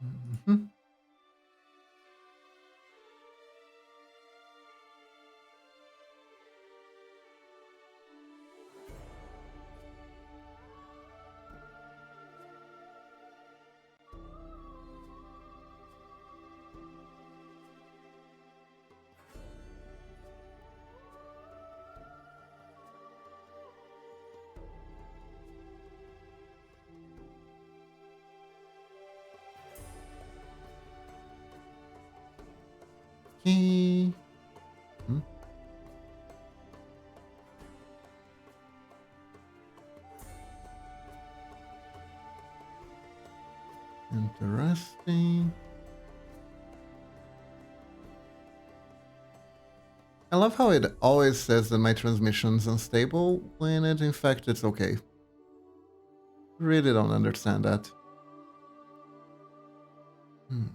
Mhm. Okay. Hmm. Interesting. I love how it always says that my transmission's unstable when it in fact it's okay. Really don't understand that. Hmm.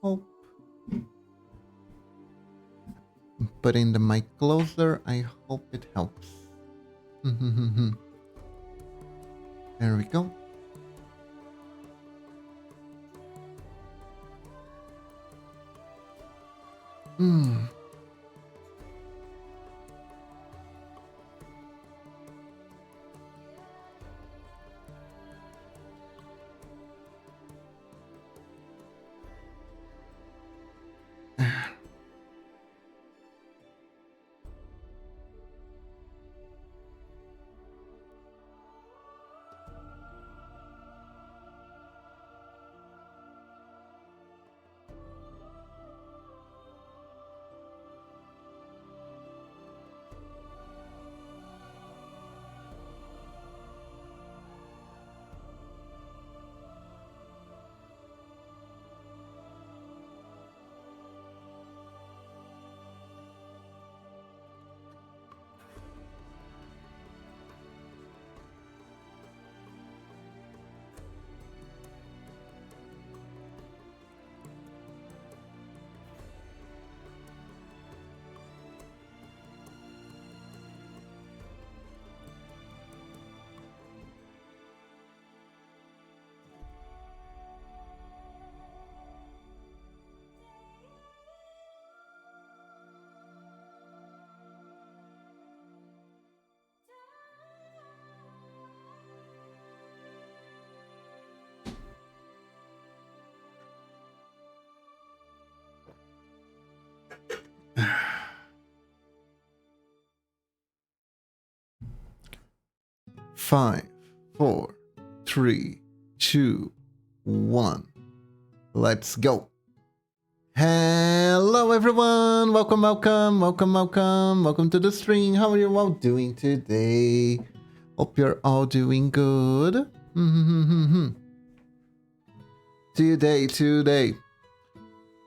Hope putting the mic closer, I hope it helps. There we go. Hmm. Five, four, three, two, one. Let's go. Hello everyone! Welcome to the stream. How are you all doing today? Hope you're all doing good. Today.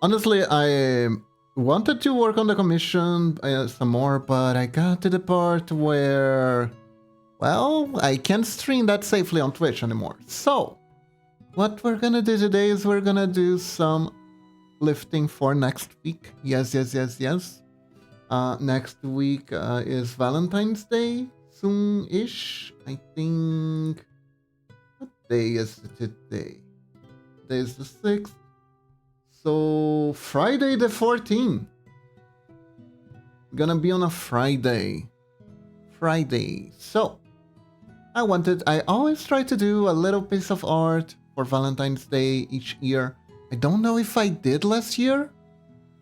Honestly, I wanted to work on the commission some more, but I got to the part where, well, I can't stream that safely on Twitch anymore. So, what we're gonna do today is we're gonna do some lifting for next week. Yes. Next week is Valentine's Day, soon-ish. I think. What day is it today? Today is the 6th. So, Friday the 14th. Gonna be on a Friday. So, I always try to do a little piece of art for Valentine's Day each year. I don't know if I did last year,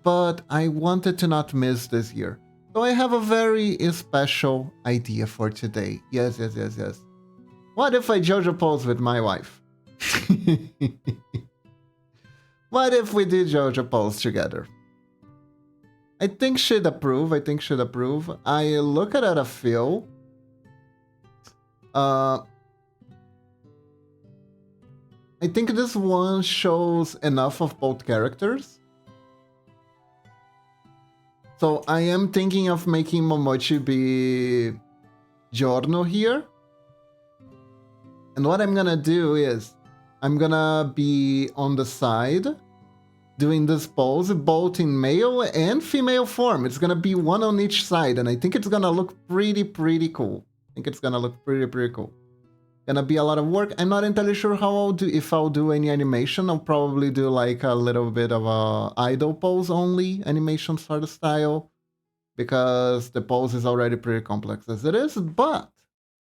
but I wanted to not miss this year. So I have a very special idea for today. Yes. What if I JoJo pose with my wife? What if we did JoJo pose together? I think she'd approve. I look at it a feel. I think this one shows enough of both characters. So I am thinking of making Momochi be Giorno here. And what I'm gonna do is I'm gonna be on the side doing this pose both in male and female form. It's gonna be one on each side, and I think it's gonna look pretty cool. I think it's gonna look pretty cool. Gonna be a lot of work. I'm not entirely sure how I'll do, if I'll do any animation. I'll probably do like a little bit of a idle pose only animation sort of style, because the pose is already pretty complex as it is, but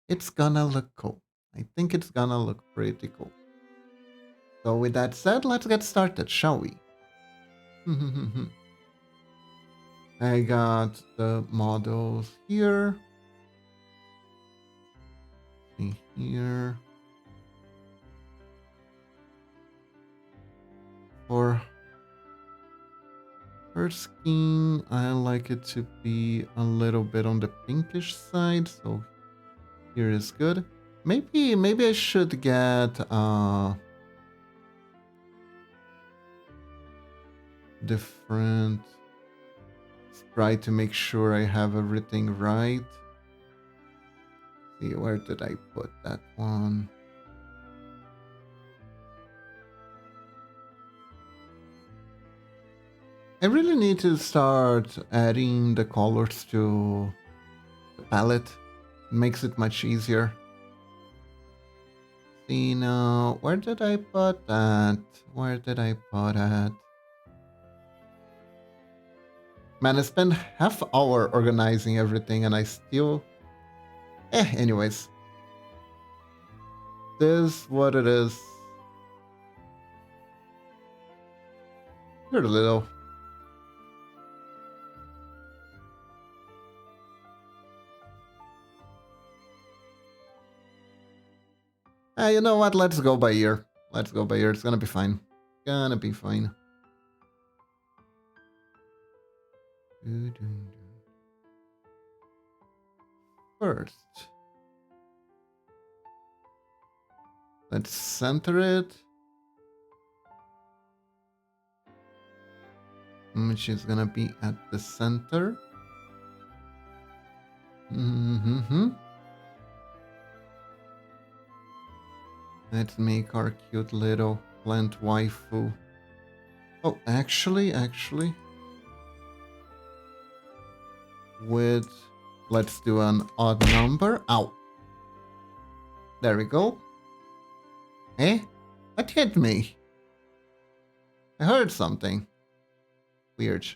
it's gonna look cool. I think it's gonna look pretty cool. So with that said, let's get started, shall we? I got the models here. See here. For her skin, I like it to be a little bit on the pinkish side, so here is good. Maybe I should get different sprite to make sure I have everything right. See, where did I put that one? I really need to start adding the colors to the palette. It makes it much easier. See now, where did I put that? Where did I put it? Man, I spent half hour organizing everything and I still... anyways. This what it is. You're a little... you know what? Let's go by ear. Let's go by ear. It's gonna be fine. Gonna be fine. First, let's center it. Which is gonna be at the center. Let's make our cute little plant waifu. Oh, actually, let's do an odd number. Ow. There we go. Eh? What hit me? I heard something. Weird.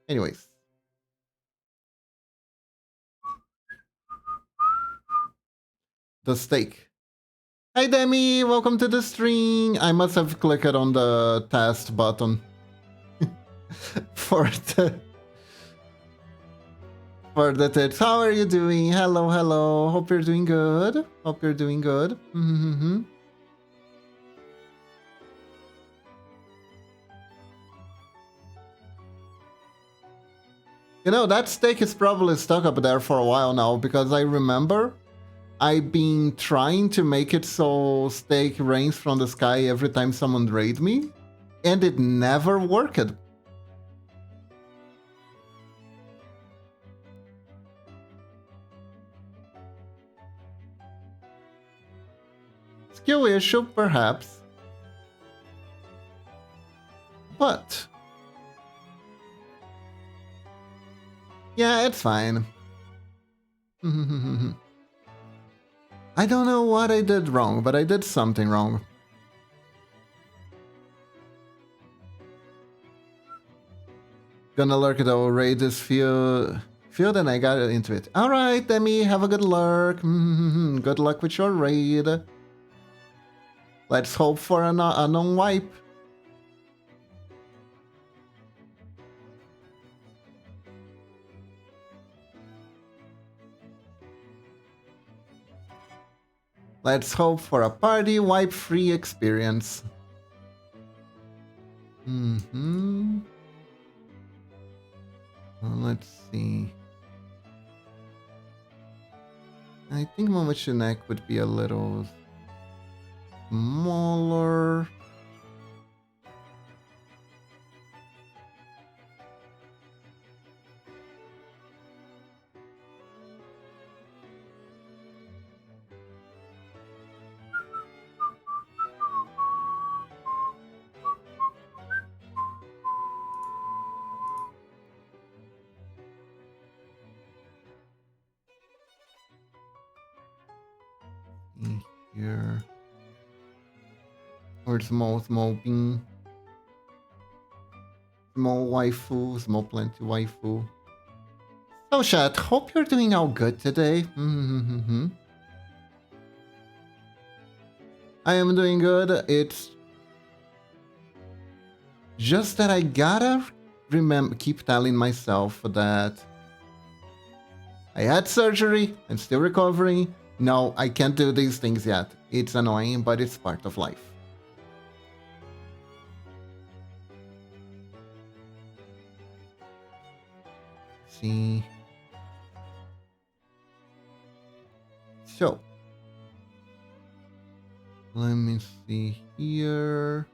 Anyways. The steak. Hi Demi, welcome to the stream. I must have clicked on the test button for the tits. How are you doing? Hello. Hope you're doing good. You know, that steak is probably stuck up there for a while now, because I remember I've been trying to make it so steak rains from the sky every time someone raid me, and it never worked. Skill issue, perhaps. But... yeah, it's fine. I don't know what I did wrong, but I did something wrong. Gonna lurk it, I'll raid this field and I got into it. Alright, Demi, have a good lurk. Good luck with your raid. Let's hope for a non-wipe. Let's hope for a party wipe-free experience. Well, let's see. I think Momochi neck would be a little smaller. here. Or small bean. Small waifu, small plenty waifu. So chat, hope you're doing all good today. I am doing good. It's just that I gotta keep telling myself that I had surgery, I'm still recovering. No, I can't do these things yet. It's annoying, but it's part of life. See. So, let me see here.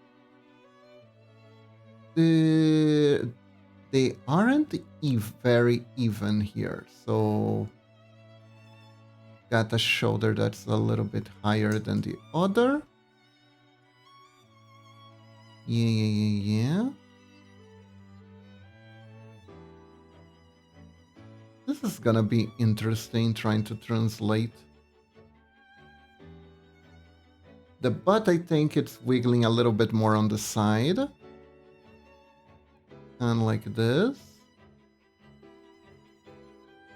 They aren't very even here, so got a shoulder that's a little bit higher than the other. Yeah. This is gonna be interesting trying to translate. The butt, I think it's wiggling a little bit more on the side. And like this.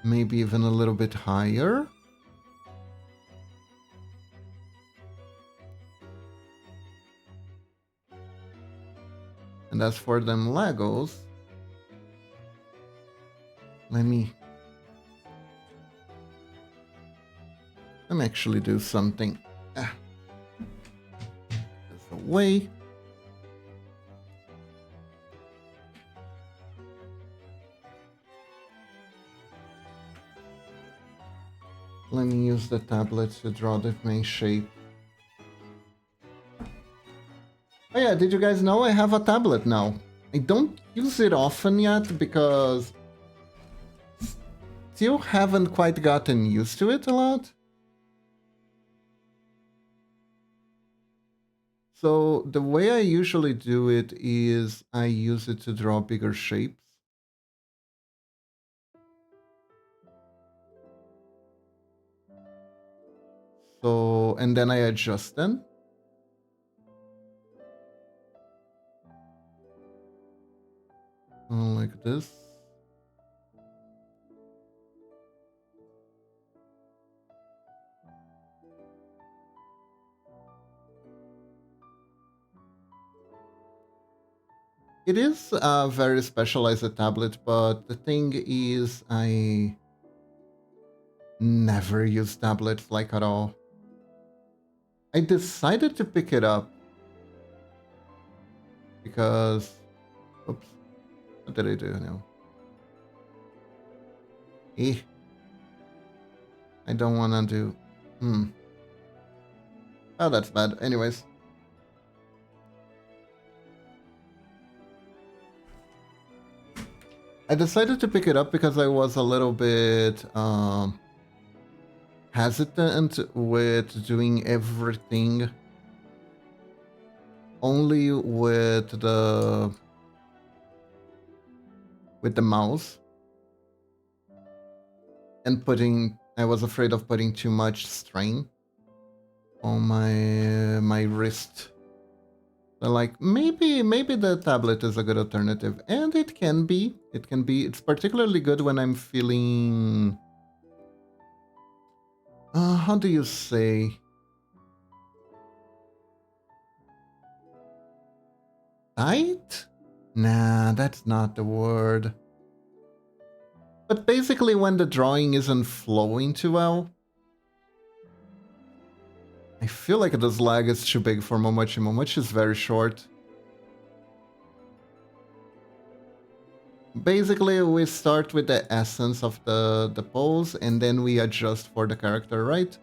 Maybe even a little bit higher. And as for them Legos, let me actually do something. This away. Let me use the tablet to draw the main shape. Oh yeah, did you guys know I have a tablet now? I don't use it often yet because still haven't quite gotten used to it a lot. So the way I usually do it is I use it to draw bigger shapes. So, and then I adjust them. Like this. It is a very specialized tablet, but the thing is I never use tablets like at all. I decided to pick it up because, oops, what did I do now? I don't want to do, Oh, that's bad. Anyways. I decided to pick it up because I was a little bit hesitant with doing everything only with the mouse and I was afraid of putting too much strain on my wrist. So like maybe the tablet is a good alternative, and it can be. It's particularly good when I'm feeling how do you say, tight? Nah, that's not the word. But basically when the drawing isn't flowing too well. I feel like this leg is too big for Momochi. Momochi is very short. Basically, we start with the essence of the pose, and then we adjust for the character, right?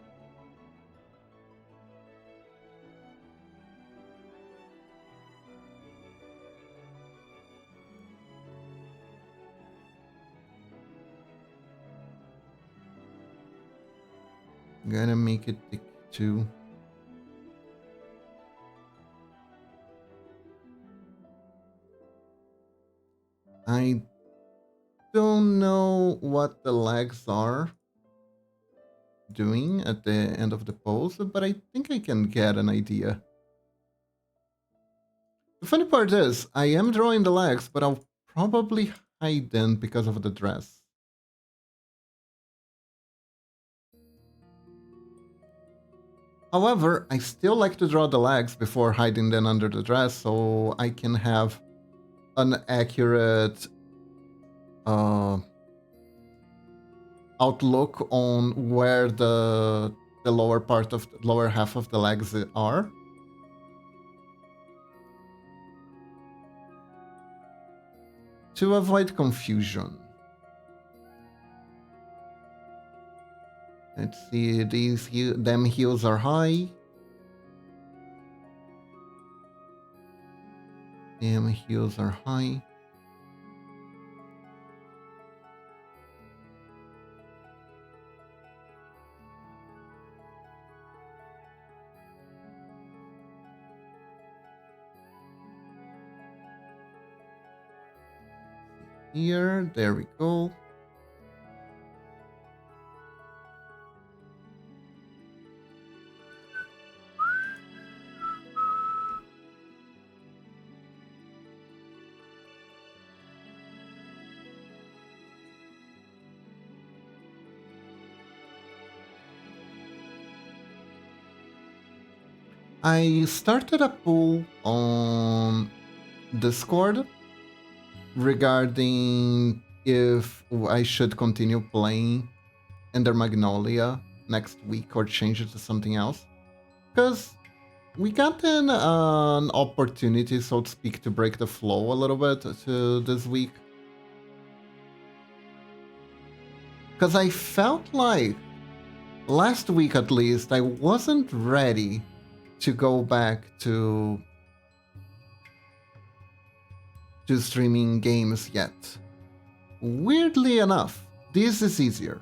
I'm gonna make it thick too. I don't know what the legs are, doing at the end of the pose, but I think I can get an idea. The funny part is, I am drawing the legs, but I'll probably hide them because of the dress. However, I still like to draw the legs before hiding them under the dress so I can have an accurate outlook on where the lower part of the lower half of the legs are. To avoid confusion. Let's see, them heels are high. Them heels are high. Here, there we go. I started a poll on Discord regarding if I should continue playing Ender Magnolia next week or change it to something else. Because we got an opportunity, so to speak, to break the flow a little bit to this week. Because I felt like last week at least I wasn't ready to go back to streaming games yet. Weirdly enough, this is easier.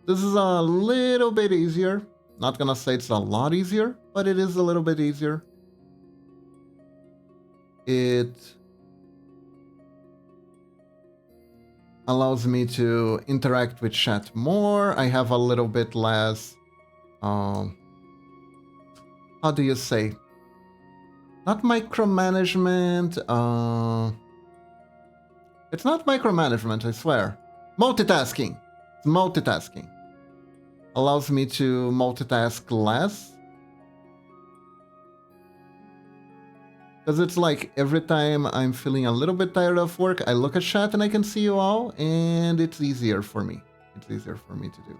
This is a little bit easier. Not gonna say it's a lot easier, but it is a little bit easier. It allows me to interact with chat more. I have a little bit less, how do you say? Not micromanagement, it's not micromanagement, I swear. Multitasking. It's multitasking. Allows me to multitask less. Because it's like every time I'm feeling a little bit tired of work, I look at chat and I can see you all, and it's easier for me. It's easier for me to do.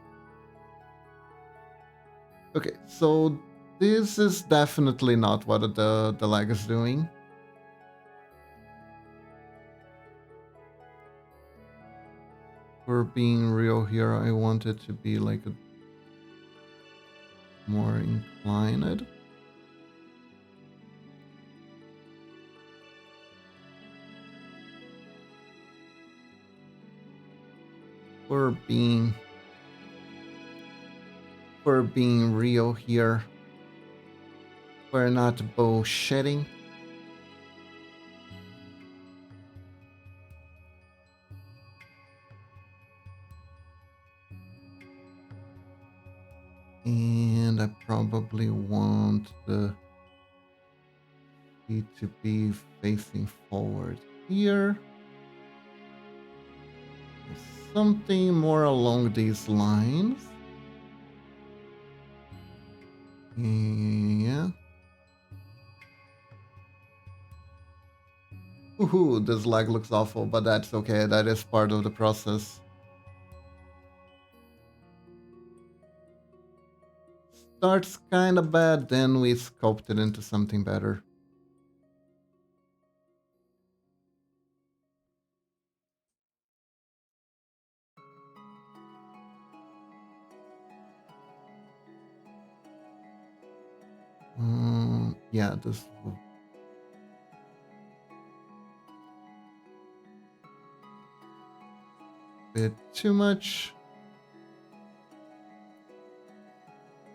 Okay, so this is definitely not what the lag is doing. For being real here, I want it to be like a more inclined. For being real here, we're not bullshitting. And I probably want the feet to be facing forward here. Something more along these lines. Yeah. Woohoo, this lag looks awful, but that's okay. That is part of the process. Starts kind of bad, then we sculpt it into something better. Yeah, this will... bit too much.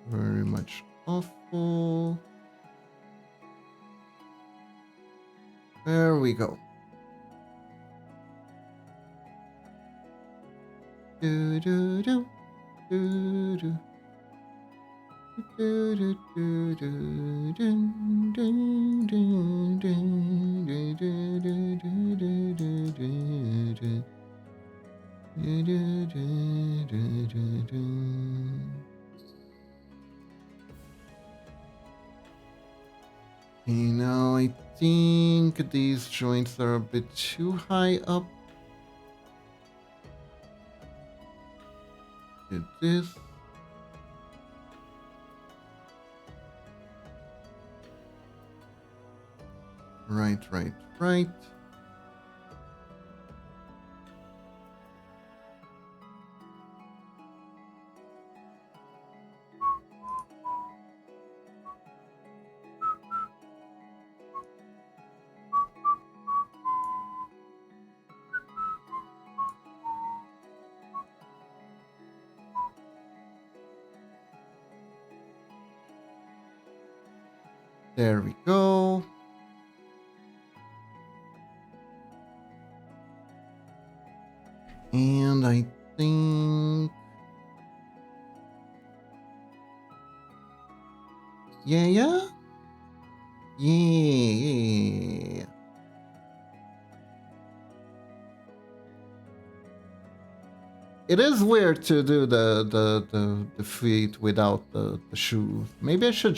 Very much awful. There we go. Do do do. You know, I think these joints are a bit too high up. Did this. Right. There we go. And I think... Yeah. It is weird to do the feet without the shoes. Maybe I should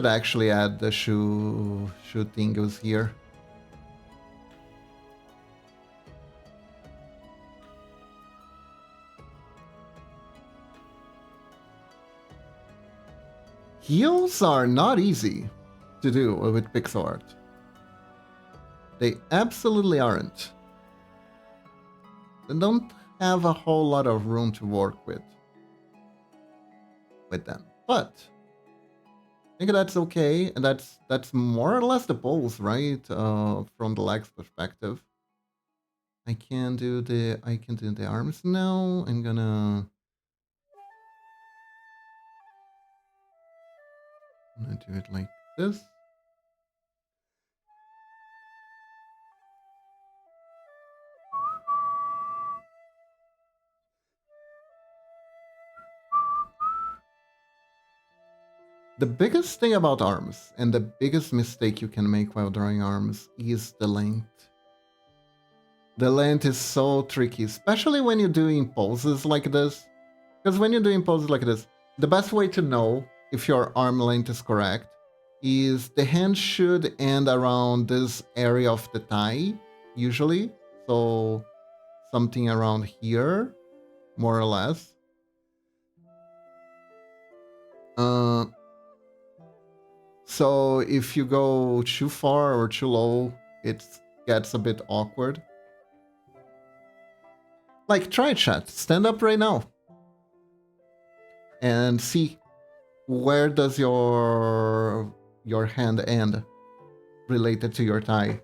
actually add the shoe thingies here. Heels are not easy to do with pixel art. They absolutely aren't. They don't have a whole lot of room to work with them. But I think that's okay, and that's more or less the pose, right? From the legs perspective. I can do the arms now. I'm gonna do it like this. The biggest thing about arms, and the biggest mistake you can make while drawing arms, is the length. The length is so tricky, especially when you're doing poses like this. Because when you're doing poses like this, the best way to know if your arm length is correct is the hand should end around this area of the thigh, usually. So something around here, more or less. So if you go too far or too low, it gets a bit awkward. Like, try it, chat. Stand up right now. And see, where does your hand end related to your thigh,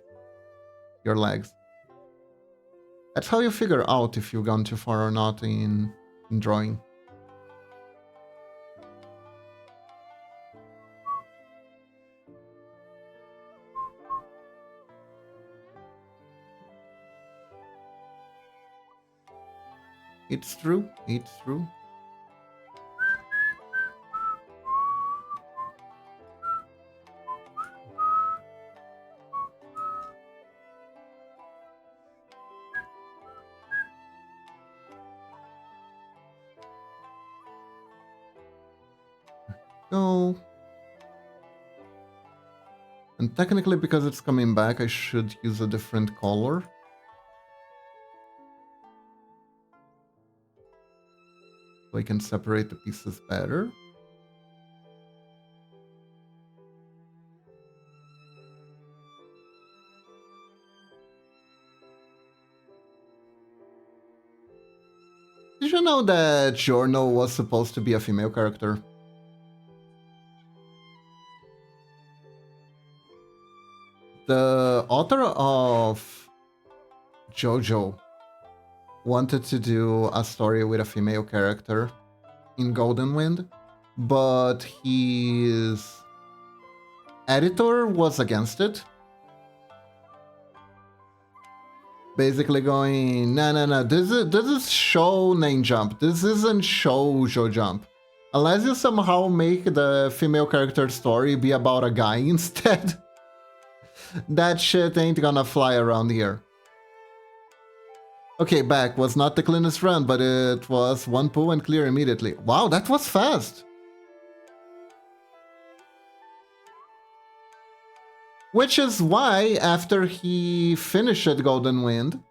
your legs? That's how you figure out if you've gone too far or not in drawing. It's true. Go. And technically, because it's coming back, I should use a different color. So I can separate the pieces better. Did you know that Giorno was supposed to be a female character? The author of JoJo wanted to do a story with a female character in Golden Wind, but his editor was against it. Basically going, no, this is shonen jump. This isn't shoujo jump. Unless you somehow make the female character story be about a guy instead, that shit ain't gonna fly around here. Okay, back was not the cleanest run, but it was one pull and clear immediately. Wow, that was fast! Which is why, after he finished Golden Wind,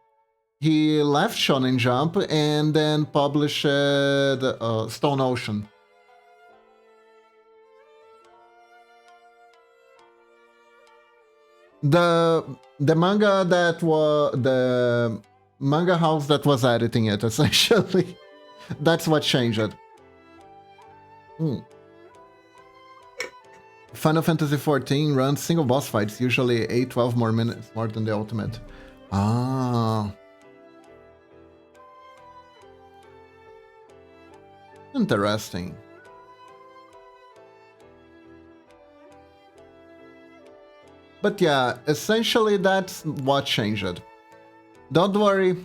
he left Shonen Jump and then published Stone Ocean. The manga that was the manga house that was editing it, essentially. That's what changed it. Final Fantasy XIV runs single boss fights, usually 8-12 more minutes more than the ultimate. Ah. Interesting. But yeah, essentially that's what changed. Don't worry,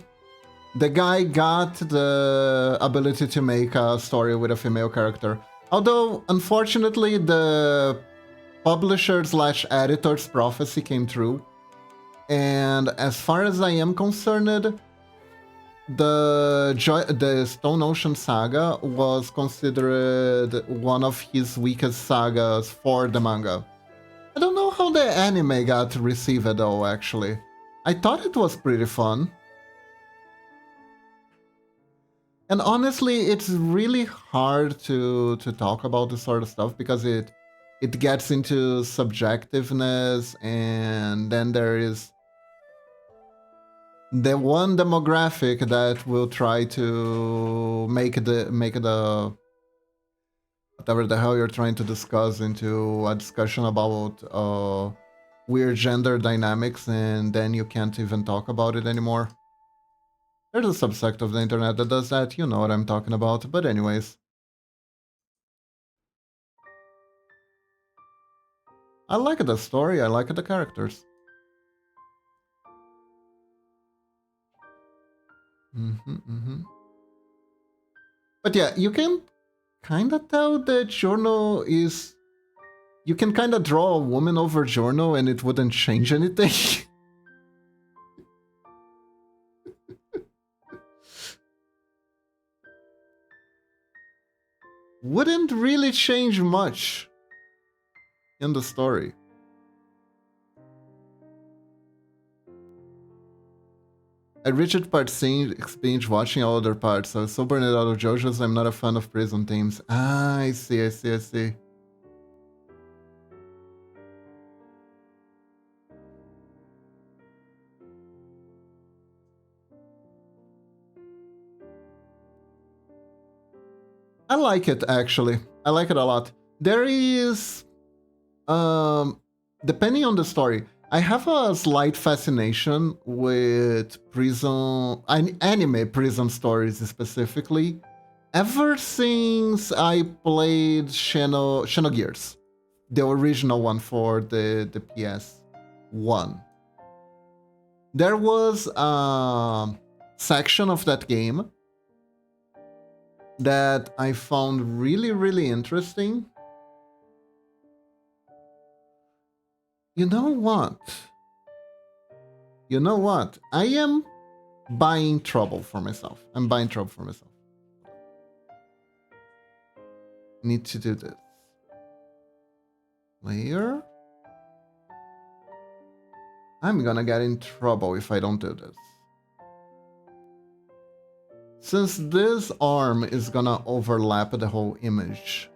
the guy got the ability to make a story with a female character. Although, unfortunately, the publisher/editor's prophecy came true. And as far as I am concerned, the Stone Ocean saga was considered one of his weakest sagas for the manga. I don't know how the anime got received though, actually. I thought it was pretty fun. And honestly, it's really hard to talk about this sort of stuff because it gets into subjectiveness, and then there is the one demographic that will try to make the whatever the hell you're trying to discuss into a discussion about weird gender dynamics, and then you can't even talk about it anymore. There's a subsect of the internet that does that, you know what I'm talking about, but anyways. I like the story, I like the characters. But yeah, you can kind of tell that Giorno is... You can kind of draw a woman over Giorno and it wouldn't change anything. Wouldn't really change much in the story. I reached part 6 binge watching all other parts. I was so burned out of JoJo's, I'm not a fan of prison themes. Ah, I see. I like it, actually. I like it a lot. There is... depending on the story, I have a slight fascination with anime prison stories specifically, ever since I played Xenogears, the original one for the PS1. There was a section of that game that I found really, really interesting. You know what? I am buying trouble for myself. Need to do this. Layer? I'm gonna get in trouble if I don't do this. Since this arm is gonna overlap the whole image,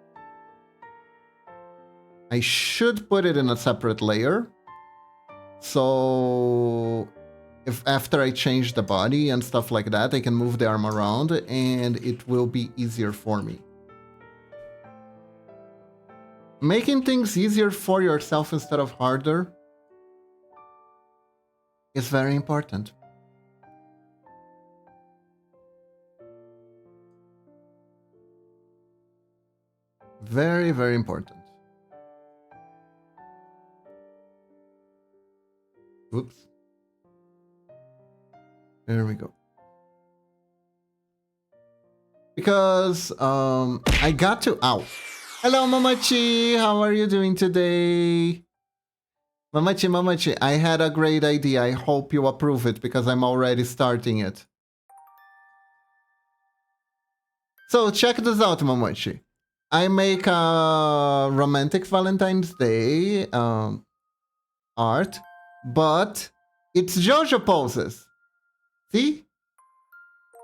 I should put it in a separate layer. So if after I change the body and stuff like that, I can move the arm around and it will be easier for me. Making things easier for yourself instead of harder is very important. Very, very important. Oops. There we go. Because I got to ow. Hello Mamachi, how are you doing today? Mamachi, I had a great idea. I hope you approve it because I'm already starting it. So check this out, Mamachi. I make a romantic Valentine's Day art, but it's JoJo poses. See?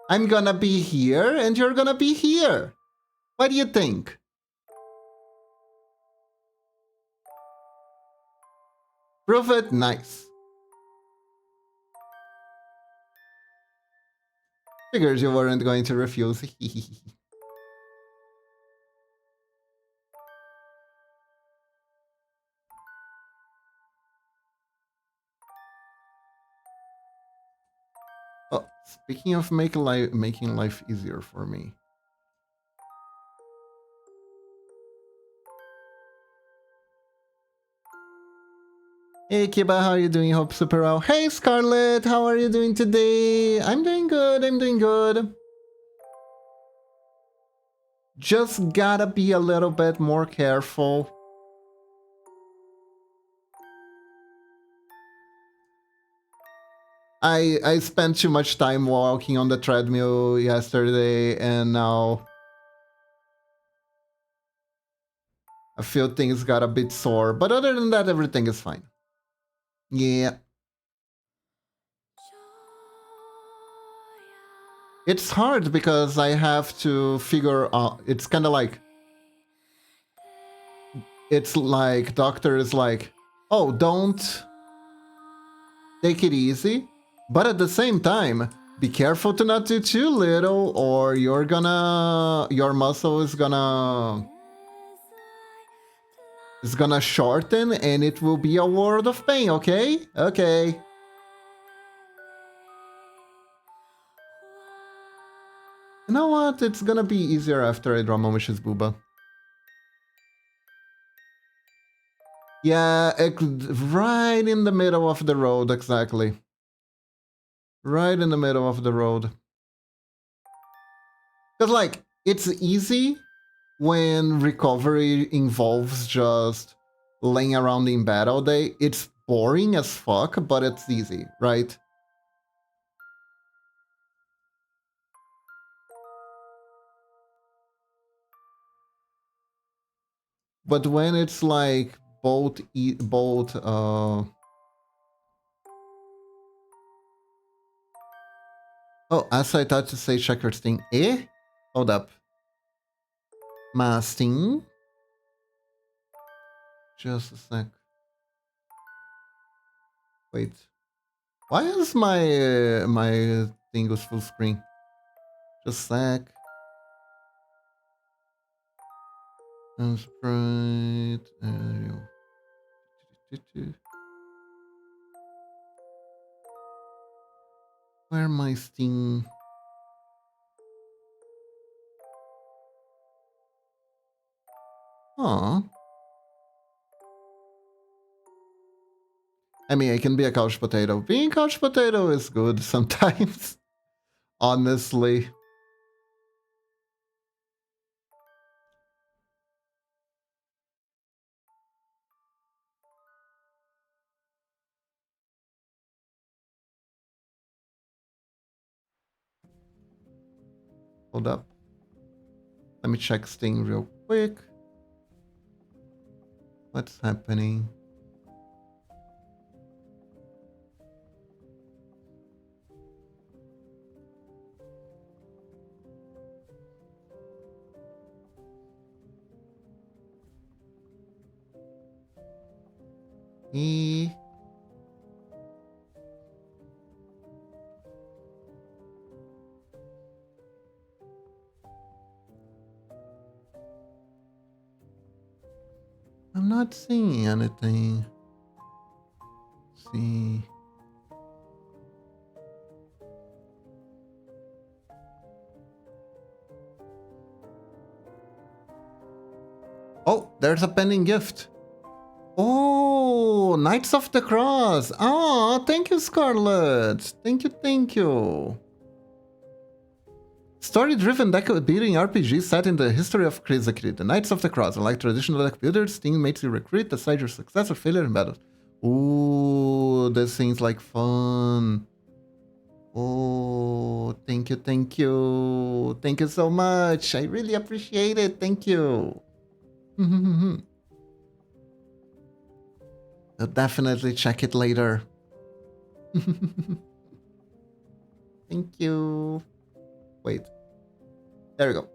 I'm gonna be here and you're gonna be here. What do you think? Prove it? Nice. Figures you weren't going to refuse. Oh, speaking of making life easier for me. Hey Kiba, how are you doing? Hope super well. Hey Scarlett, how are you doing today? I'm doing good, I'm doing good. Just gotta be a little bit more careful. I spent too much time walking on the treadmill yesterday and now I feel things got a bit sore. But other than that, everything is fine. Yeah. It's hard because I have to figure out, it's kind of like, it's like doctor is like, oh, don't take it easy. But at the same time, be careful to not do too little or your muscle is gonna shorten and it will be a world of pain, okay? Okay. You know what? It's gonna be easier after I draw Momish's Booba. Yeah, right in the middle of the road, exactly. Right in the middle of the road. Because, like, it's easy when recovery involves just laying around in bed all day. It's boring as fuck, but it's easy, right? But when it's like both oh, as I thought to say checker Steam. Eh? Hold up. Masting. Just a sec. Wait. Why is my thing goes full screen? Just a sec. And sprite. Where my Steam? Aw. I mean, I can be a couch potato. Being couch potato is good sometimes. Honestly. Hold up. Let me check Steam real quick. What's happening? I'm not seeing anything. Let's see. Oh, there's a pending gift. Oh, Knights of the Cross. Oh, thank you, Scarlet. Thank you, thank you. Story-driven deck-building RPG set in the history of Krizakri. The Knights of the Cross. Unlike traditional deck builders, teammates you recruit decide your success or failure in battle. Ooh, this seems like fun. Oh, thank you, thank you. Thank you so much. I really appreciate it. Thank you. I'll definitely check it later. Thank you. Wait. There we go.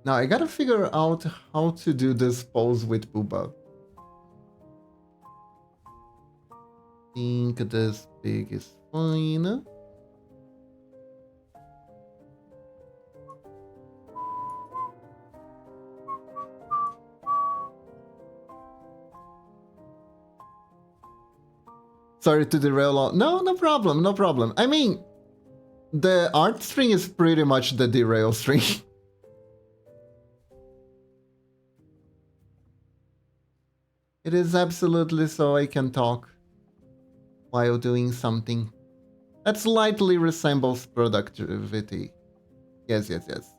Now I gotta figure out how to do this pose with Booba. Think this big is fine. Sorry to derail all. No, no problem, no problem. I mean, the art string is pretty much the derail string. It is absolutely so I can talk while doing something that slightly resembles productivity. Yes, yes, yes.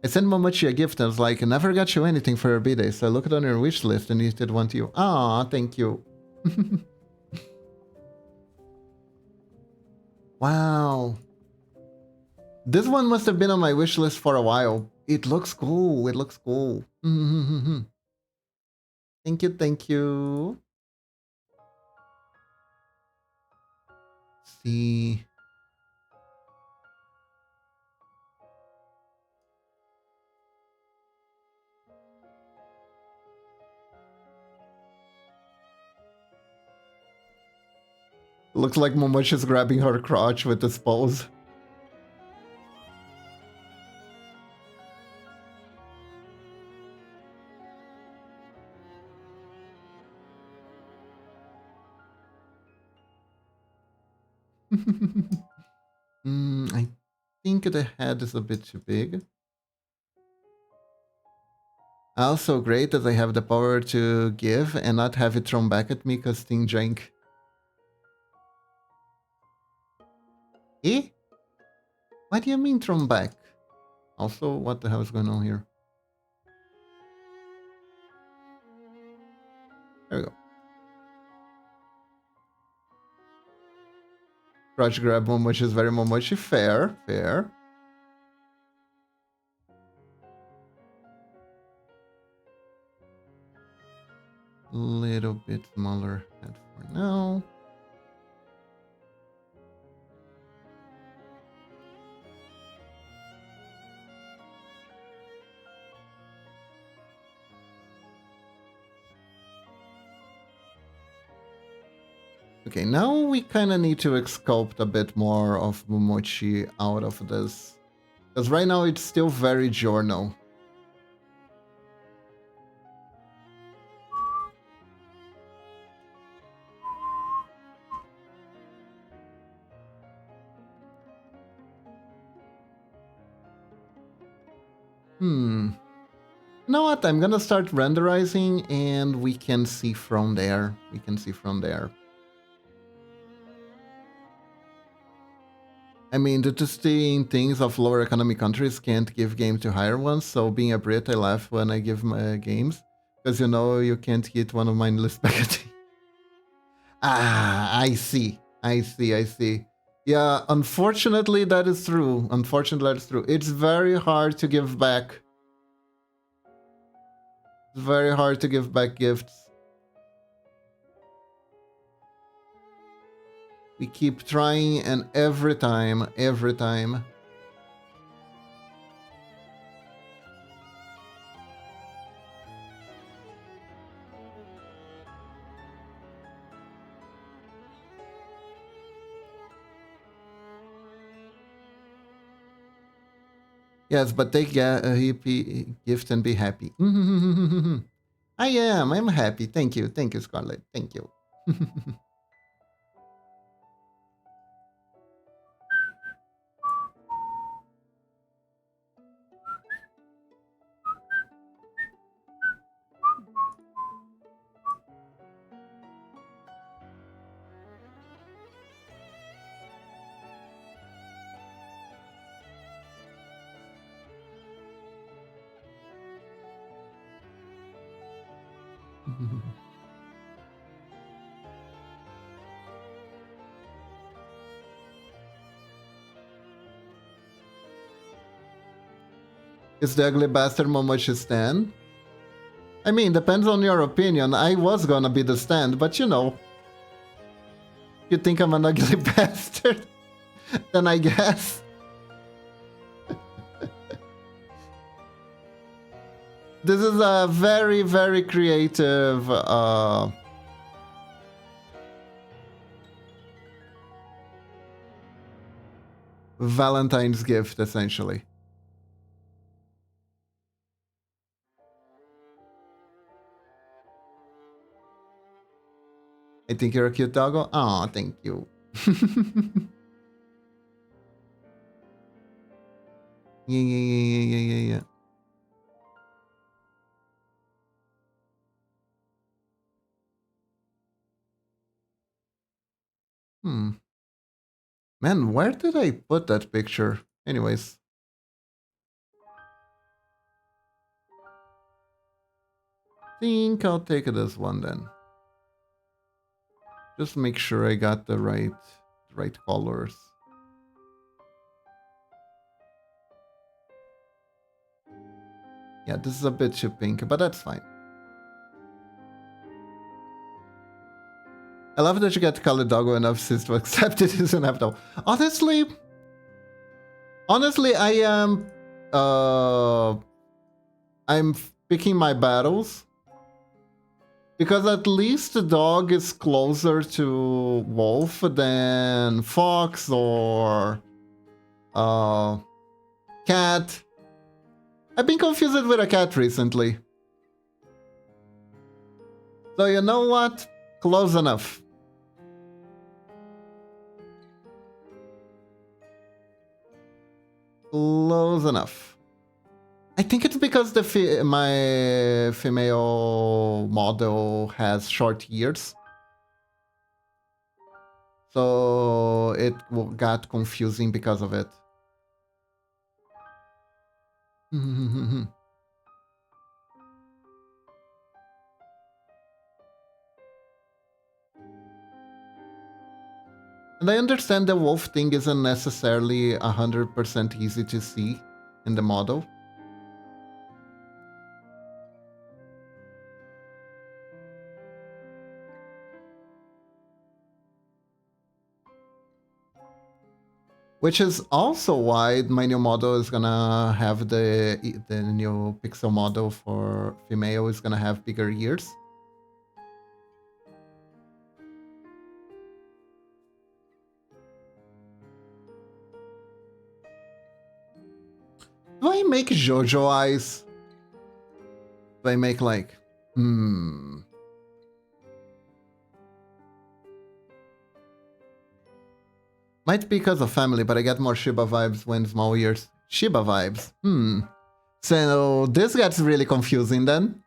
I sent Momochi a gift and was like, I never got you anything for your birthday, so I looked on your wish list and it did want you. Ah, thank you. Wow. This one must have been on my wish list for a while. It looks cool. It looks cool. Thank you, thank you. See. Looks like Momochi is grabbing her crotch with this pose. I think the head is a bit too big. Also great that I have the power to give and not have it thrown back at me because Sting drank. Eh? What do you mean thrown back? Also, what the hell is going on here? There we go. Crotch grab Momochi is very Momochi. Fair, fair. Little bit smaller head for now. Okay, now we kind of need to exculpt a bit more of Momochi out of this. Because right now it's still very Giorno. You know what? I'm gonna start renderizing and we can see from there. We can see from there. I mean, the interesting things of lower economy countries can't give games to higher ones, so being a Brit, I laugh when I give my games. Because you know you can't hit one of mine list spaghetti. Ah, I see. I see, I see. Yeah, unfortunately that is true. Unfortunately that is true. It's very hard to give back. It's very hard to give back gifts. We keep trying and every time. Yes, but take a hippie gift and be happy. I am. I'm happy. Thank you. Thank you, Scarlett. Thank you. Is the ugly bastard Momochi stand? I mean, depends on your opinion. I was gonna be the stand, but you know. You think I'm an ugly bastard? Then I guess. This is a very, very creative Valentine's gift, essentially. I think you're a cute doggo. Oh, thank you. Yeah. Man, where did I put that picture? Anyways. Think I'll take this one then. Just make sure I got the right colors. Yeah, this is a bit too pink, but that's fine. I love that you get colored doggo enough sis to accept it is inevitable. Honestly, I am I'm picking my battles. Because at least the dog is closer to wolf than fox or cat. I've been confused with a cat recently. So you know what? Close enough. Close enough. I think it's because my female model has short ears. So it got confusing because of it. And I understand the wolf thing isn't necessarily 100% easy to see in the model. Which is also why my new model is gonna have the new pixel model for female is gonna have bigger ears. Do I make JoJo eyes? Do I make like, Might be because of family, but I get more Shiba vibes when small ears. Shiba vibes? So this gets really confusing then.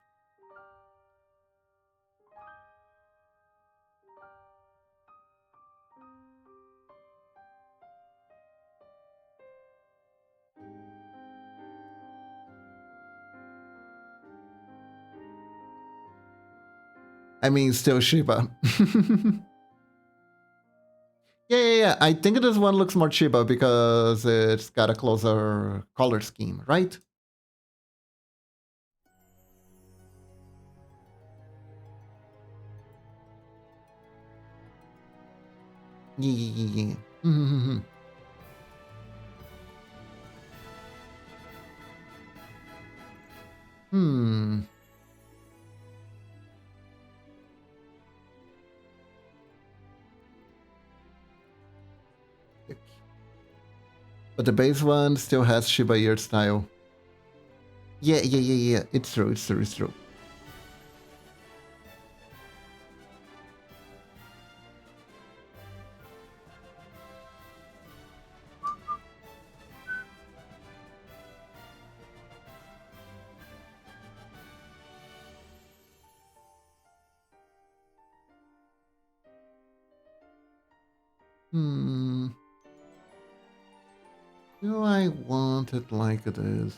I mean, still Shiba. Yeah. I think this one looks more Shiba because it's got a closer color scheme, right? Yeah. But the base one still has Shiba ear style. Yeah. It's true. Do I want it like this?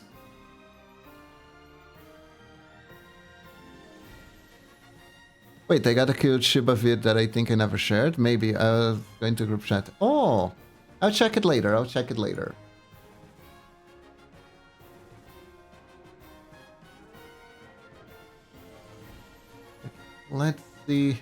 Wait, I got a cute Shiba vid that I think I never shared. Maybe I was going to group chat. Oh, I'll check it later. I'll check it later. Let's see.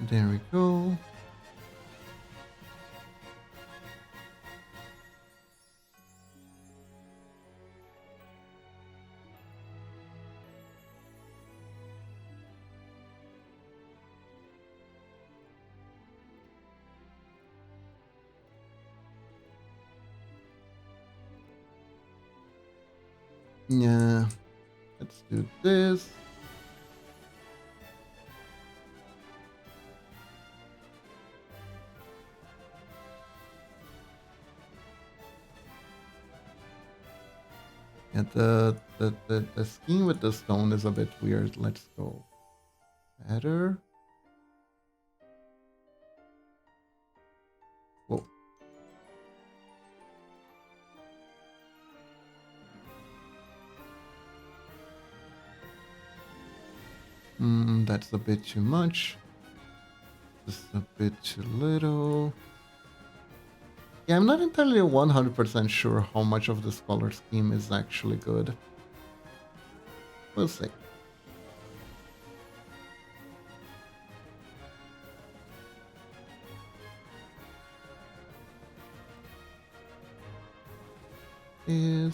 There we go. Yeah, let's do this. Yeah, the scheme with the stone is a bit weird. Let's go better. Whoa. That's a bit too much. Just a bit too little. Yeah, I'm not entirely 100% sure how much of this color scheme is actually good. We'll see. Is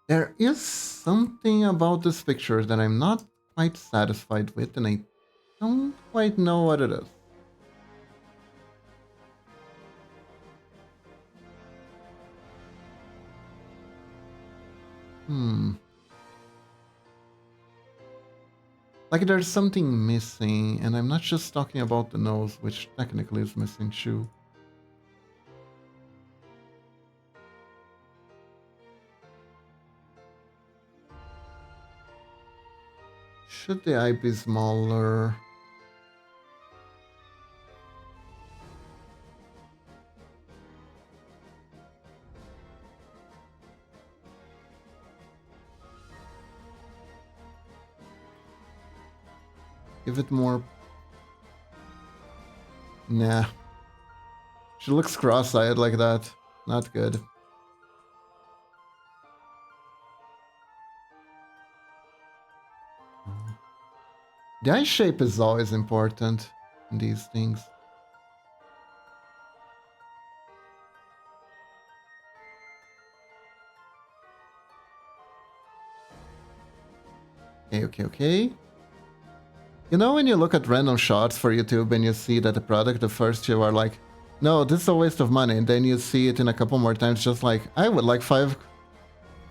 there is something about this picture that I'm not quite satisfied with, and I don't quite know what it is. Like there's something missing, and I'm not just talking about the nose, which technically is missing too. Should the eye be smaller? Give it more. Nah. She looks cross-eyed like that. Not good. The eye shape is always important in these things. Okay. You know when you look at random shots for YouTube and you see that the product, the first you are like, no, this is a waste of money. And then you see it in a couple more times just like, I would like 5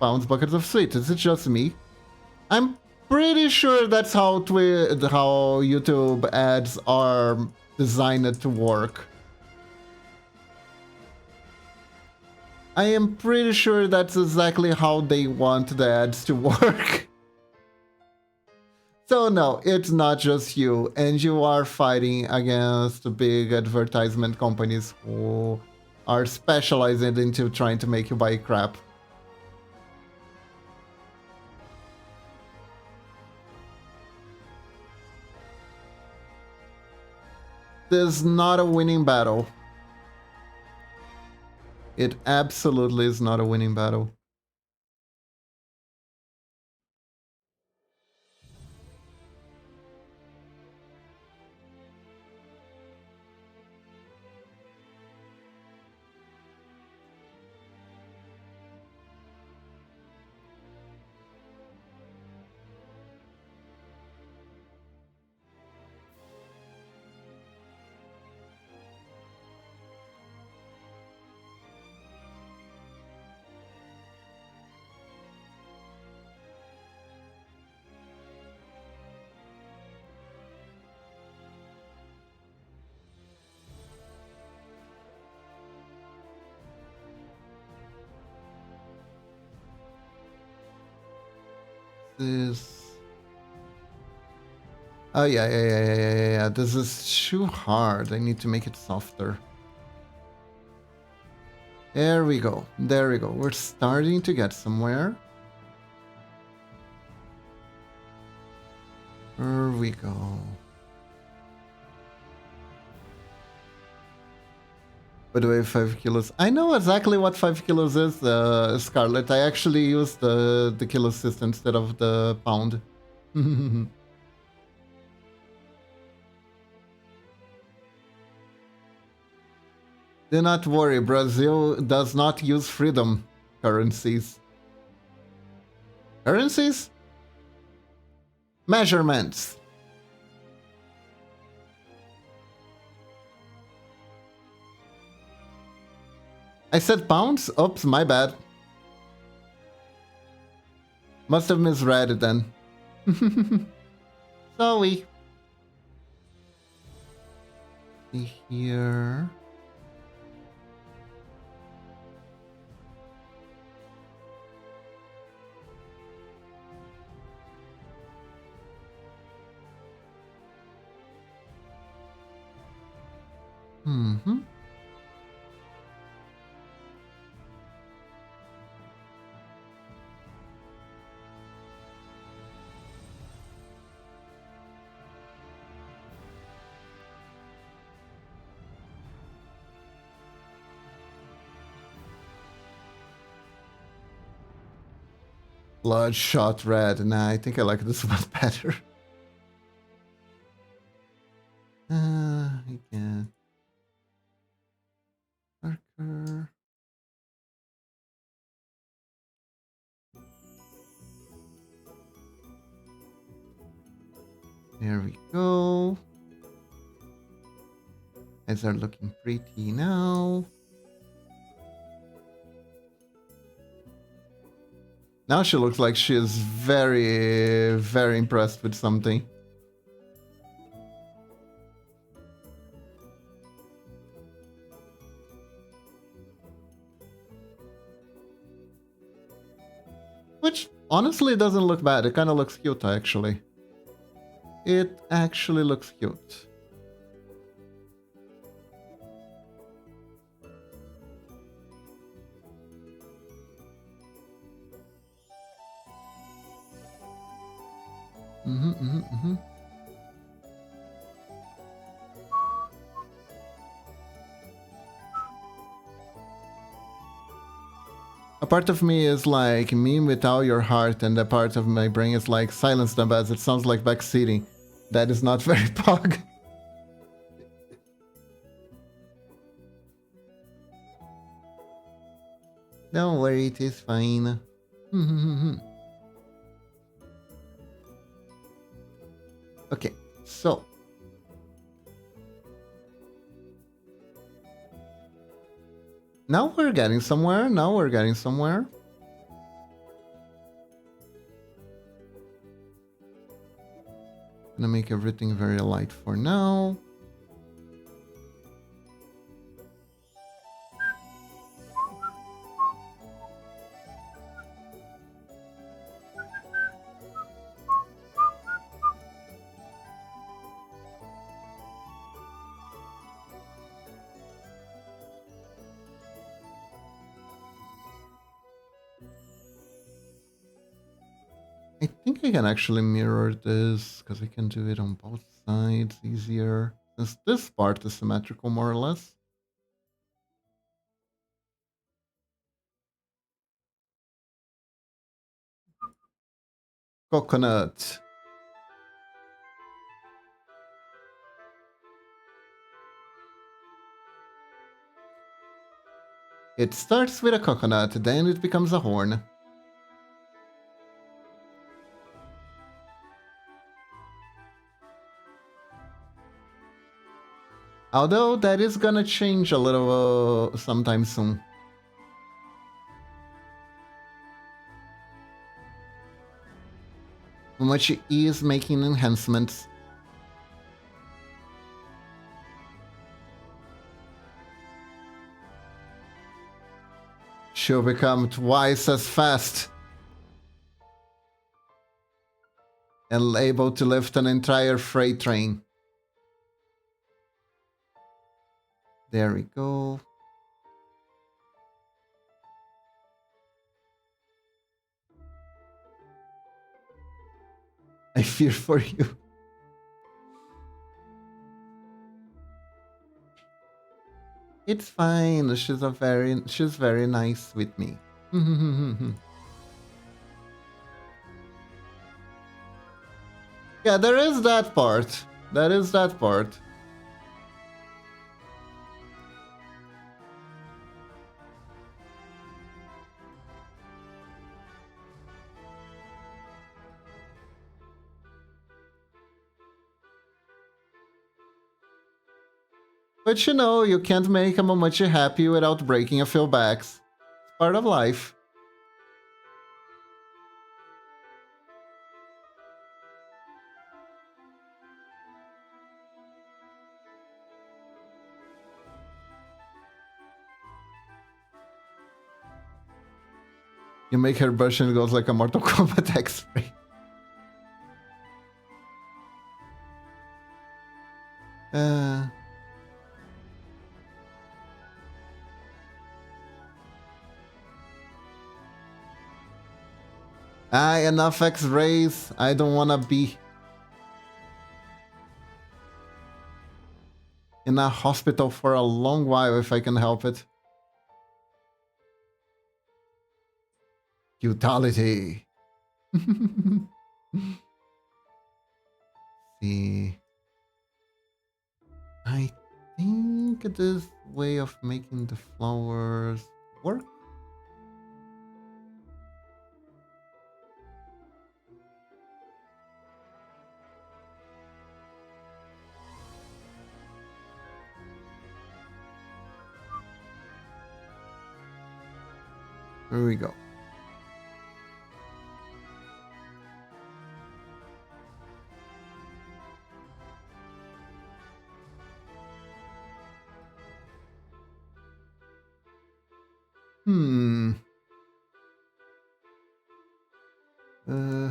pounds buckets of sweets. Is it just me? I'm pretty sure that's how how YouTube ads are designed to work. I am pretty sure that's exactly how they want the ads to work. So no, it's not just you, and you are fighting against big advertisement companies who are specializing into trying to make you buy crap. This is not a winning battle. It absolutely is not a winning battle. this? Oh, yeah. This is too hard. I need to make it softer. There we go. There we go. We're starting to get somewhere. There we go. By the way, 5 kilos. I know exactly what 5 kilos is, Scarlet. I actually used the kilo system instead of the pound. Do not worry, Brazil does not use freedom currencies. Currencies? Measurements. I said pounds? Oops, my bad. Must have misread it then. Sorry. See here. Mm-hmm. Bloodshot red. Nah, I think I like this one better. Again. Darker. There we go. Eyes are looking pretty now. Now she looks like she is very, very impressed with something. Which honestly doesn't look bad. It kind of looks cute, actually. It actually looks cute. A part of me is like, me without your heart, and a part of my brain is like, silence them as it sounds like backseating. That is not very pog. Don't worry, it is fine. Okay, so. Now we're getting somewhere. Gonna make everything very light for now. I think I can actually mirror this, because I can do it on both sides easier. Since this part is symmetrical, more or less. Coconut. It starts with a coconut, then it becomes a horn. Although that is gonna change a little sometime soon. When she is making enhancements. She'll become twice as fast. and able to lift an entire freight train. There we go. I fear for you. It's fine. She's very nice with me. Yeah, there is that part. There is that part. But you know, you can't make a Momochi happy without breaking a few backs. It's part of life. You make her brush and it goes like a Mortal Kombat X-ray. Uh, enough X-rays. I don't wanna be in a hospital for a long while if I can help it. Utility. See. I think this way of making the flowers work. Here we go. Hmm. Uh.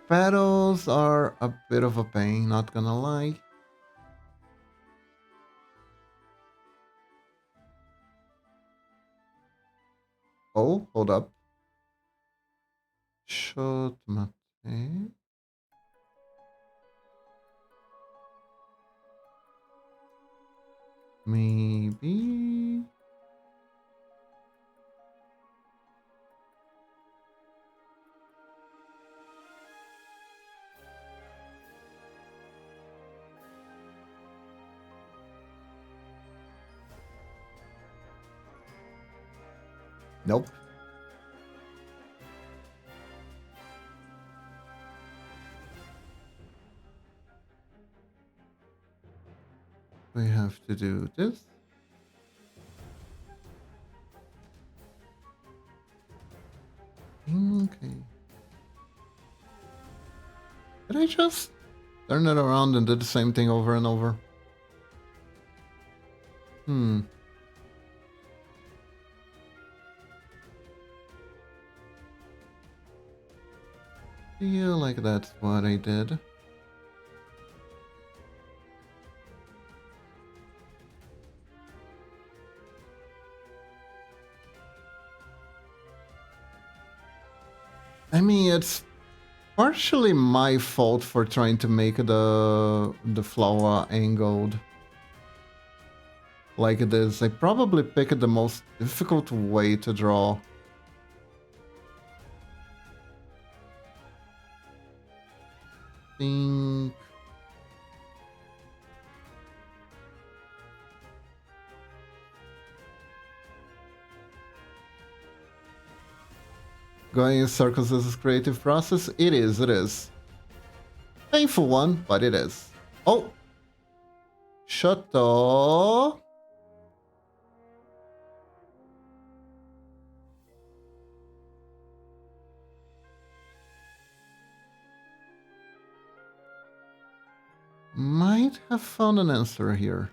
Petals are a bit of a pain, not gonna lie. Oh, hold up. Shot mate. Maybe. Nope. We have to do this. Okay. Did I just turn it around and do the same thing over and over? Hmm. Feel like that's what I did. I mean, it's partially my fault for trying to make the flower angled like this. I probably picked the most difficult way to draw. Think. Going in circles is a creative process? It is, it is. Painful one, but it is. Oh! Shoto! might have found an answer here.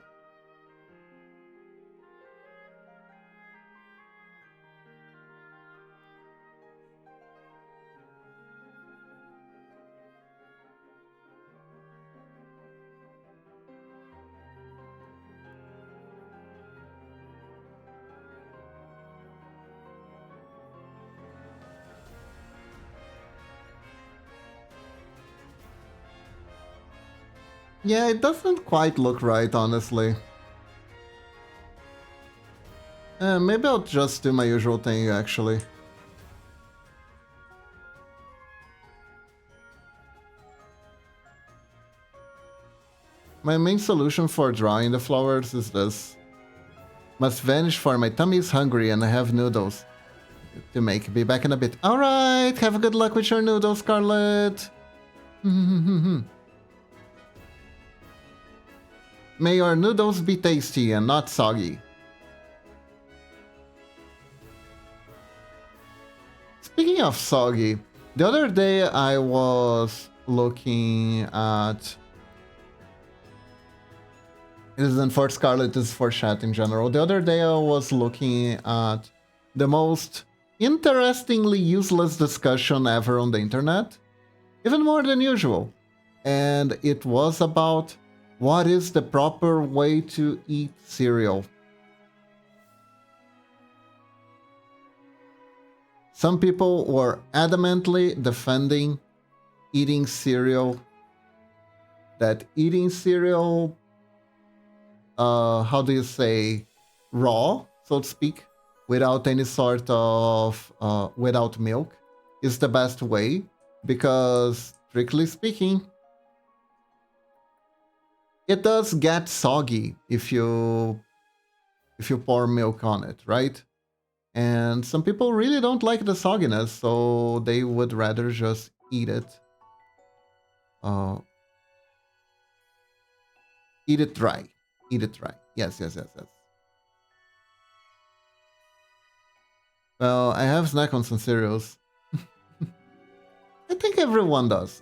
Yeah, it doesn't quite look right, honestly. Maybe I'll just do my usual thing, actually. My main solution for drawing the flowers is this. Must vanish for my tummy is hungry and I have noodles to make. Be back in a bit. Alright, have a good luck with your noodles, Scarlet. May your noodles be tasty and not soggy. Speaking of soggy, the other day I was looking at... It isn't for Scarlet, it's for chat in general. The other day I was looking at the most interestingly useless discussion ever on the internet. Even more than usual. And it was about what is the proper way to eat cereal. Some people were adamantly defending eating cereal. That eating cereal, how do you say, raw, so to speak, without any sort of, without milk, is the best way. Because, strictly speaking, it does get soggy if you pour milk on it, right? And some people really don't like the sogginess, so they would rather just eat it. Eat it dry. Eat it dry. Yes. Well, I have snack on some cereals. I think everyone does.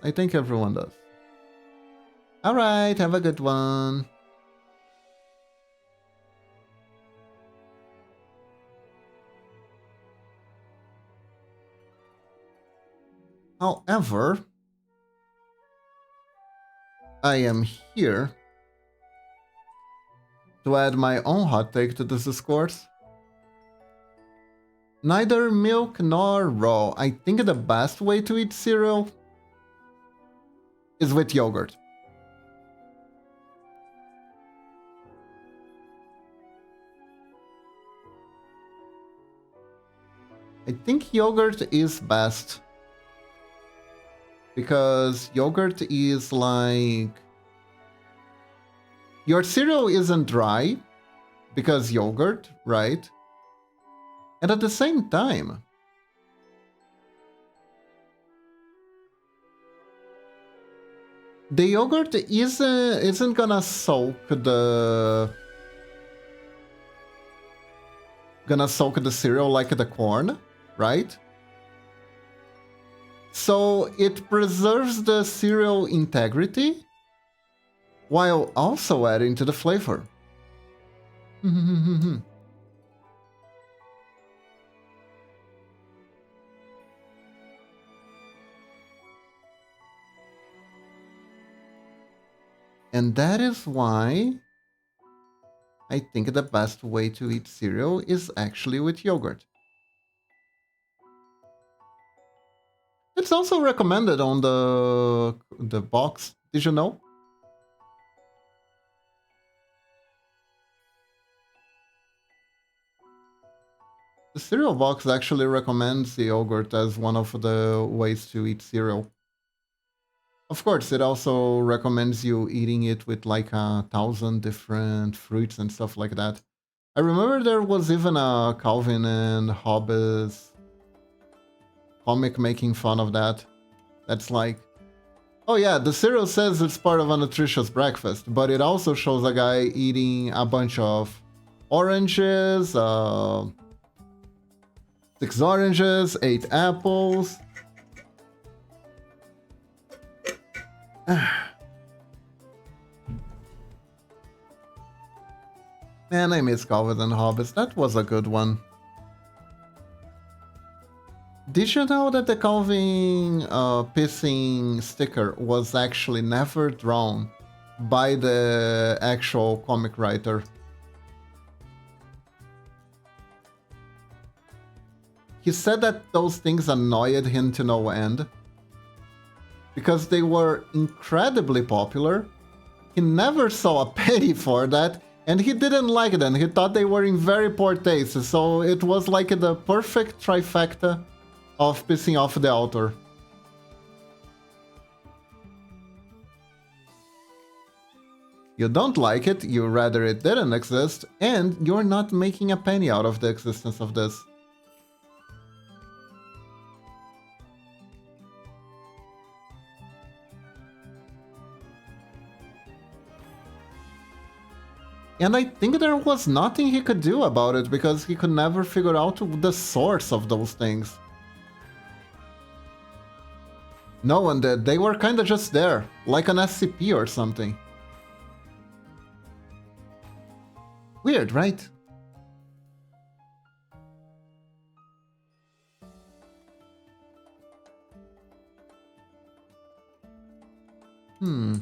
Alright, have a good one. However, I am here to add my own hot take to this discourse. Neither milk nor raw. I think the best way to eat cereal is with yogurt. I think yogurt is best. Because yogurt is like... Your cereal isn't dry because yogurt, right? And at the same time, the yogurt isn't gonna soak the cereal like the corn, right? So it preserves the cereal integrity while also adding to the flavor. And that is why I think the best way to eat cereal is actually with yogurt. It's also recommended on the box. Did you know? The cereal box actually recommends the yogurt as one of the ways to eat cereal. Of course, it also recommends you eating it with like 1,000 different fruits and stuff like that. I remember there was even a Calvin and Hobbes comic making fun of that. That's like, oh yeah, the cereal says it's part of a nutritious breakfast, but it also shows a guy eating a bunch of oranges, 6 oranges, 8 apples. Man, I miss Calvin and Hobbes. That was a good one. Did you know that the Calvin pissing sticker was actually never drawn by the actual comic writer? He said that those things annoyed him to no end because they were incredibly popular. He never saw a penny for that, and he didn't like them. He thought they were in very poor taste, so it was like the perfect trifecta of pissing off the author. You don't like it, you rather it didn't exist, and you're not making a penny out of the existence of this. And I think there was nothing he could do about it because he could never figure out the source of those things. No one did. They were kinda just there, like an SCP or something. Weird, right? Hmm.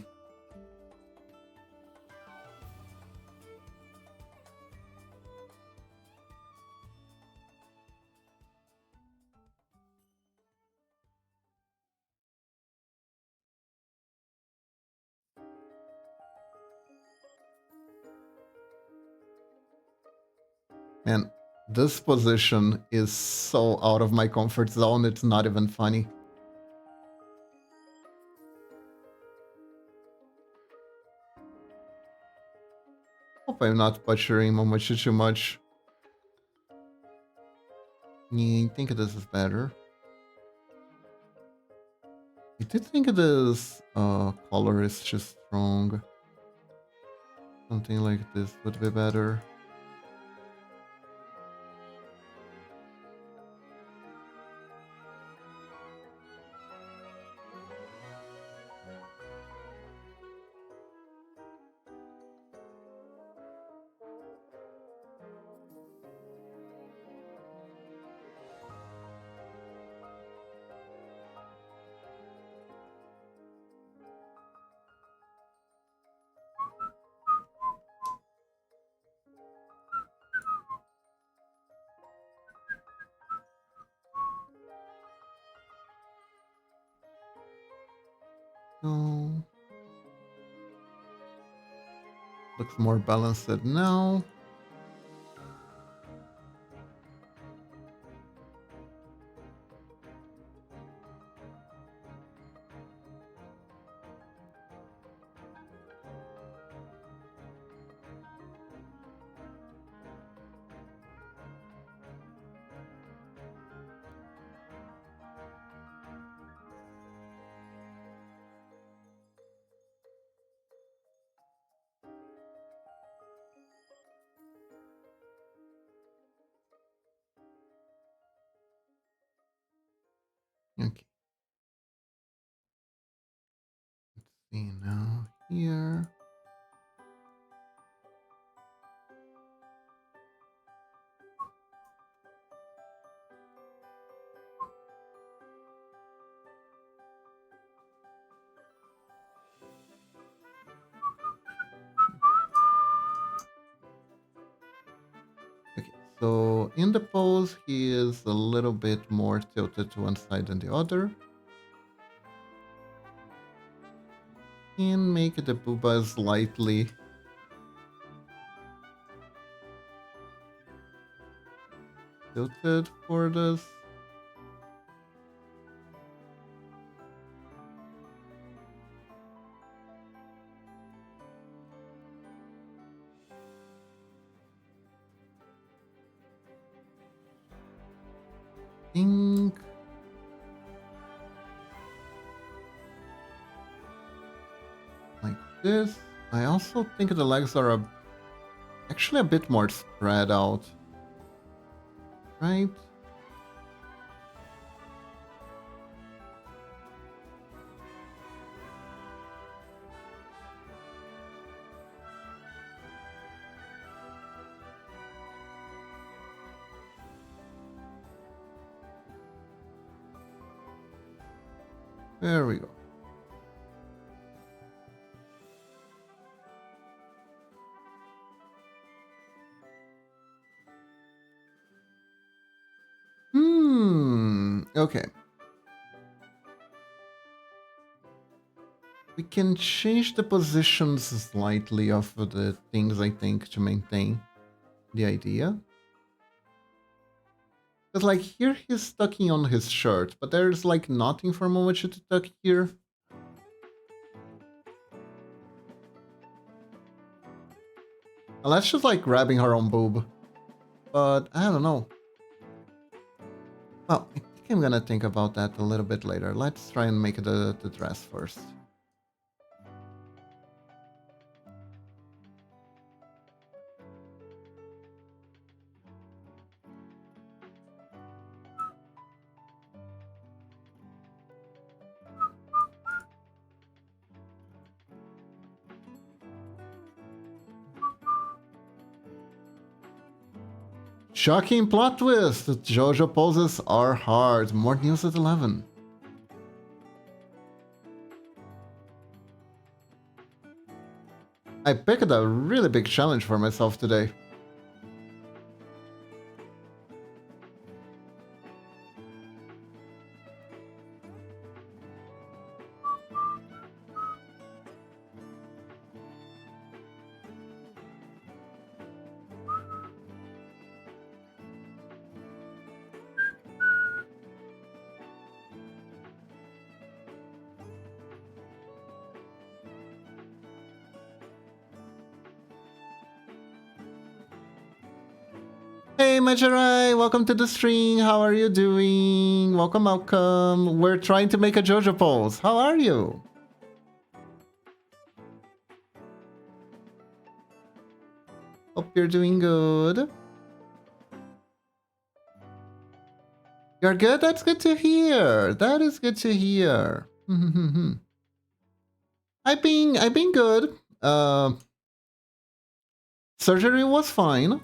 Man, this position is so out of my comfort zone, it's not even funny. Hope I'm not butchering Momochi too much. I think this is better. I did think this color is too strong. Something like this would be better. No. Looks more balanced now. Okay. Let's see now here. Okay, so in the pose, he is a little bit more tilted to one side than the other. And make the booba slightly tilted for this. Think like this. I also think the legs are actually a bit more spread out, right? There we go. Okay. We can change the positions slightly of the things, I think, to maintain the idea. Because, like, here he's tucking on his shirt, but there's, like, nothing for Momochi to tuck here. Unless she's, like, grabbing her own boob. But, I don't know. Well, I think I'm gonna think about that a little bit later. Let's try and make the dress first. Shocking plot twist! JoJo poses are hard. More news at 11. I picked a really big challenge for myself today. Hey Majirai, welcome to the stream. How are you doing? Welcome, welcome. We're trying to make a JoJo pose. How are you? Hope you're doing good. You're good? That's good to hear. That is good to hear. I've been good. Surgery was fine.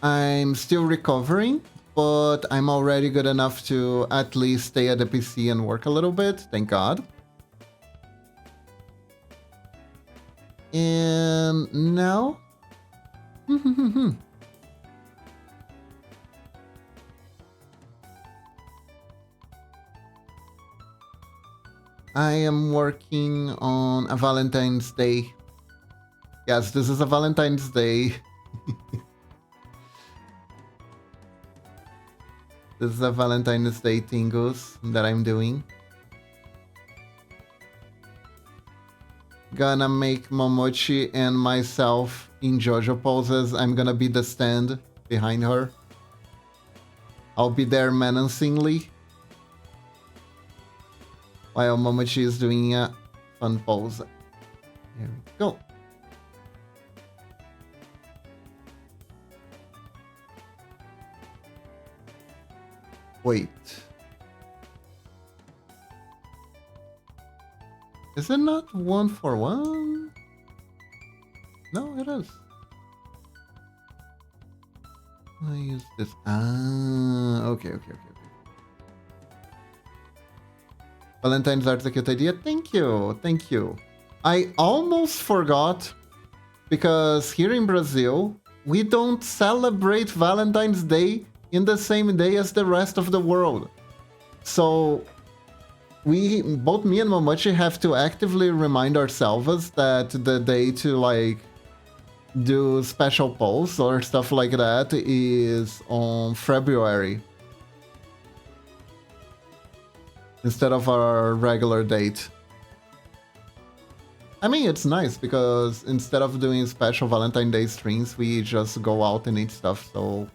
I'm still recovering, but I'm already good enough to at least stay at the PC and work a little bit, thank God. And now... I am working on a Valentine's Day. Yes, this is a Valentine's Day. This is a Valentine's Day tingus that I'm doing. Gonna make Momochi and myself in JoJo poses. I'm gonna be the stand behind her. I'll be there menacingly, while Momochi is doing a fun pose. Here we go. Wait. Is it not 1-for-1? No, it is. I use this. Ah, okay. Valentine's Art's a cute idea. Thank you. I almost forgot, because here in Brazil, we don't celebrate Valentine's Day in the same day as the rest of the world. So both me and Momochi have to actively remind ourselves that the day to like do special polls or stuff like that is on February instead of our regular date. I mean, it's nice because instead of doing special Valentine's Day streams, we just go out and eat stuff, so...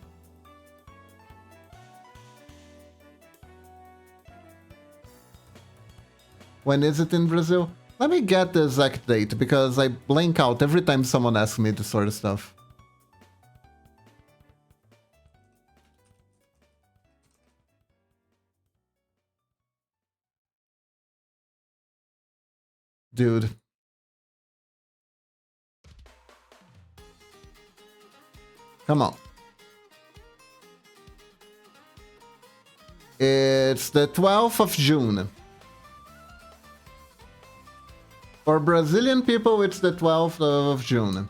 When is it in Brazil? Let me get the exact date, because I blank out every time someone asks me this sort of stuff. Dude. Come on. It's the 12th of June. For Brazilian people, it's the 12th of June.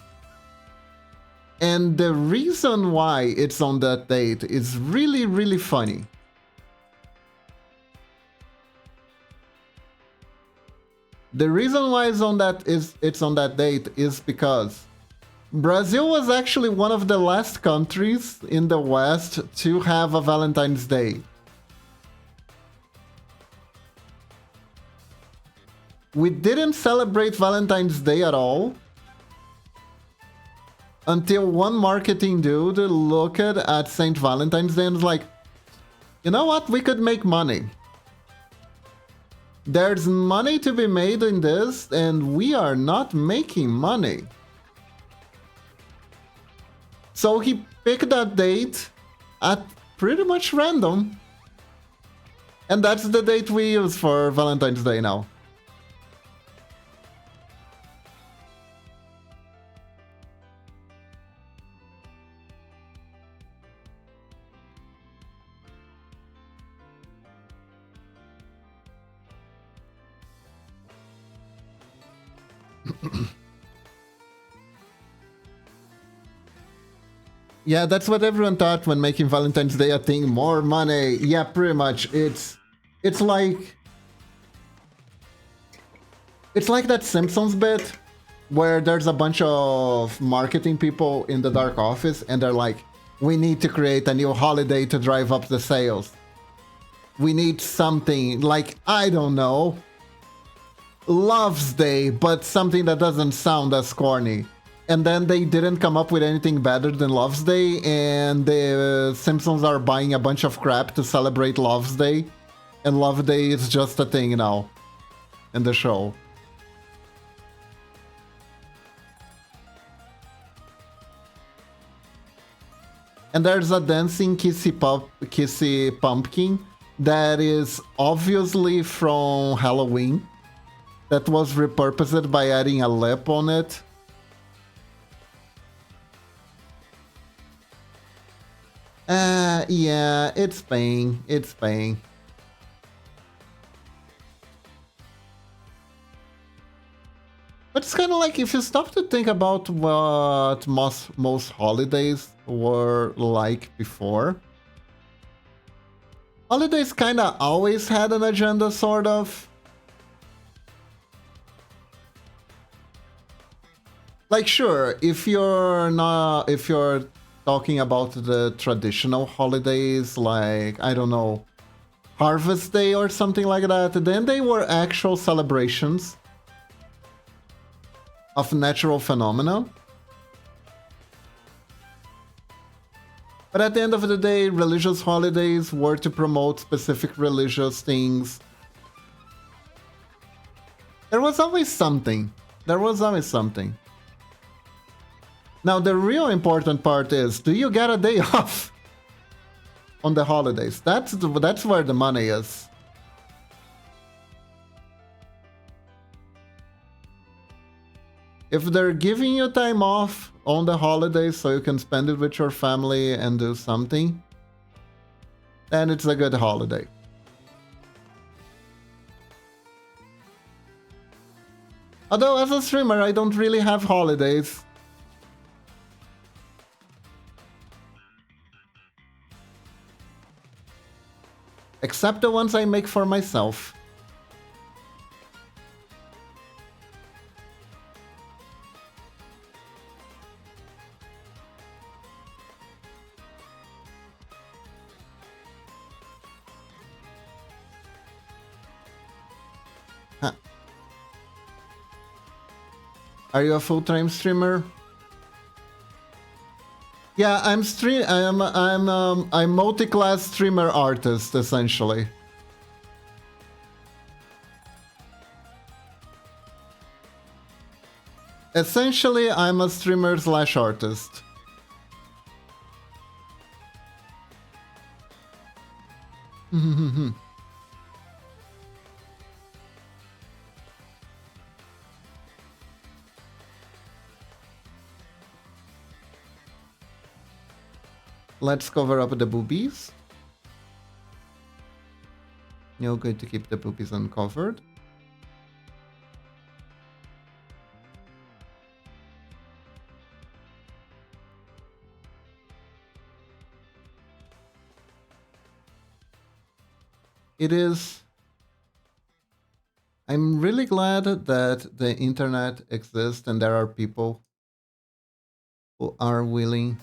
And the reason why it's on that date is really, really funny. The reason why it's on that date is because Brazil was actually one of the last countries in the West to have a Valentine's Day. We didn't celebrate Valentine's Day at all until one marketing dude looked at St. Valentine's Day and was like, you know what? We could make money. There's money to be made in this, and we are not making money. So he picked that date at pretty much random. And that's the date we use for Valentine's Day now. Yeah, that's what everyone thought when making Valentine's Day a thing. More money. Yeah, pretty much. It's like that Simpsons bit where there's a bunch of marketing people in the dark office and they're like, we need to create a new holiday to drive up the sales. We need something like, I don't know, Love's Day, but something that doesn't sound as corny. And then they didn't come up with anything better than Love's Day, and the Simpsons are buying a bunch of crap to celebrate Love's Day, and Love Day is just a thing now in the show. And there's a dancing kissy pumpkin that is obviously from Halloween, that was repurposed by adding a lip on it. Yeah, it's paying. It's paying. But it's kind of like, if you stop to think about what most holidays were like before, holidays kind of always had an agenda, sort of. Like, sure, if you're talking about the traditional holidays, like, I don't know, Harvest Day or something like that, then they were actual celebrations of natural phenomena. But at the end of the day, religious holidays were to promote specific religious things. There was always something. There was always something. Now, the real important part is, do you get a day off on the holidays? That's where the money is. If they're giving you time off on the holidays so you can spend it with your family and do something, then it's a good holiday. Although, as a streamer, I don't really have holidays. Except the ones I make for myself. Huh. Are you a full-time streamer? Yeah, I'm multi-class streamer artist, essentially. Essentially, I'm a streamer slash artist. Let's cover up the boobies. No good to keep the poopies uncovered. It is... I'm really glad that the internet exists and there are people who are willing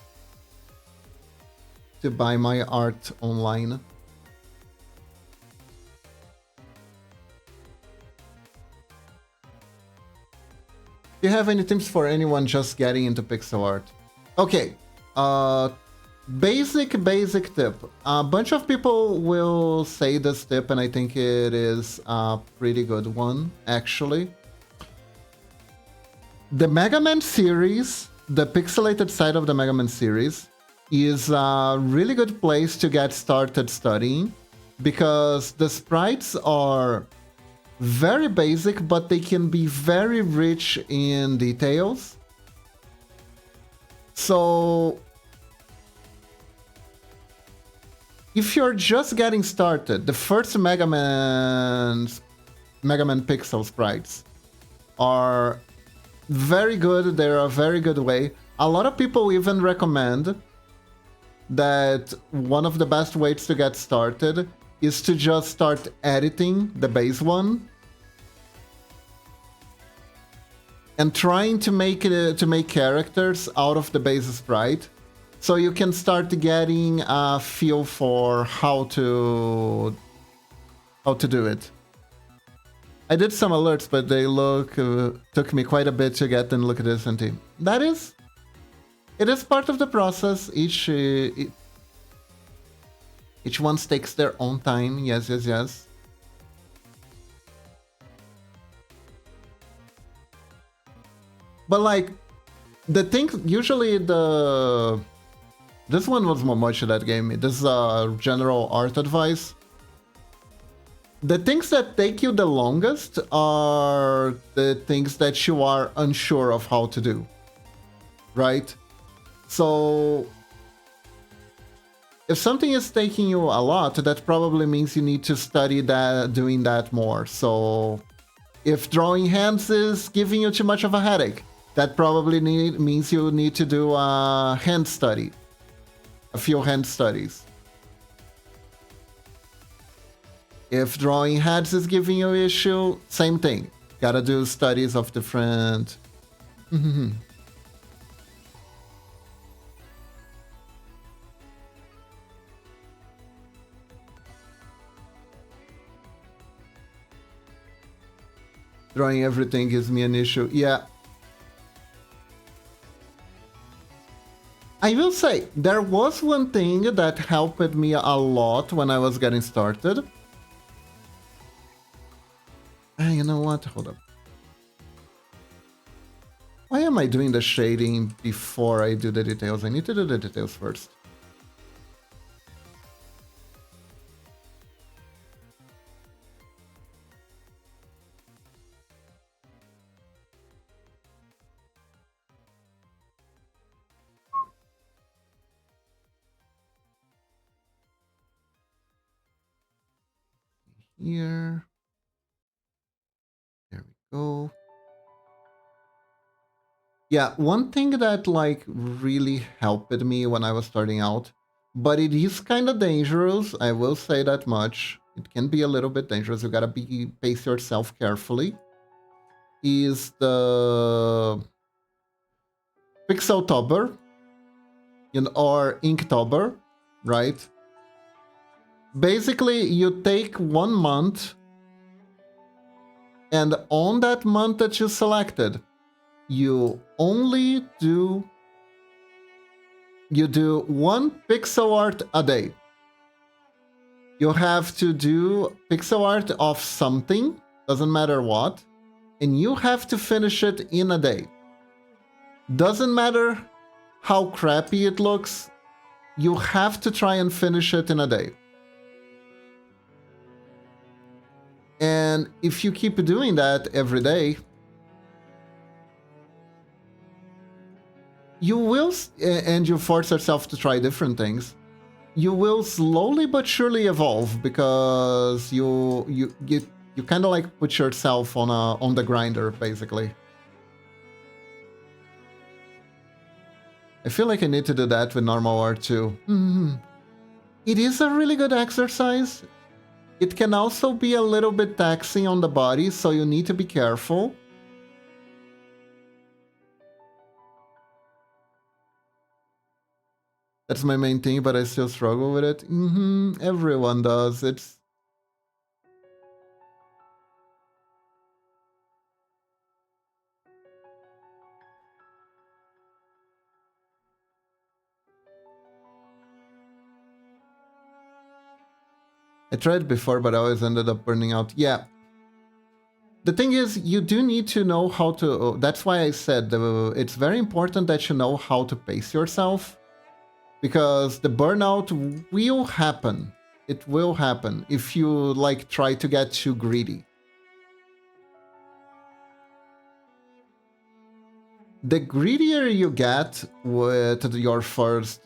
to buy my art online. Do you have any tips for anyone just getting into pixel art? Okay, basic tip. A bunch of people will say this tip, and I think it is a pretty good one, actually. The Mega Man series, the pixelated side of the Mega Man series, is a really good place to get started studying, because the sprites are very basic, but they can be very rich in details. So if you're just getting started, the first Mega Man pixel sprites are very good. They're a very good way. A lot of people even recommend that one of the best ways to get started is to just start editing the base one and trying to make characters out of the base sprite, so you can start getting a feel for how to do it. I did some alerts, but they took me quite a bit to get and look at this and see. It is part of the process. Each one takes their own time. Yes. But like, the thing, usually this one was Momochi that gave me. This is a general art advice. The things that take you the longest are the things that you are unsure of how to do, right? So if something is taking you a lot, that probably means you need to study doing that more. So if drawing hands is giving you too much of a headache, that probably means you need to do a hand study, a few hand studies. If drawing heads is giving you issue, same thing. Gotta do studies of different... Drawing everything gives me an issue. Yeah. I will say, there was one thing that helped me a lot when I was getting started. You know what? Hold up. Why am I doing the shading before I do the details? I need to do the details first. Here. There we go. Yeah, one thing that like really helped me when I was starting out, but it is kind of dangerous, I will say that much. It can be a little bit dangerous. You gotta pace yourself carefully. Is the Pixeltober or Inktober, right? Basically, you take 1 month, and on that month that you selected, you do 1 pixel art a day. You have to do pixel art of something, doesn't matter what, and you have to finish it in a day. Doesn't matter how crappy it looks, you have to try and finish it in a day. And if you keep doing that every day, you will, and you force yourself to try different things, you will slowly but surely evolve because you kind of like put yourself on the grinder basically. I feel like I need to do that with normal art too. It is a really good exercise. It can also be a little bit taxing on the body, so you need to be careful. That's my main thing, but I still struggle with it. Everyone does. I tried before, but I always ended up burning out. Yeah. The thing is, you do need to know how to... That's why I said it's very important that you know how to pace yourself. Because the burnout will happen. It will happen if you, like, try to get too greedy. The greedier you get with your first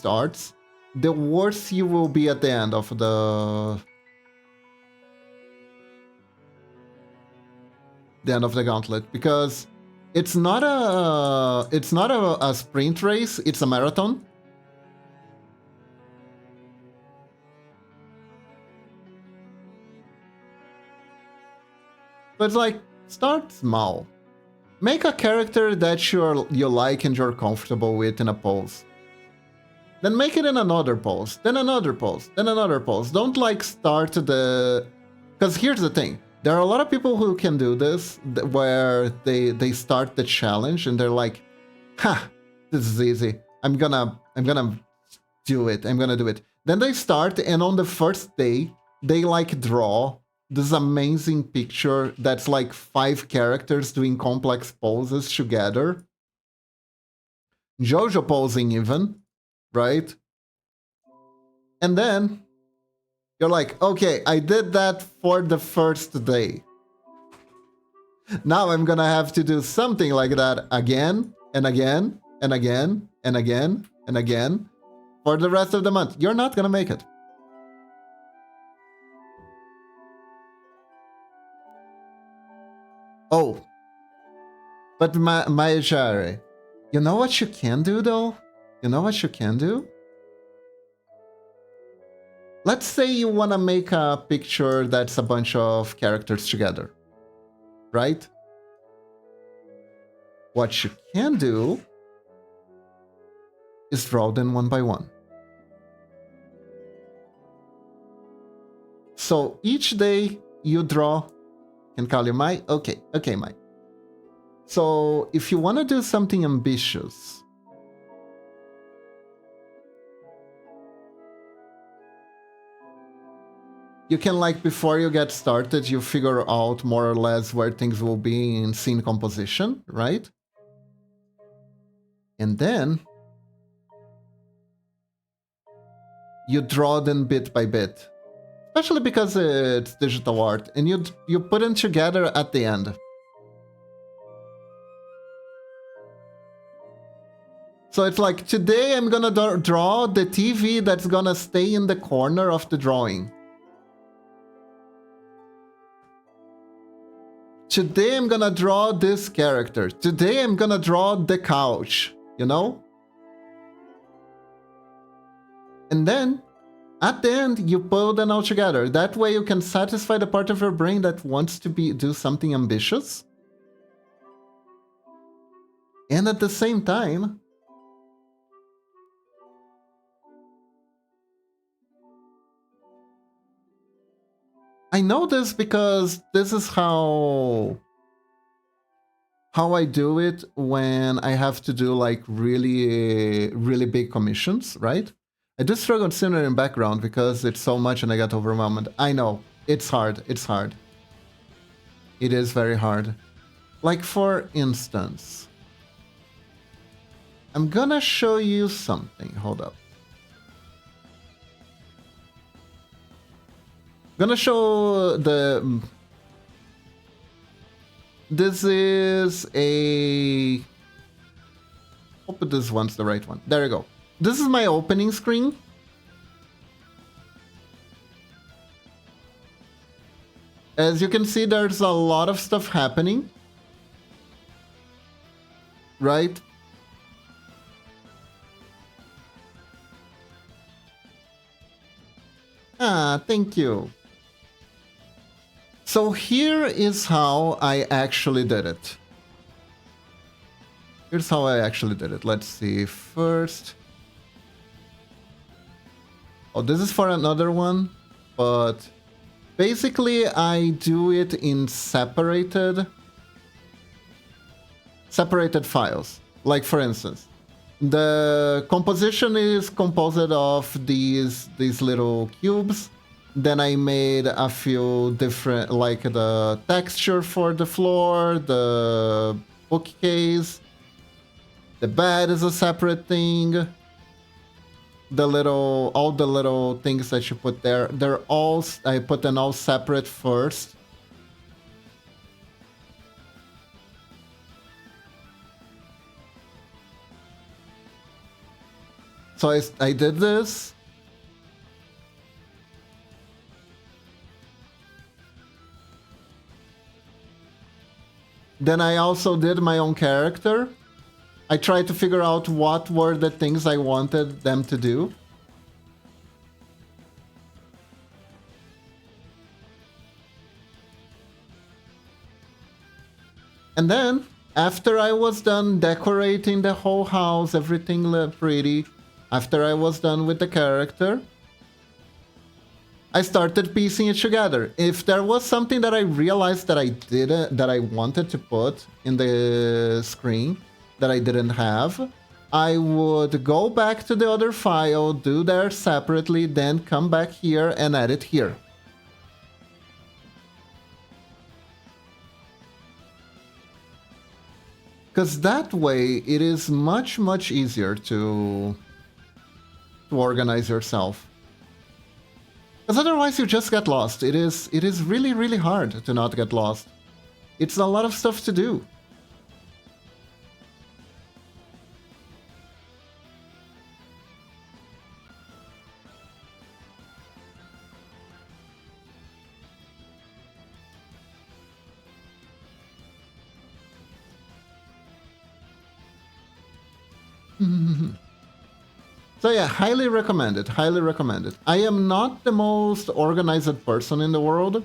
arts, the worse you will be at the end of the gauntlet, because it's not a sprint race, it's a marathon. But it's like, start small. Make a character that you like and you're comfortable with in a pose. Then make it in another pose, then another pose, then another pose. Don't like start the... Because here's the thing. There are a lot of people who can do this, where they start the challenge and they're like, ha, this is easy. I'm gonna do it. I'm gonna do it. Then they start, and on the first day, they like draw this amazing picture that's like 5 characters doing complex poses together. Jojo posing even, right? And then you're like, okay, I did that for the first day. Now I'm gonna have to do something like that again and again and again and again and again for the rest of the month. You're not gonna make it. Oh, but Mayajare, you know what you can do though? You know what you can do? Let's say you want to make a picture that's a bunch of characters together, right? What you can do is draw them one by one. So each day you draw, can call you Mai? Okay, Mai. So if you want to do something ambitious, you can, like, before you get started, you figure out more or less where things will be in scene composition, right? And then you draw them bit by bit, especially because it's digital art, and you put them together at the end. So it's like, today I'm gonna draw the TV that's gonna stay in the corner of the drawing. Today I'm gonna draw this character. Today I'm gonna draw the couch, you know? And then, at the end, you put them all together. That way you can satisfy the part of your brain that wants to do something ambitious. And at the same time, I know this because this is how I do it when I have to do, like, really, really big commissions, right? I do struggle sooner in background because it's so much and I get overwhelmed. I know, it's hard, it's hard. It is very hard. Like, for instance, I'm gonna show you something, hold up. I'm gonna show the... This is a... Hope this one's the right one. There you go. This is my opening screen. As you can see, there's a lot of stuff happening, right? Ah, thank you. So here is how I actually did it. Here's how I actually did it. Let's see first. Oh, this is for another one, but basically I do it in separated files. Like for instance, the composition is composed of these little cubes. Then I made a few different, like the texture for the floor, the bookcase, the bed is a separate thing. All the little things that you put there, I put them all separate first. So I did this. Then I also did my own character. I tried to figure out what were the things I wanted them to do. And then, after I was done decorating the whole house, everything looked pretty, after I was done with the character, I started piecing it together. If there was something that I realized that I wanted to put in the screen that I didn't have, I would go back to the other file, do there separately, then come back here and edit here. Because that way it is much, much easier to organize yourself. Because otherwise you just get lost. It is really, really hard to not get lost. It's a lot of stuff to do. So yeah, highly recommend it, highly recommend it. I am not the most organized person in the world,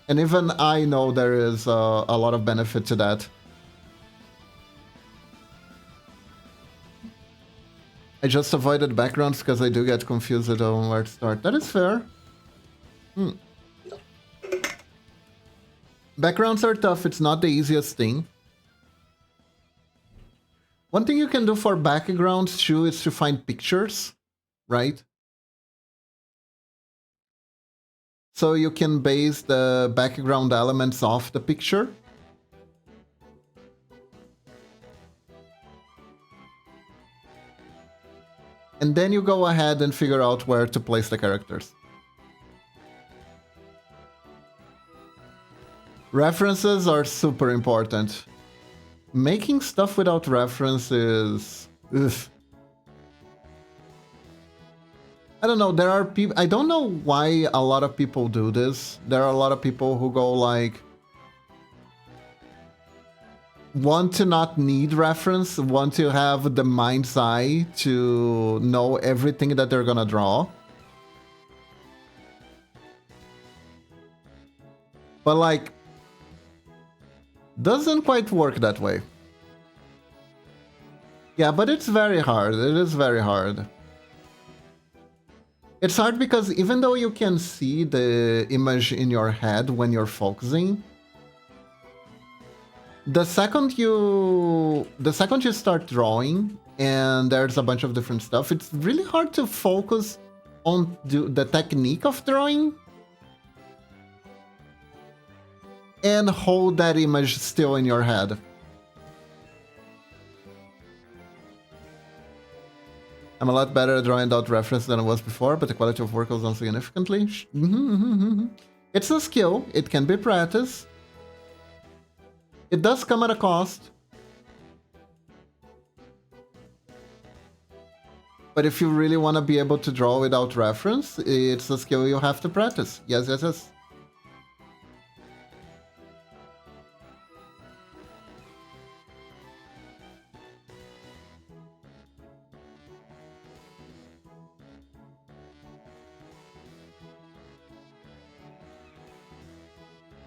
and even I know there is a lot of benefit to that. I just avoided backgrounds because I do get confused on where to start. That is fair. Backgrounds are tough, it's not the easiest thing. One thing you can do for backgrounds too is to find pictures, right? So you can base the background elements off the picture. And then you go ahead and figure out where to place the characters. References are super important. Making stuff without references... Ugh. I don't know, there are people... I don't know why a lot of people do this. There are a lot of people who go like... want to not need reference, want to have the mind's eye to know everything that they're gonna draw. But like... doesn't quite work that way. Yeah, but it's very hard. It is very hard. It's hard because even though you can see the image in your head when you're focusing, the second you start drawing and there's a bunch of different stuff, it's really hard to focus on the technique of drawing and hold that image still in your head. I'm a lot better at drawing without reference than I was before, but the quality of work goes down significantly. It's a skill, it can be practiced. It does come at a cost. But if you really want to be able to draw without reference, it's a skill you have to practice. Yes, yes, yes.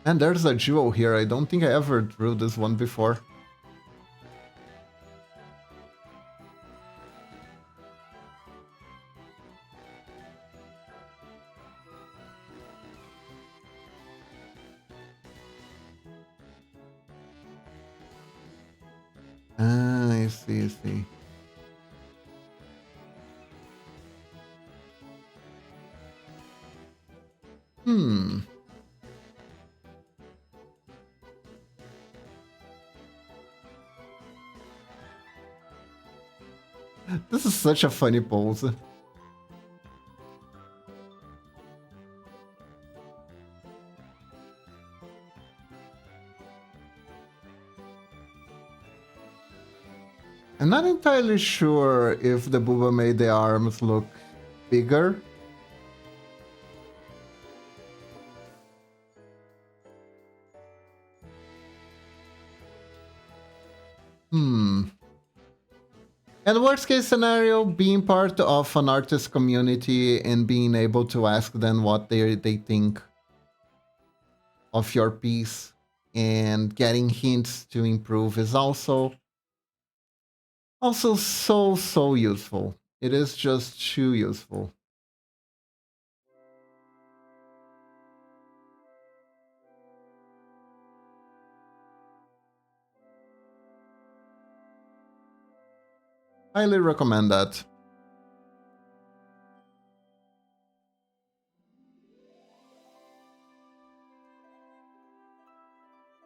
And there's a jewel here. I don't think I ever drew this one before. Ah, I see, I see. Hmm. This is such a funny pose. I'm not entirely sure if the booba made the arms look bigger. Hmm. And worst case scenario, being part of an artist community and being able to ask them what they think of your piece and getting hints to improve is also so useful. It is just too useful. Highly recommend that.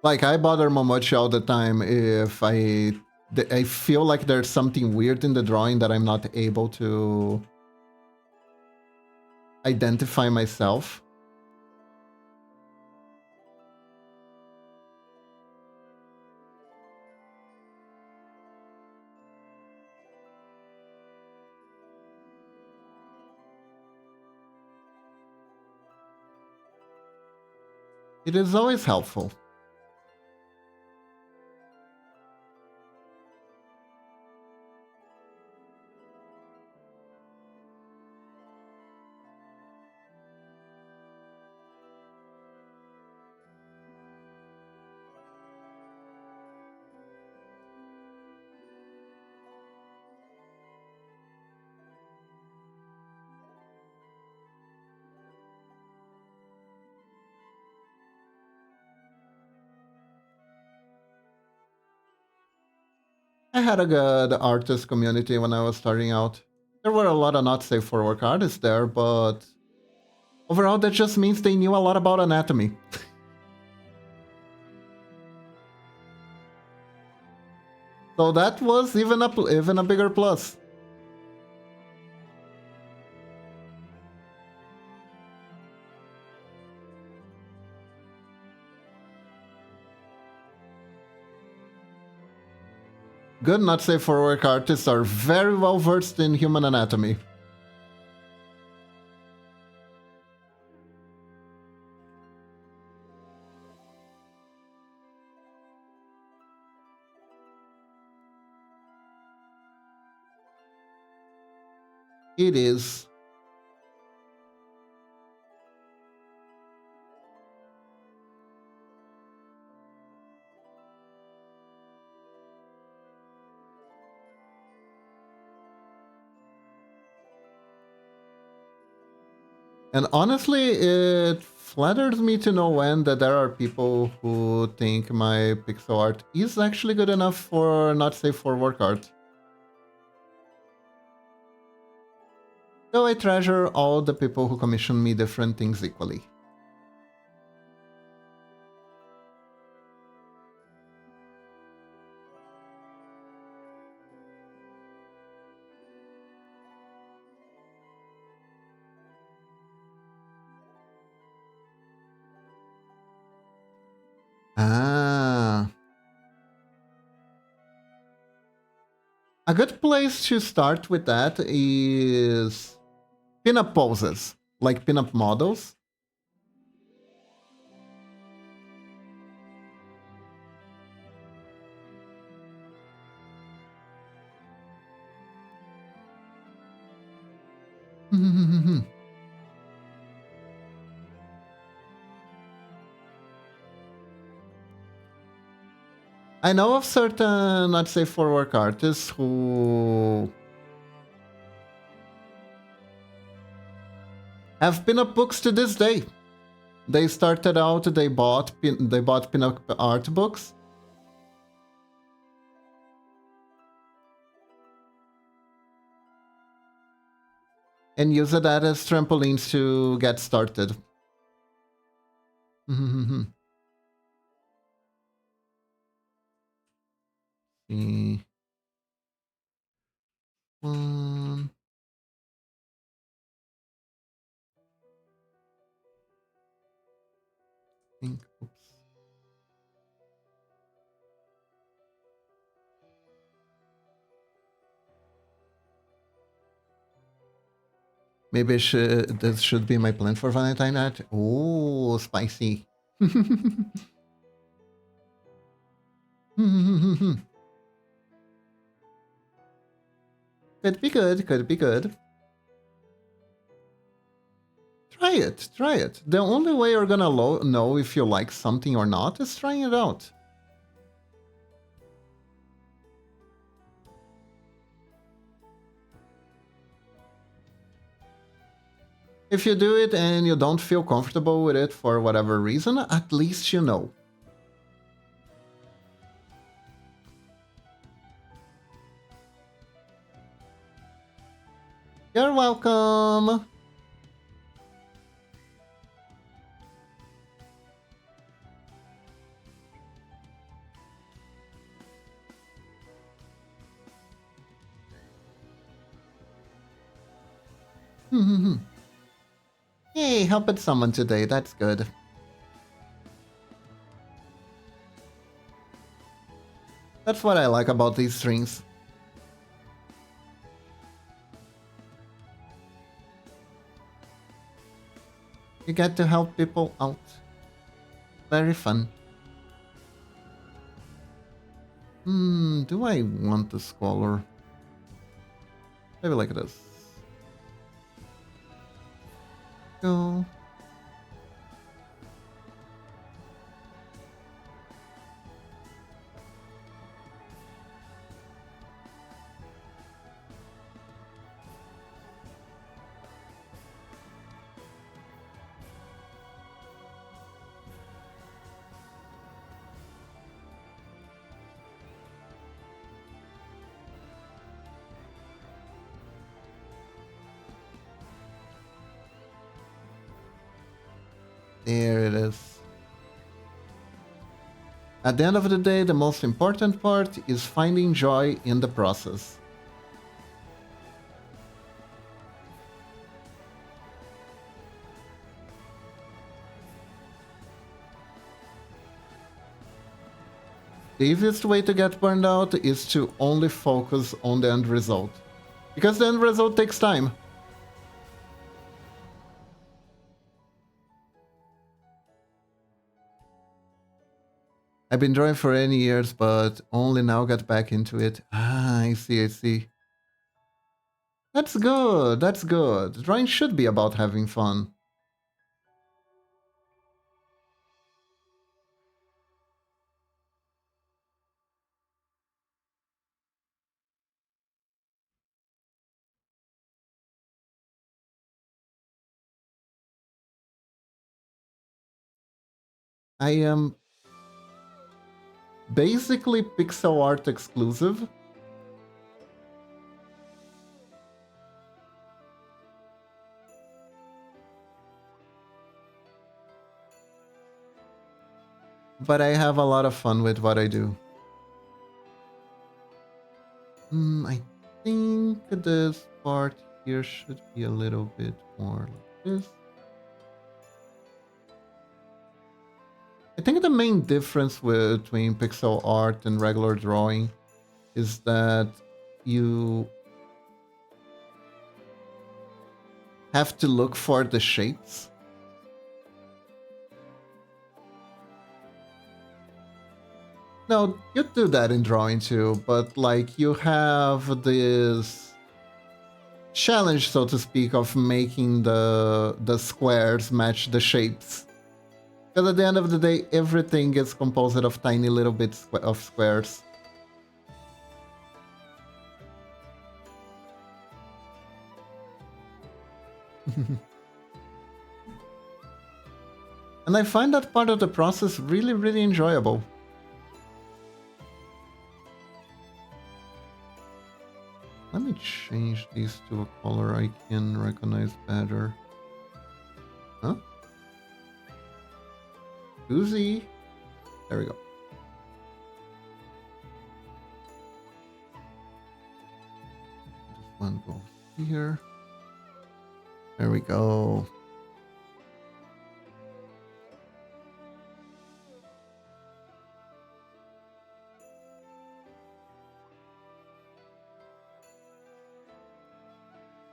Like, I bother Momochi all the time if I feel like there's something weird in the drawing that I'm not able to identify myself. It is always helpful. I had a good artist community when I was starting out. There were a lot of not safe for work artists there, but overall that just means they knew a lot about anatomy. So that was even a bigger plus. Good not safe for work artists are very well versed in human anatomy. It is. And honestly, it flatters me to no end that there are people who think my pixel art is actually good enough for not safe for work art. Though I treasure all the people who commission me different things equally. Ah. A good place to start with that is pinup poses, like pinup models. I know of certain, let's say, for work artists who have pin-up books to this day. They started out, they bought pin-up art books. And use that as trampolines to get started. See. One. Oops. Maybe this should be my plan for Valentine night. Oh, spicy. Could be good, could be good. Try it, try it. The only way you're gonna know if you like something or not is trying it out. If you do it and you don't feel comfortable with it for whatever reason, at least you know. You're welcome! Hey, helping someone today, that's good. That's what I like about these streams. You get to help people out. Very fun. Do I want the scholar? Maybe like this. Go. There it is. At the end of the day, the most important part is finding joy in the process. The easiest way to get burned out is to only focus on the end result. Because the end result takes time. I've been drawing for any years, but only now got back into it. Ah, I see, I see. That's good, that's good. Drawing should be about having fun. I am basically pixel art exclusive. But I have a lot of fun with what I do. I think this part here should be a little bit more like this. I think the main difference between pixel art and regular drawing is that you have to look for the shapes. No, you do that in drawing too, but like you have this challenge, so to speak, of making the squares match the shapes. Because at the end of the day, everything is composed of tiny little bits of squares. And I find that part of the process really, really enjoyable. Let me change these to a color I can recognize better. Huh? Oozy. There we go. This one goes here. There we go.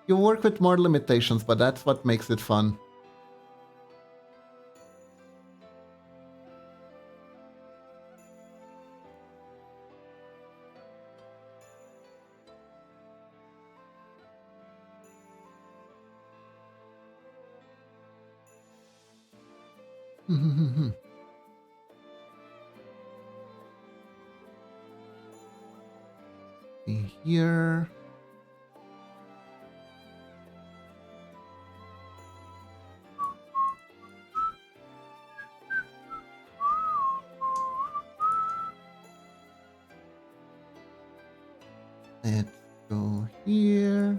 You work with more limitations, but that's what makes it fun. See here. Let's go here.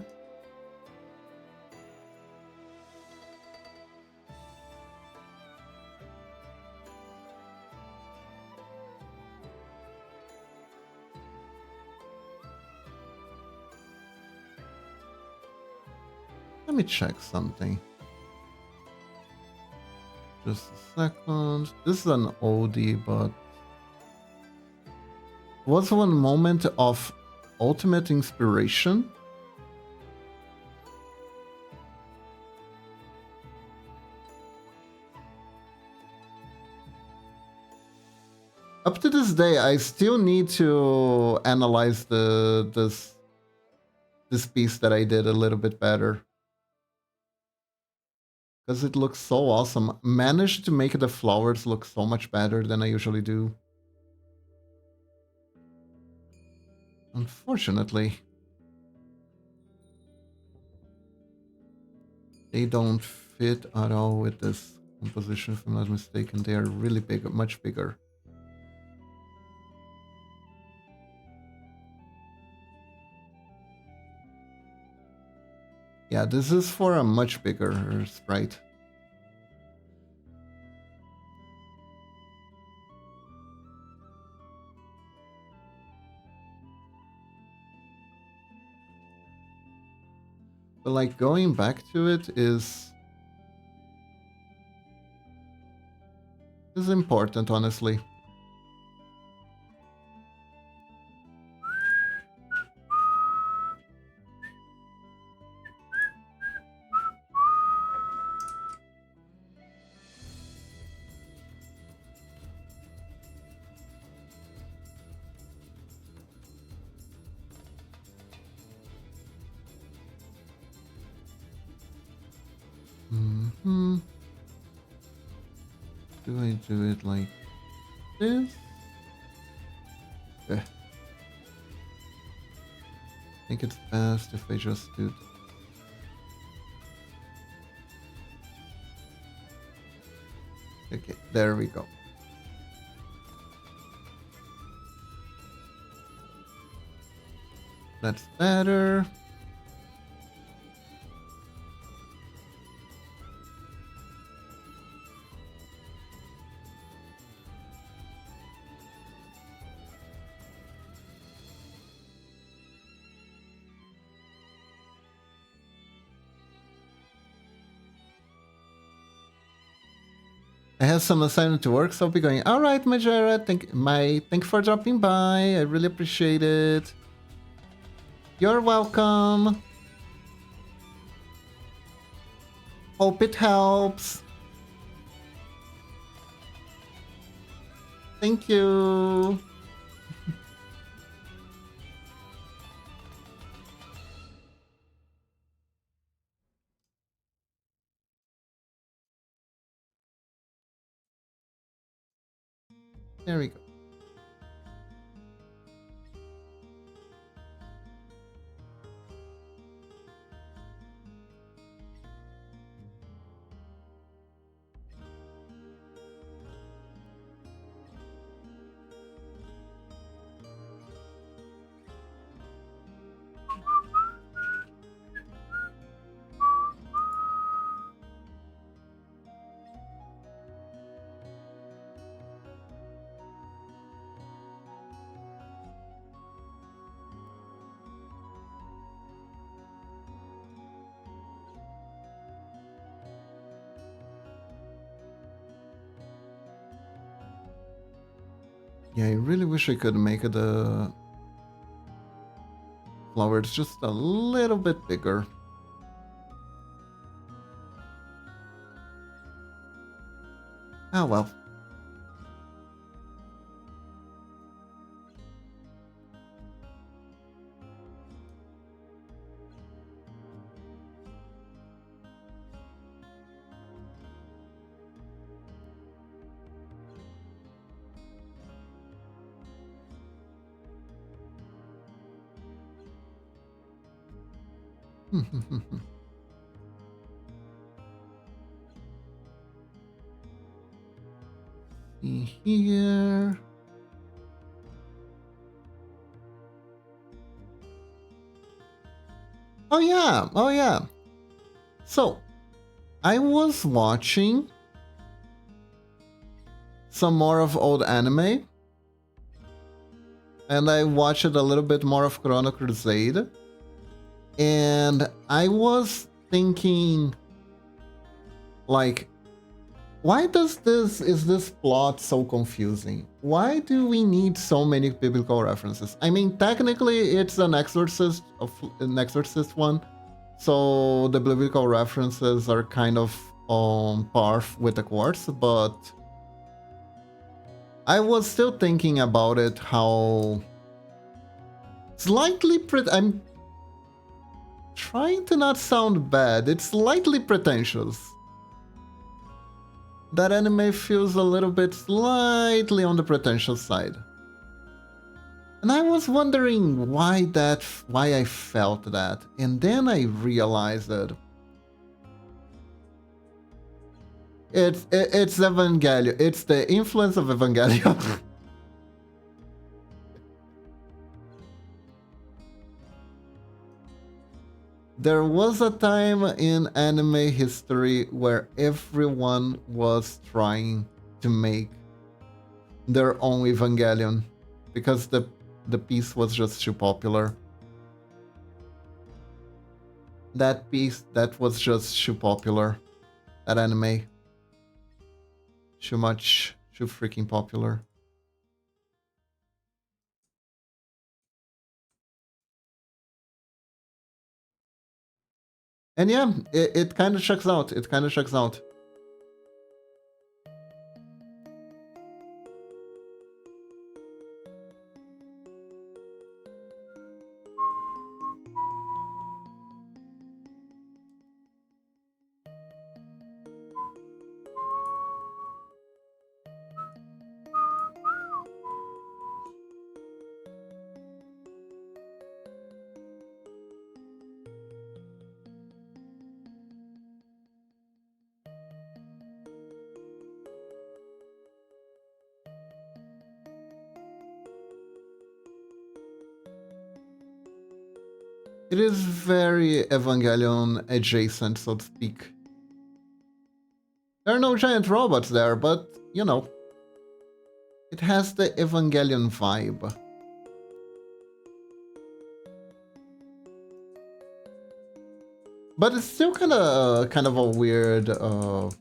Let me check something. Just a second. This is an oldie, but was one moment of ultimate inspiration. Up to this day, I still need to analyze this piece that I did a little bit better. Because it looks so awesome. Managed to make the flowers look so much better than I usually do. Unfortunately, they don't fit at all with this composition, if I'm not mistaken. They are really big, much bigger. Yeah, this is for a much bigger sprite. But like going back to it is important, honestly. Do I do it like this? I think it's best if I just do this. Okay, there we go. That's better. I have some assignment to work, so I'll be going. All right, Majera, thank you for dropping by. I really appreciate it. You're welcome. Hope it helps. Thank you. There we go. Yeah, I really wish I could make the flowers just a little bit bigger. Oh well. Here. Oh yeah, oh yeah. So, I was watching some more of old anime, and I watched a little bit more of Chrono Crusade, and I was thinking, like, why is this plot so confusing? Why do we need so many biblical references? I mean, technically, it's an exorcist one, so the biblical references are kind of on par with the quartz, but I was still thinking about it, how slightly I'm trying to not sound bad, it's slightly pretentious. That anime feels a little bit slightly on the pretentious side. And I was wondering why I felt that. And then I realized that it's Evangelion. It's the influence of Evangelion. There was a time in anime history where everyone was trying to make their own Evangelion because the piece was just too popular. That piece that was just too popular. That anime. Too freaking popular. And yeah, it kind of checks out. It kind of checks out. It is very Evangelion adjacent, so to speak. There are no giant robots there, but, you know, it has the Evangelion vibe. But it's still kind of a weird. The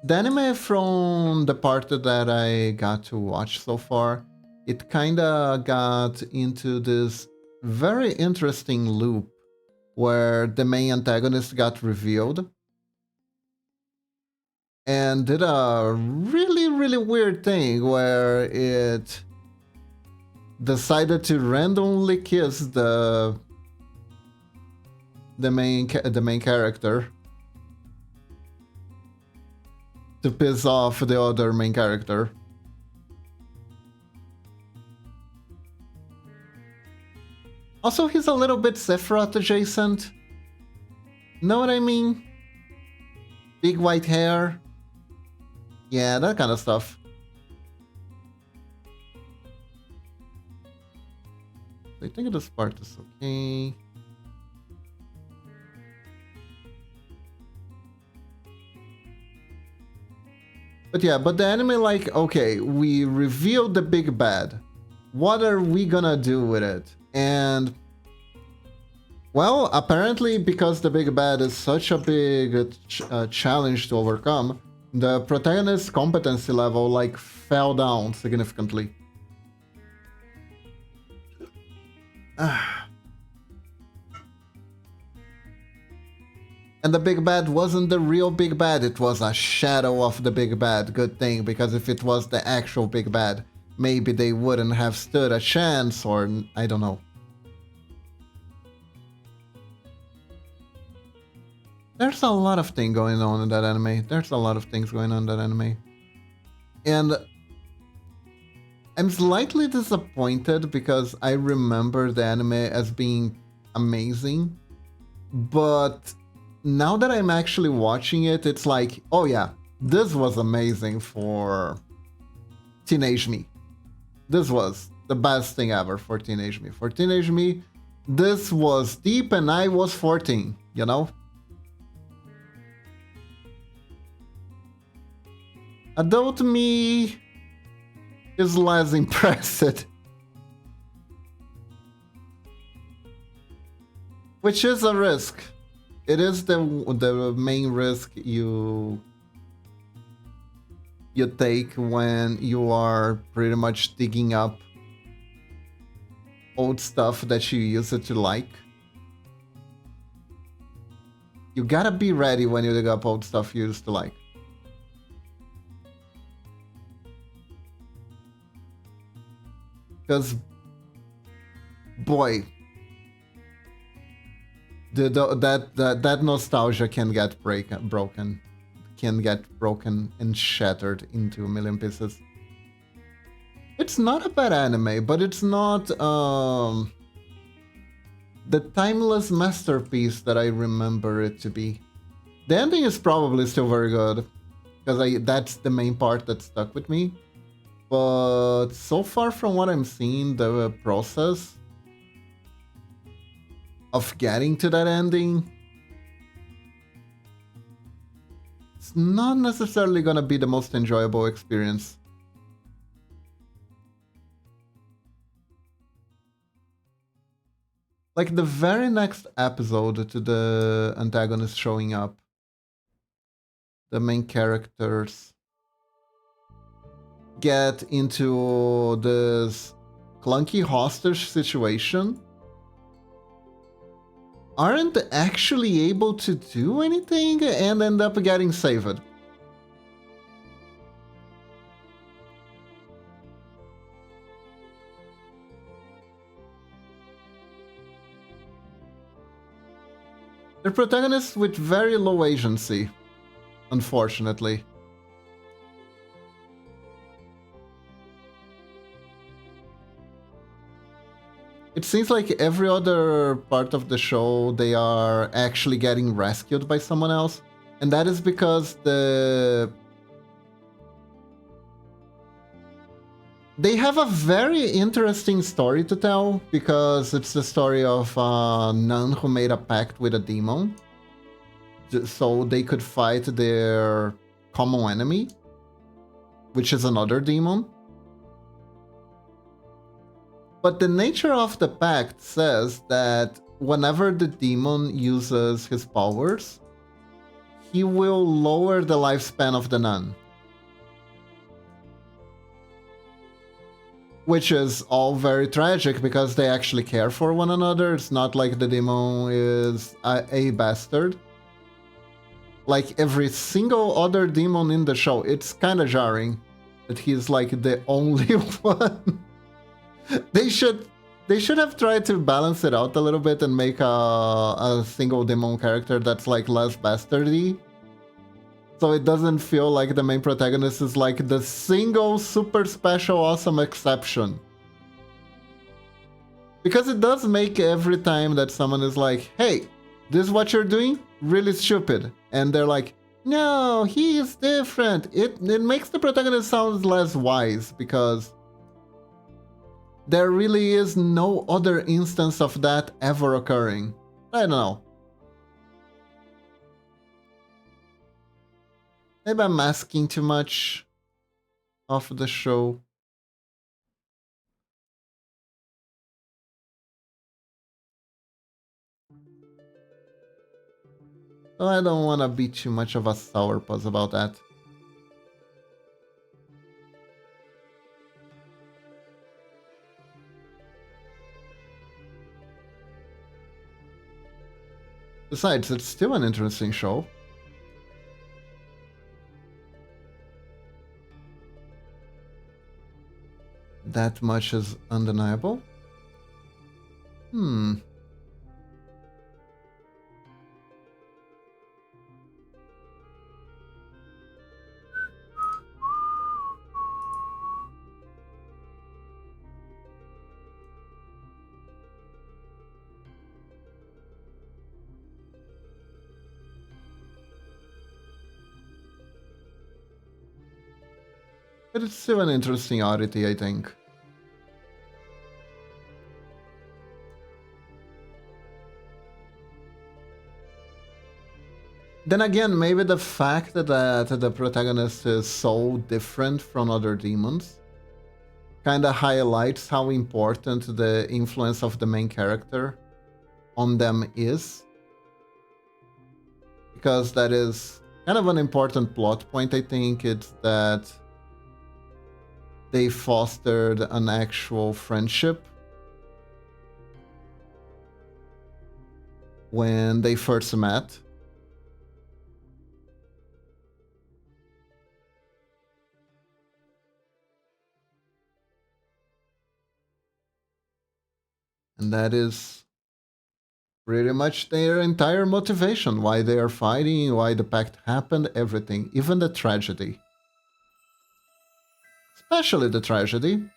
anime from the part that I got to watch so far, it kind of got into this very interesting loop where the main antagonist got revealed and did a really, really weird thing where it decided to randomly kiss the main character. to piss off the other main character. Also, he's a little bit Sephiroth adjacent. Know what I mean? Big white hair. Yeah, that kind of stuff. I think this part is okay. But yeah, but the anime, like, okay, we revealed the big bad. What are we gonna do with it? And well, apparently because the big bad is such a big challenge to overcome, the protagonist's competency level like fell down significantly. And the big bad wasn't the real big bad, it was a shadow of the big bad. Good thing, because if it was the actual big bad, maybe they wouldn't have stood a chance, or I don't know. There's a lot of things going on in that anime. And I'm slightly disappointed because I remember the anime as being amazing. But now that I'm actually watching it, it's like, oh yeah, this was amazing for Teenage Me. This was the best thing ever for Teenage Me. For Teenage Me, this was deep and I was 14, you know? Adult me is less impressed. Which is a risk. It is the main risk you take when you are pretty much digging up old stuff that you used to like. You gotta be ready when you dig up old stuff you used to like. Because, boy, that nostalgia can get broken, and shattered into a million pieces. It's not a bad anime, but it's not the timeless masterpiece that I remember it to be. The ending is probably still very good, because that's the main part that stuck with me. But so far from what I'm seeing, the process of getting to that ending, it's not necessarily gonna be the most enjoyable experience. Like the very next episode to the antagonist showing up, the main characters get into this clunky hostage situation, aren't actually able to do anything, and end up getting saved. They're protagonists with very low agency, unfortunately. It seems like every other part of the show, they are actually getting rescued by someone else. And that is because they have a very interesting story to tell, because it's the story of a nun who made a pact with a demon so they could fight their common enemy, which is another demon. But the nature of the pact says that whenever the demon uses his powers, he will lower the lifespan of the nun. Which is all very tragic because they actually care for one another. It's not like the demon is a bastard. Like every single other demon in the show, it's kind of jarring that he's like the only one. They should have tried to balance it out a little bit and make a single demon character that's like less bastardy. So it doesn't feel like the main protagonist is like the single super special awesome exception. Because it does make every time that someone is like, hey, this is what you're doing? Really stupid. And they're like, no, he is different. It makes the protagonist sound less wise because there really is no other instance of that ever occurring. I don't know. Maybe I'm asking too much of the show. So I don't want to be too much of a sourpuss about that. Besides, it's still an interesting show. That much is undeniable. But it's still an interesting oddity, I think. Then again, maybe the fact that the protagonist is so different from other demons kind of highlights how important the influence of the main character on them is. Because that is kind of an important plot point, I think. It's that they fostered an actual friendship when they first met. And that is pretty much their entire motivation, why they are fighting, why the pact happened, everything, even the tragedy. Especially the tragedy.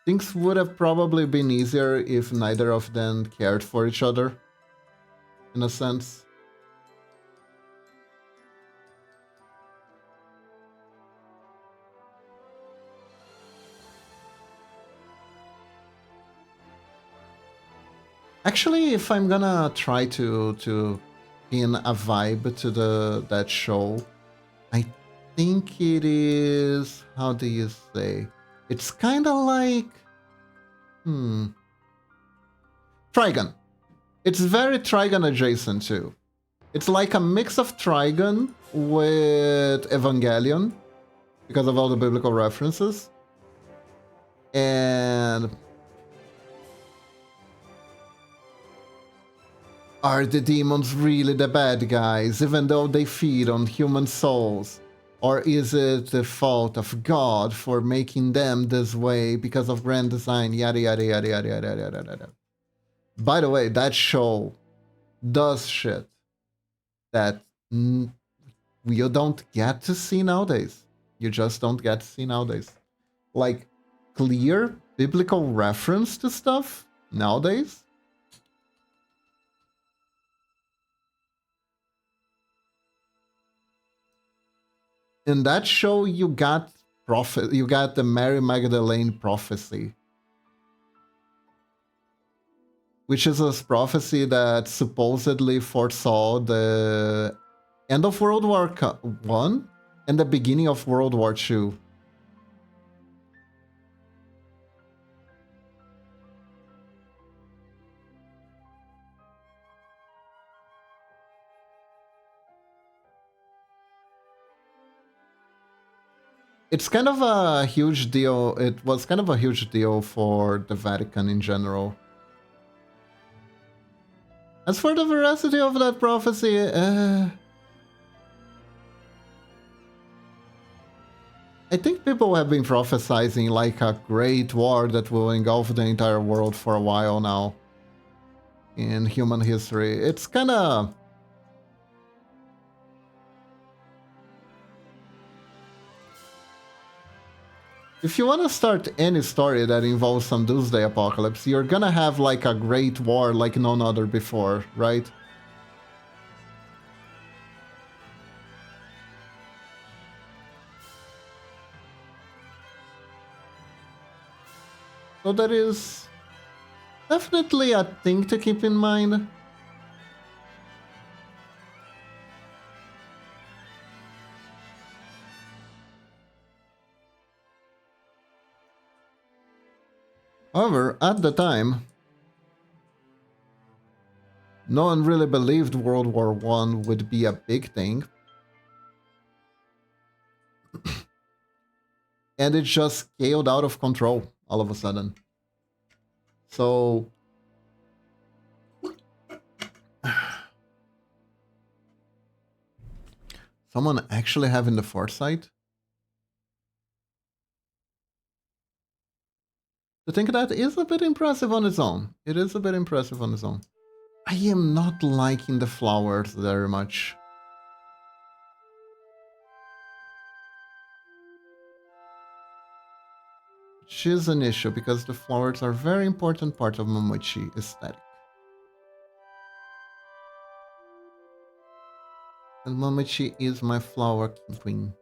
Things would have probably been easier if neither of them cared for each other, in a sense. Actually, if I'm gonna try to pin a vibe to that show, I think it is, how do you say? It's kind of like Trigun. It's very Trigun adjacent too. It's like a mix of Trigun with Evangelion because of all the biblical references. And are the demons really the bad guys, even though they feed on human souls? Or is it the fault of God for making them this way because of grand design? Yada, yada, yada, yada, yada, yada, yada. By the way, that show does shit that you don't get to see nowadays. You just don't get to see nowadays. Like, clear biblical reference to stuff nowadays. In that show, you got the Mary Magdalene prophecy, which is a prophecy that supposedly foresaw the end of World War I and the beginning of World War II. It's kind of a huge deal. It was kind of a huge deal for the Vatican in general. As for the veracity of that prophecy, I think people have been prophesying like a great war that will engulf the entire world for a while now in human history. It's kind of... If you want to start any story that involves some doomsday apocalypse, you're gonna have like a great war like none other before, right? So that is definitely a thing to keep in mind. However, at the time, no one really believed World War I would be a big thing. And it just scaled out of control all of a sudden. So someone actually having the foresight to think that is a bit impressive on its own. It is a bit impressive on its own. I am not liking the flowers very much. Which is an issue because the flowers are a very important part of Momochi aesthetic. And Momochi is my flower queen.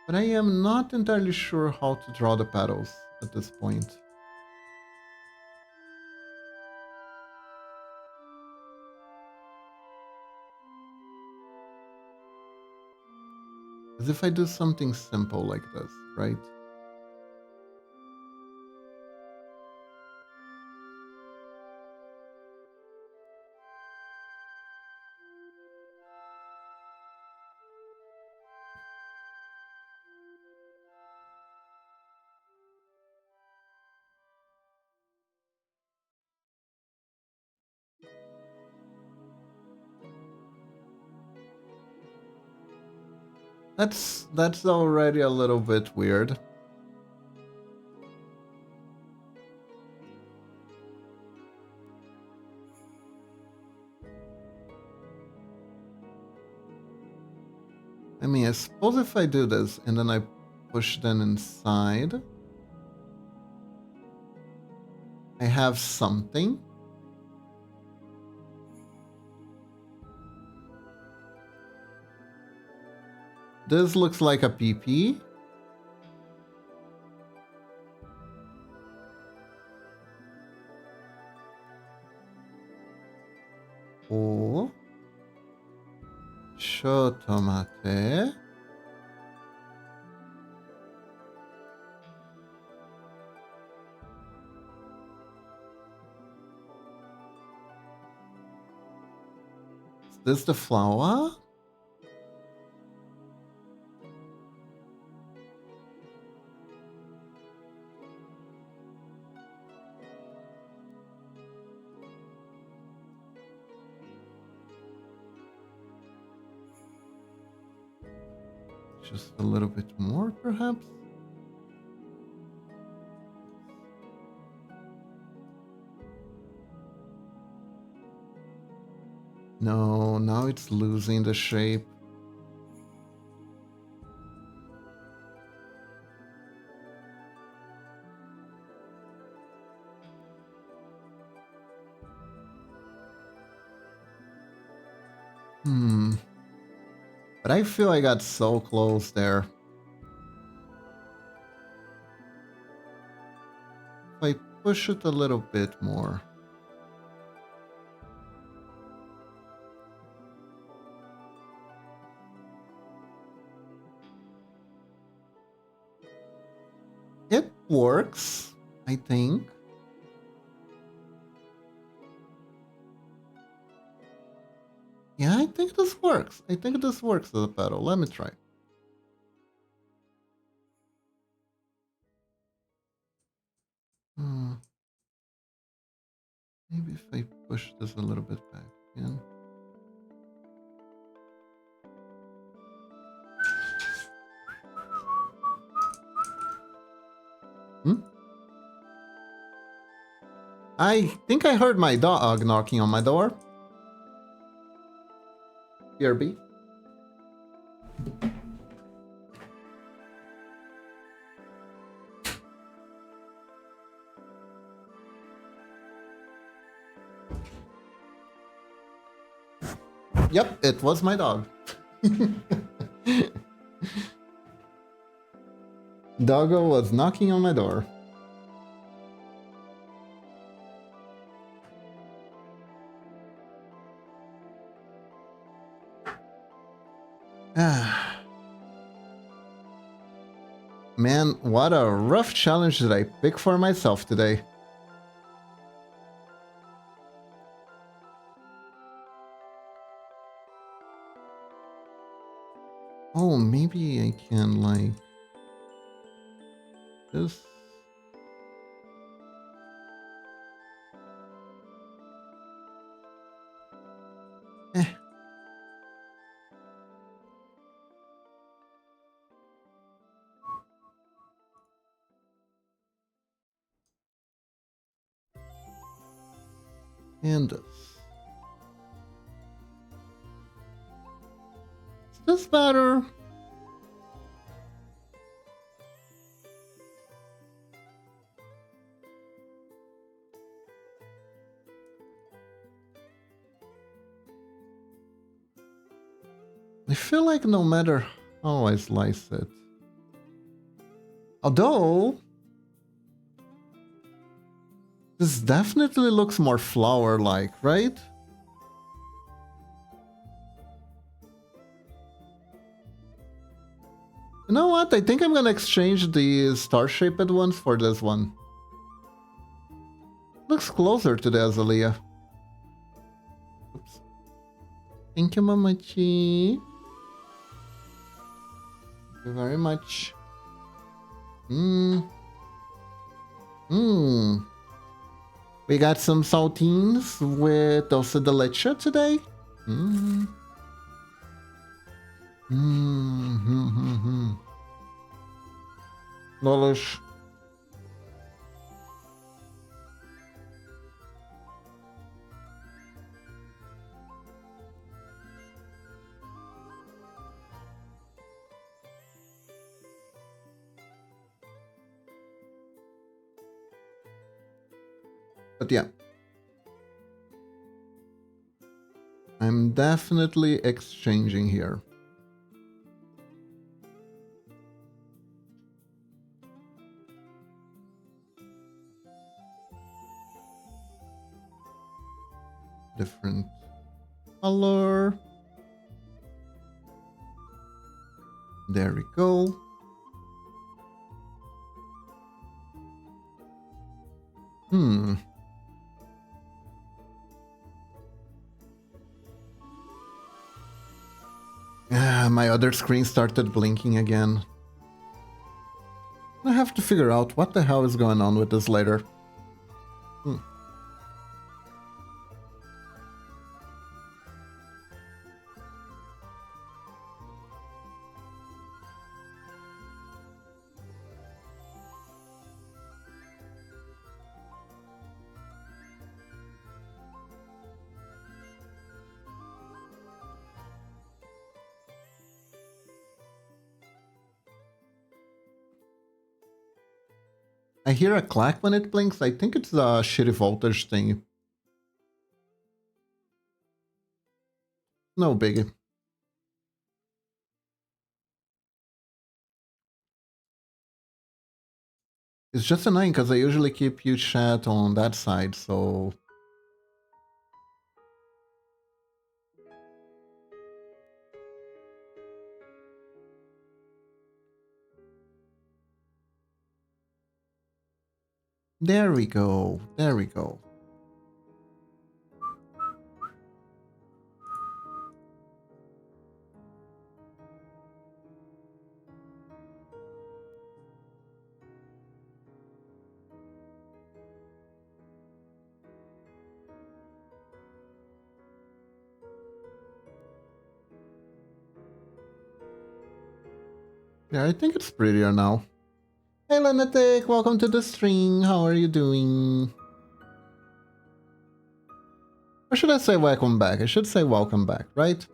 But I am not entirely sure how to draw the petals at this point. As if I do something simple like this, right? That's already a little bit weird. I mean, I suppose if I do this and then I push them inside, I have something. This looks like a PP. Oh. Shotomate. Is this the flower? Just a little bit more, perhaps? No, now it's losing the shape. But I feel I got so close there. If I push it a little bit more. It works, I think. Yeah, I think this works. I think this works as a pedal. Let me try. Maybe if I push this a little bit back again. I think I heard my dog knocking on my door. BRB. Yep, it was my dog. Doggo was knocking on my door. Man, what a rough challenge did I pick for myself today. Oh, maybe I can, like... just... Eh. And this. Is this better? I feel like no matter how I slice it. Although... this definitely looks more flower-like, right? You know what? I think I'm gonna exchange the star-shaped ones for this one. Looks closer to the azalea. Oops. Thank you, Mamachi. Thank you very much. We got some saltines with dulce de leche today. Delish. But yeah. I'm definitely exchanging here. Different color. There we go. My other screen started blinking again. I have to figure out what the hell is going on with this later. I hear a clack when it blinks. I think it's a shitty voltage thing. No biggie. It's just annoying because I usually keep huge chat on that side, so... There we go. There we go. Yeah, I think it's prettier now. Hey Lunatic, welcome to the stream. How are you doing? Or should I say welcome back? I should say welcome back, right?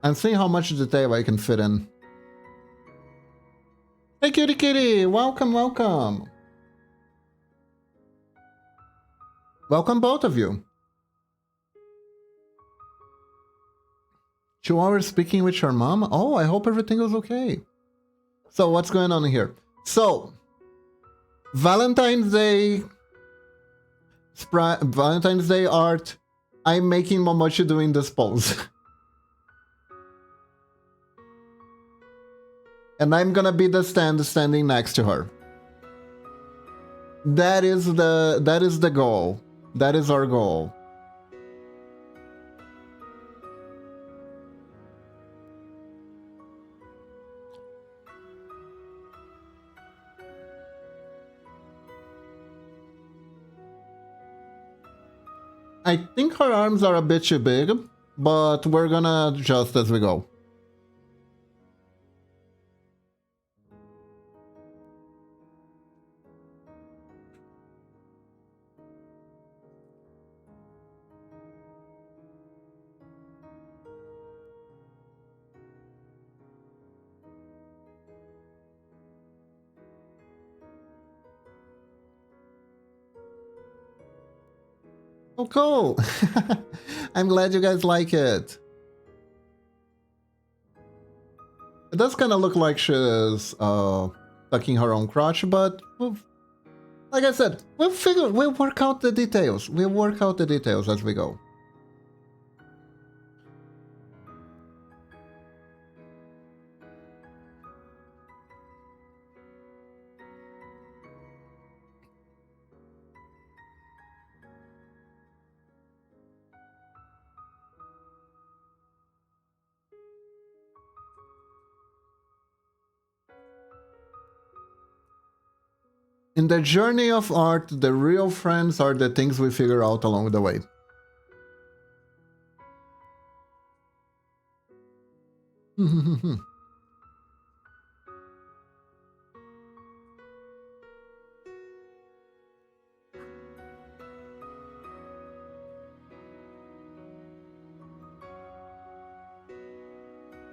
I'm seeing how much detail I can fit in. Hey, Kitty Kitty! Welcome, welcome! Welcome, both of you. 2 hours speaking with your mom? Oh, I hope everything was okay. So, what's going on here? So, Valentine's Day... Valentine's Day art. I'm making Momochi doing this pose. And I'm gonna be the standing next to her. That is the goal. That is our goal. I think her arms are a bit too big, but we're gonna adjust as we go. Oh, cool! I'm glad you guys like it. It does kind of look like she's tucking her own crotch, but like I said, we'll work out the details. We'll work out the details as we go. In the journey of art, the real friends are the things we figure out along the way.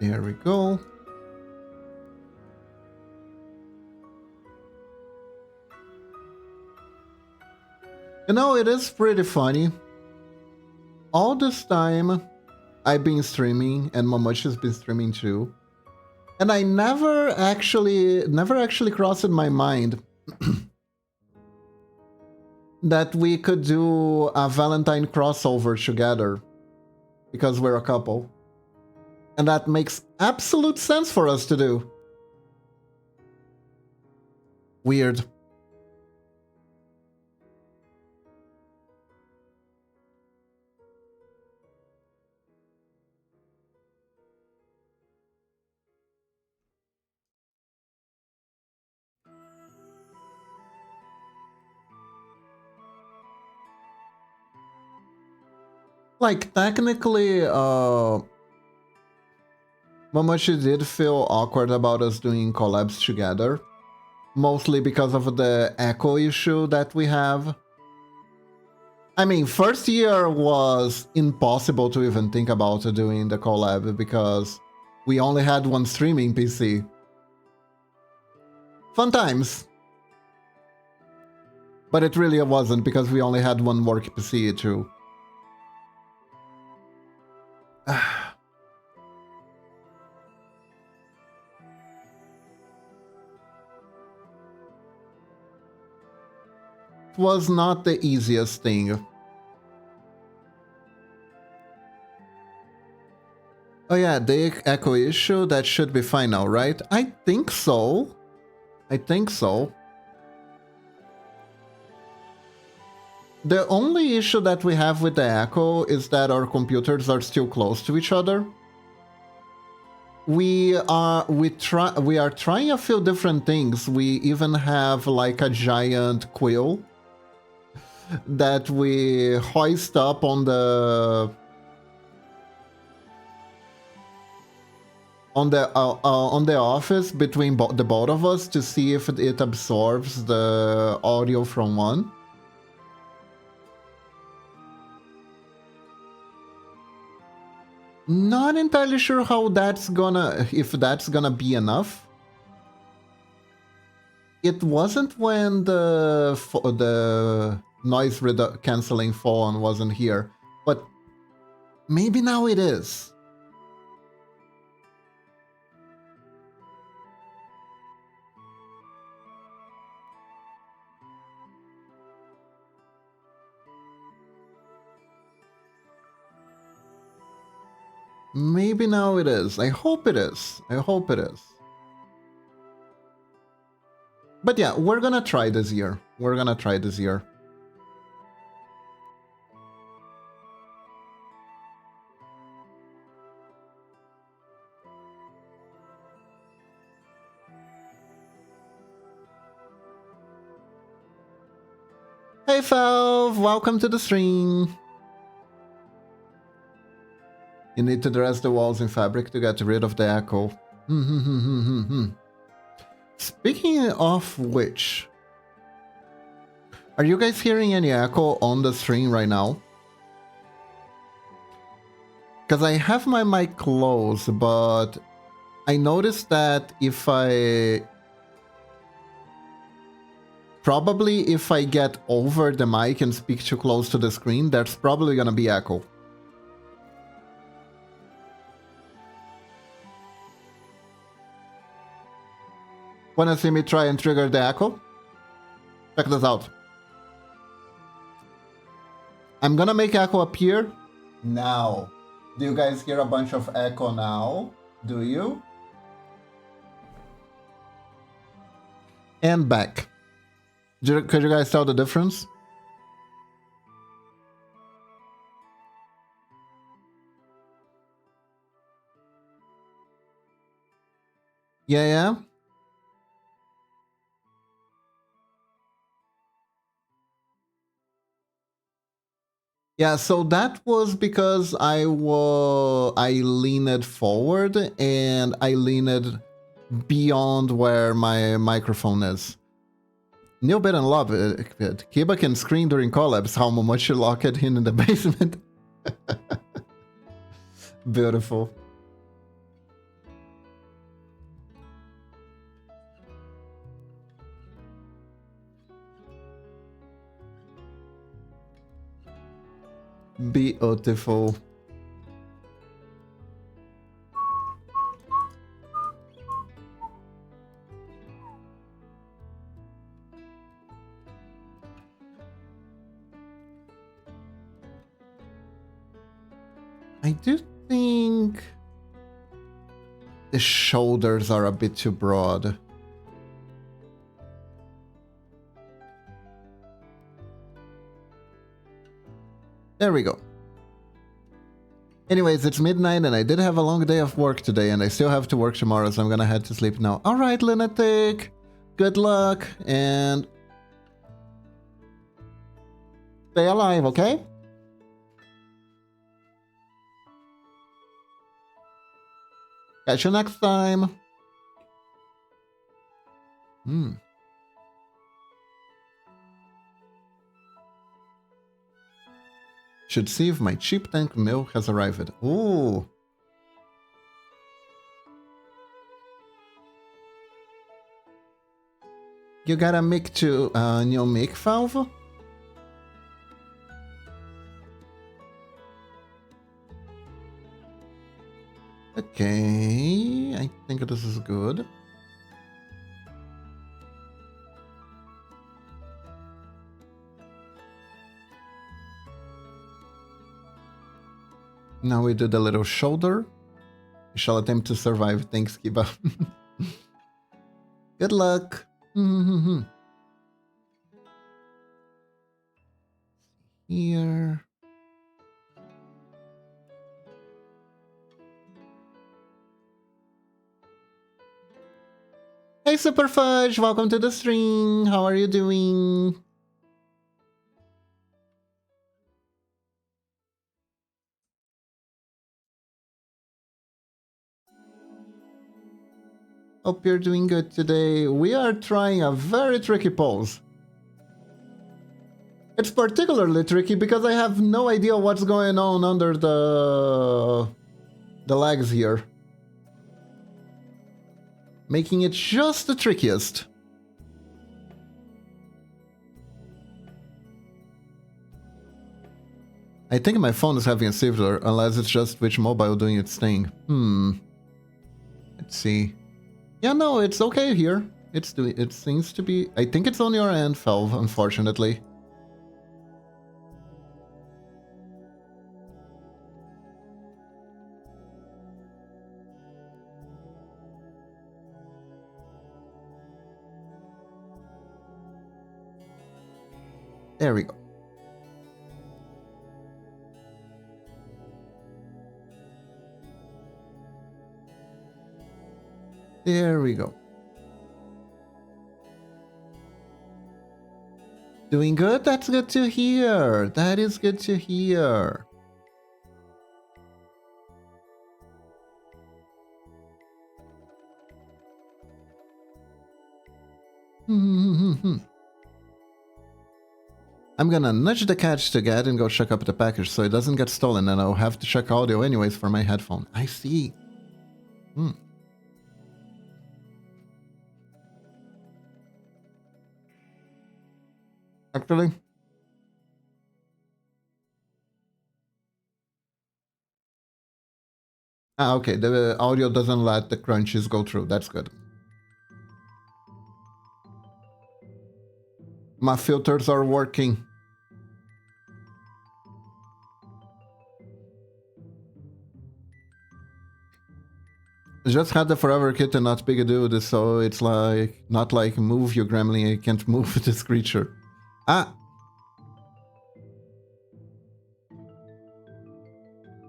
There we go. You know, it is pretty funny. All this time, I've been streaming, and Momochi's been streaming too. And I never actually crossed my mind that we could do a Valentine crossover together. Because we're a couple. And that makes absolute sense for us to do. Weird. Like, technically, Momochi did feel awkward about us doing collabs together. Mostly because of the echo issue that we have. I mean, first year was impossible to even think about doing the collab because we only had one streaming PC. Fun times. But it really wasn't because we only had one work PC too. It was not the easiest thing. Oh yeah, the echo issue, that should be fine now, right? I think so. I think so. The only issue that we have with the echo is that our computers are still close to each other. We are trying a few different things. We even have like a giant quill that we hoist up on the office between the both of us to see if it absorbs the audio from one. Not entirely sure how if that's gonna be enough. It wasn't when the noise canceling phone wasn't here, but maybe now it is. Maybe now it is. I hope it is. I hope it is. But yeah, we're gonna try this year. We're gonna try this year. Hey Falv, welcome to the stream. You need to dress the walls in fabric to get rid of the echo. Speaking of which, are you guys hearing any echo on the stream right now? Because I have my mic closed, but I noticed that if I get over the mic and speak too close to the screen, there's probably gonna be echo. Wanna see me try and trigger the echo? Check this out. I'm gonna make echo appear now. Do you guys hear a bunch of echo now? Do you? And back. Could you guys tell the difference? Yeah. Yeah, so that was because I leaned forward and I leaned beyond where my microphone is. New bit and love it. Kiba can scream during collabs how much you lock it in the basement. Beautiful. Beautiful. I do think the shoulders are a bit too broad. There we go. Anyways, it's midnight and I did have a long day of work today and I still have to work tomorrow, so I'm gonna head to sleep now. Alright, Lunatic. Good luck and stay alive, okay? Catch you next time. Should see if my cheap tank milk has arrived. Ooh. You got a mic to new mic valve? Okay, I think this is good. Now we do the little shoulder. We shall attempt to survive. Thanks, Kiba. Good luck. Here. Hey, Super Fudge. Welcome to the stream. How are you doing? Hope you're doing good today. We are trying a very tricky pose. It's particularly tricky because I have no idea what's going on under the legs here. Making it just the trickiest. I think my phone is having a seizure, unless it's just Twitch Mobile doing its thing. Let's see. Yeah, no, it's okay here. It seems to be... I think it's on your end, Felv, unfortunately. There we go. There we go. Doing good? That's good to hear. That is good to hear. I'm gonna nudge the cat to get and go check up the package so it doesn't get stolen, and I'll have to check audio anyways for my headphone. I see. Actually... Ah, okay, the audio doesn't let the crunches go through. That's good. My filters are working. Just had the forever kitten, not big a dude, so it's like... Not like move you gremlin, I can't move this creature. Ah!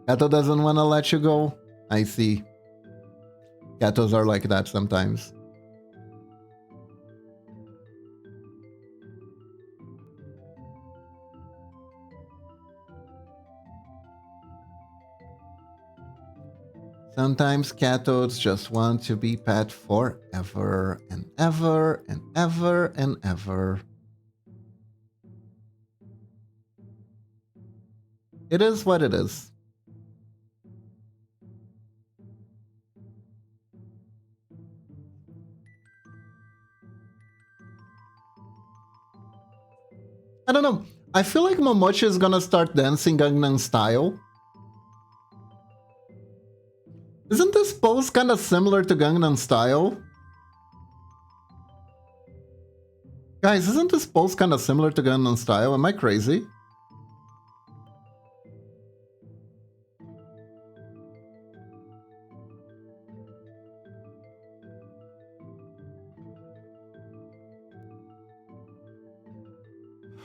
Kato doesn't wanna let you go. I see. Katos are like that sometimes. Sometimes Katos just want to be pet forever and ever and ever and ever. It is what it is. I don't know. I feel like Momochi is gonna start dancing Gangnam Style. Isn't this pose kinda similar to Gangnam Style? Guys, isn't this pose kinda similar to Gangnam Style? Am I crazy?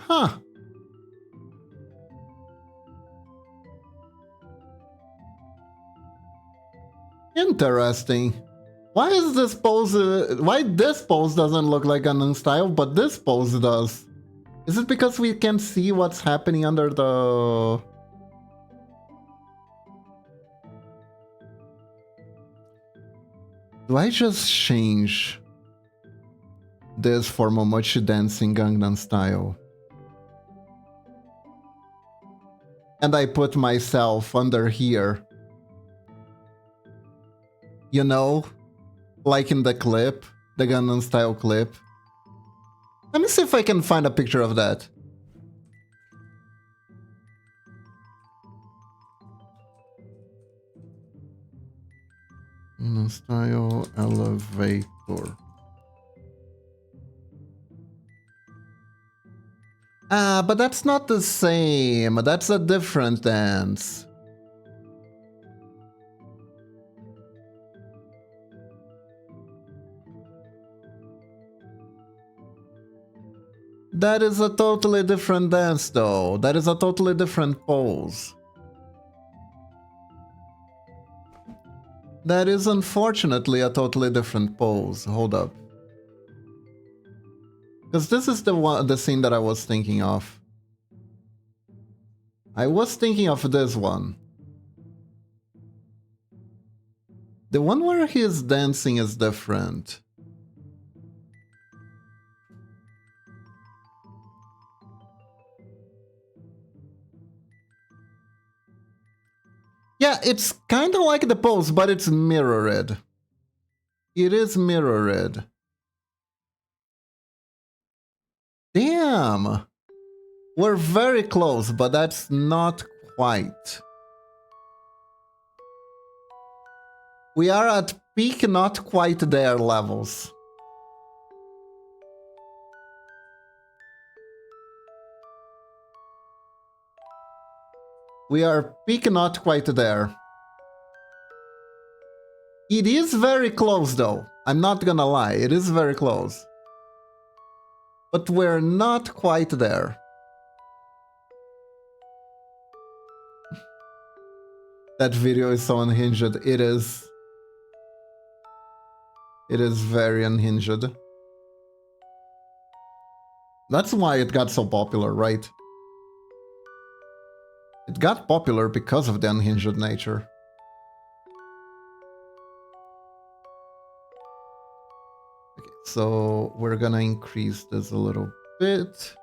Huh. Interesting. Why is this pose... why this pose doesn't look like Gangnam Style, but this pose does? Is it because we can see what's happening under the... Do I just change this for Momochi dancing Gangnam Style? And I put myself under here. You know? Like in the clip. The Gangnam Style clip. Let me see if I can find a picture of that. Gangnam Style elevator. Ah, but that's not the same. That's a different dance. That is a totally different dance, though. That is a totally different pose. That is unfortunately a totally different pose. Hold up. Because this is the scene that I was thinking of. I was thinking of this one. The one where he is dancing is different. Yeah, it's kind of like the pose, but it's mirrored. It is mirrored. Damn! We're very close, but that's not quite. We are at peak not quite there levels. We are peak not quite there. It is very close though. I'm not gonna lie, it is very close. But we're not quite there. That video is so unhinged. It is. It is very unhinged. That's why it got so popular, right? It got popular because of the unhinged nature. Okay, so we're gonna increase this a little bit.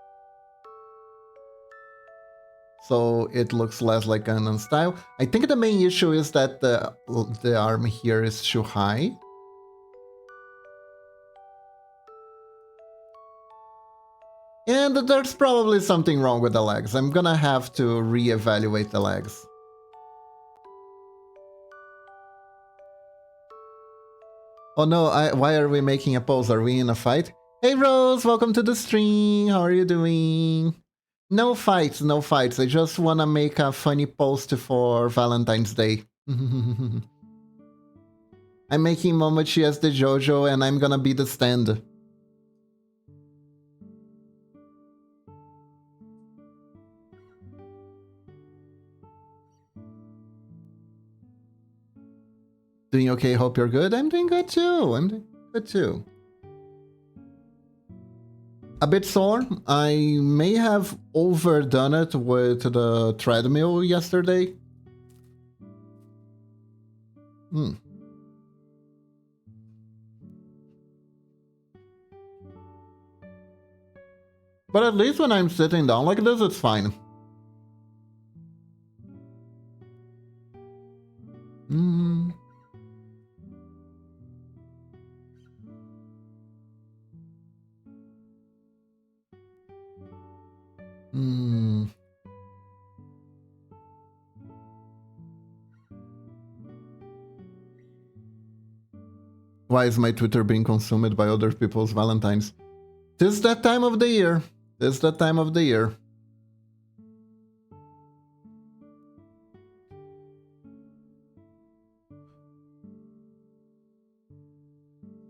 So it looks less like Gangnam Style. I think the main issue is that the arm here is too high. And there's probably something wrong with the legs. I'm gonna have to reevaluate the legs. Oh no, why are we making a pose? Are we in a fight? Hey Rose, welcome to the stream. How are you doing? No fights, no fights. I just wanna make a funny post for Valentine's Day. I'm making Momochi as the JoJo and I'm gonna be the stand. Doing okay, hope you're good. I'm doing good too. I'm doing good too. A bit sore. I may have overdone it with the treadmill yesterday. But at least when I'm sitting down like this, it's fine. Why is my Twitter being consumed by other people's Valentines? Tis that time of the year. Tis that time of the year.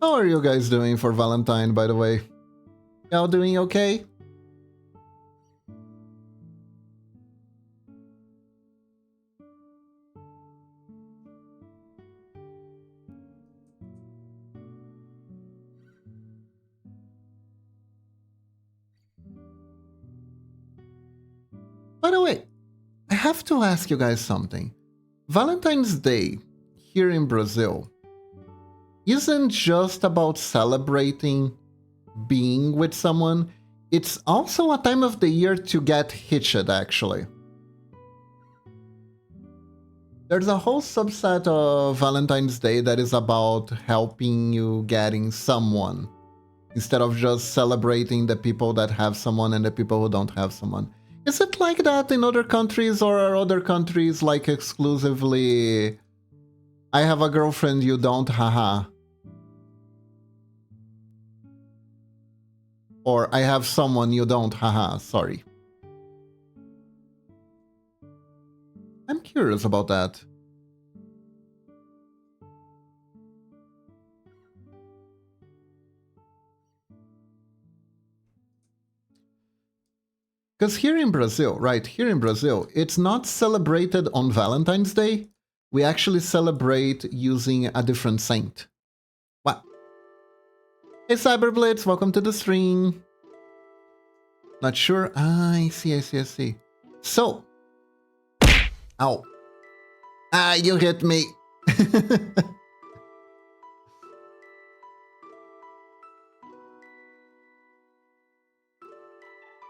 How are you guys doing for Valentine, by the way? Y'all doing okay? By the way, I have to ask you guys something. Valentine's Day here in Brazil isn't just about celebrating being with someone, it's also a time of the year to get hitched, actually. There's a whole subset of Valentine's Day that is about helping you getting someone, instead of just celebrating the people that have someone and the people who don't have someone. Is it like that in other countries, or are other countries like exclusively I have a girlfriend, you don't, haha? Or I have someone, you don't, haha, sorry. I'm curious about that. Because here in Brazil, right, here in Brazil, it's not celebrated on Valentine's Day. We actually celebrate using a different saint. What? Hey Cyberblitz, welcome to the stream. Not sure? I see. So. Ow. Ah, you hit me.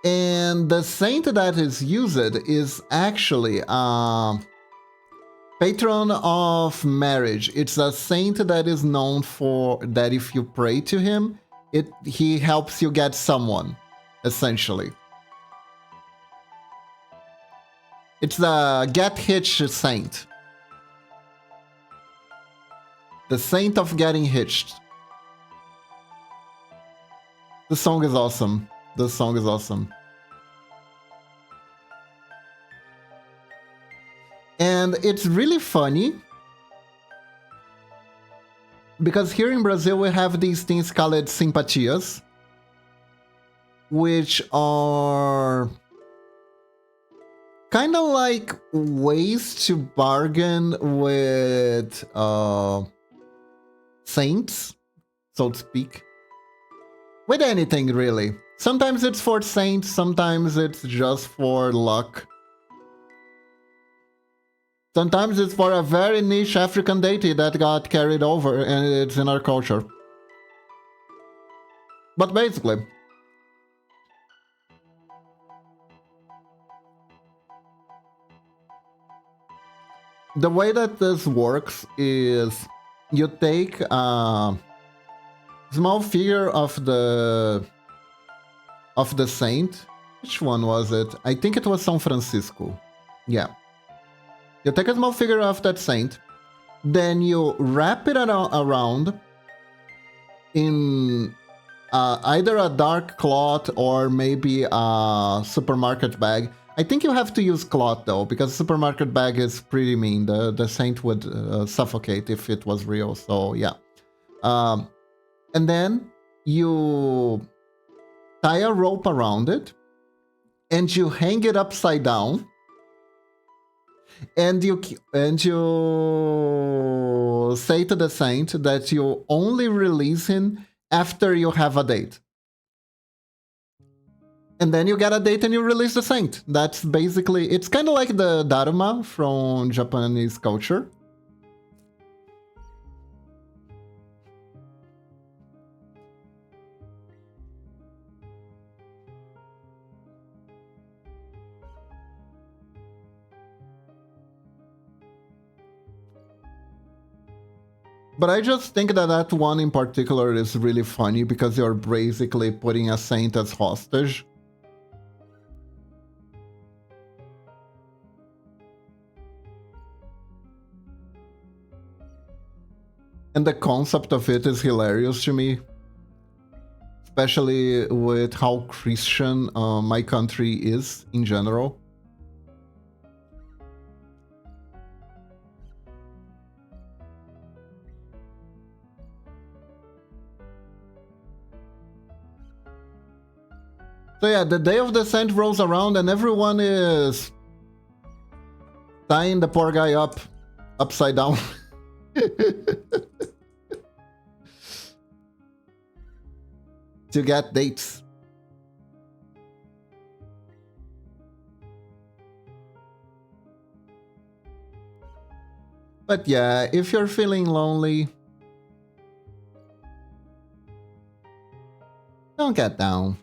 And the saint that is used is actually patron of marriage. It's a saint that is known for that if you pray to him, he helps you get someone, essentially. It's the Get Hitched Saint. The Saint of Getting Hitched. The song is awesome. The song is awesome. And it's really funny because here in Brazil we have these things called simpatias, which are kind of like ways to bargain with saints, so to speak. With anything, really. Sometimes it's for saints, sometimes it's just for luck. Sometimes it's for a very niche African deity that got carried over and it's in our culture. But basically, the way that this works is you take a small figure of the saint. Which one was it? I think it was San Francisco. Yeah. You take a small figure of that saint, then you wrap it around in either a dark cloth or maybe a supermarket bag. I think you have to use cloth though, because supermarket bag is pretty mean. The saint would suffocate if it was real, so yeah. And then you tie a rope around it, and you hang it upside down, and you say to the saint that you only release him after you have a date. And then you get a date and you release the saint. That's basically, it's kind of like the Dharma from Japanese culture. But I just think that that one in particular is really funny because you're basically putting a saint as hostage. And the concept of it is hilarious to me. Especially with how Christian my country is in general. So yeah, the day of the saint rolls around and everyone is tying the poor guy up, upside down. To get dates. But yeah, if you're feeling lonely, don't get down.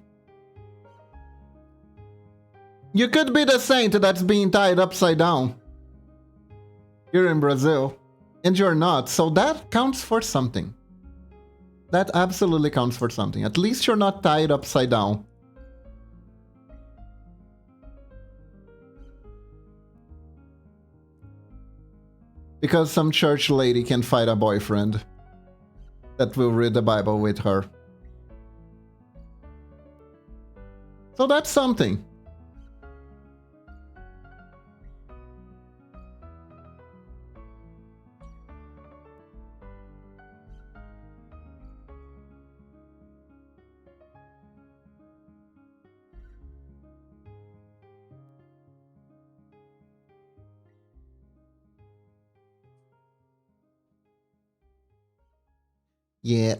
You could be the saint that's being tied upside down here in Brazil, and you're not, so that counts for something. That absolutely counts for something. At least you're not tied upside down. Because some church lady can fight a boyfriend that will read the Bible with her. So that's something. Yeah.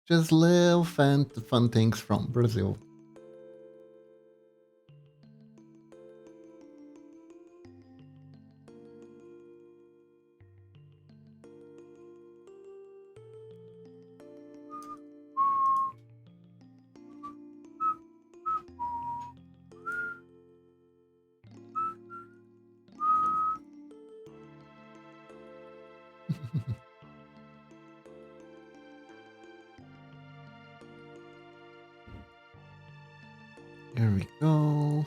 Just little fun things from Brazil. we go.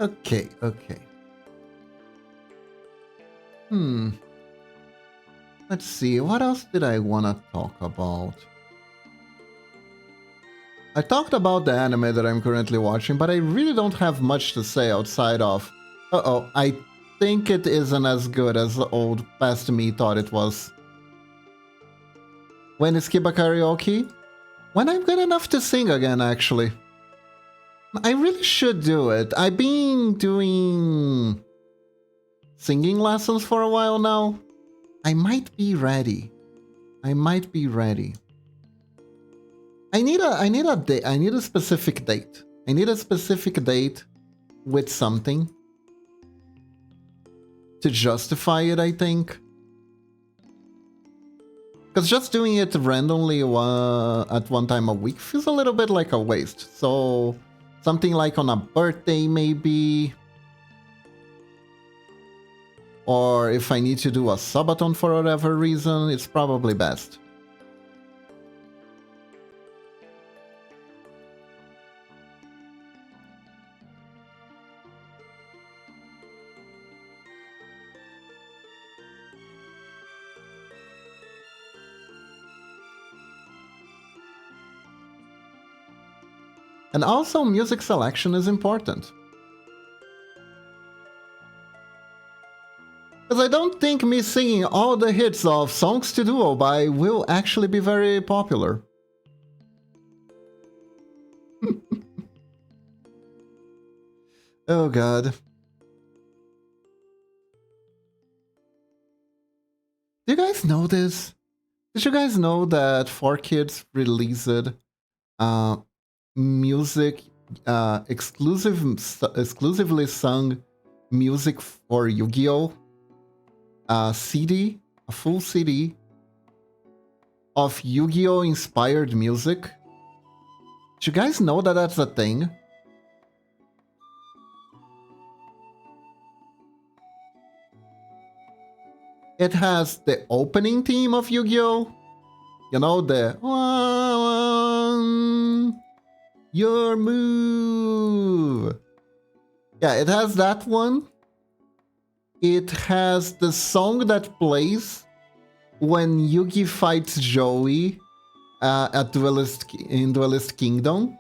Okay, okay. Let's see, what else did I want to talk about? I talked about the anime that I'm currently watching, but I really don't have much to say outside of... Uh-oh, I think it isn't as good as the old past me thought it was. When is Kiba karaoke? When I'm good enough to sing again, actually. I really should do it. I've been doing singing lessons for a while now. I might be ready. I might be ready. I need a date. I need a specific date. I need a specific date with something to justify it, I think. Because just doing it randomly at one time a week feels a little bit like a waste. So something like on a birthday, maybe. Or if I need to do a subathon for whatever reason, it's probably best. And also, music selection is important. Because I don't think me singing all the hits of Songs to Duo by will actually be very popular. Oh god. Do you guys know this? Did you guys know that 4Kids released music, exclusively sung music for Yu-Gi-Oh! CD, a full CD of Yu-Gi-Oh! Inspired music? Did you guys know that that's a thing? It has the opening theme of Yu-Gi-Oh! You know, the your move. Yeah, it has that one. It has the song that plays when Yugi fights Joey in Duelist Kingdom.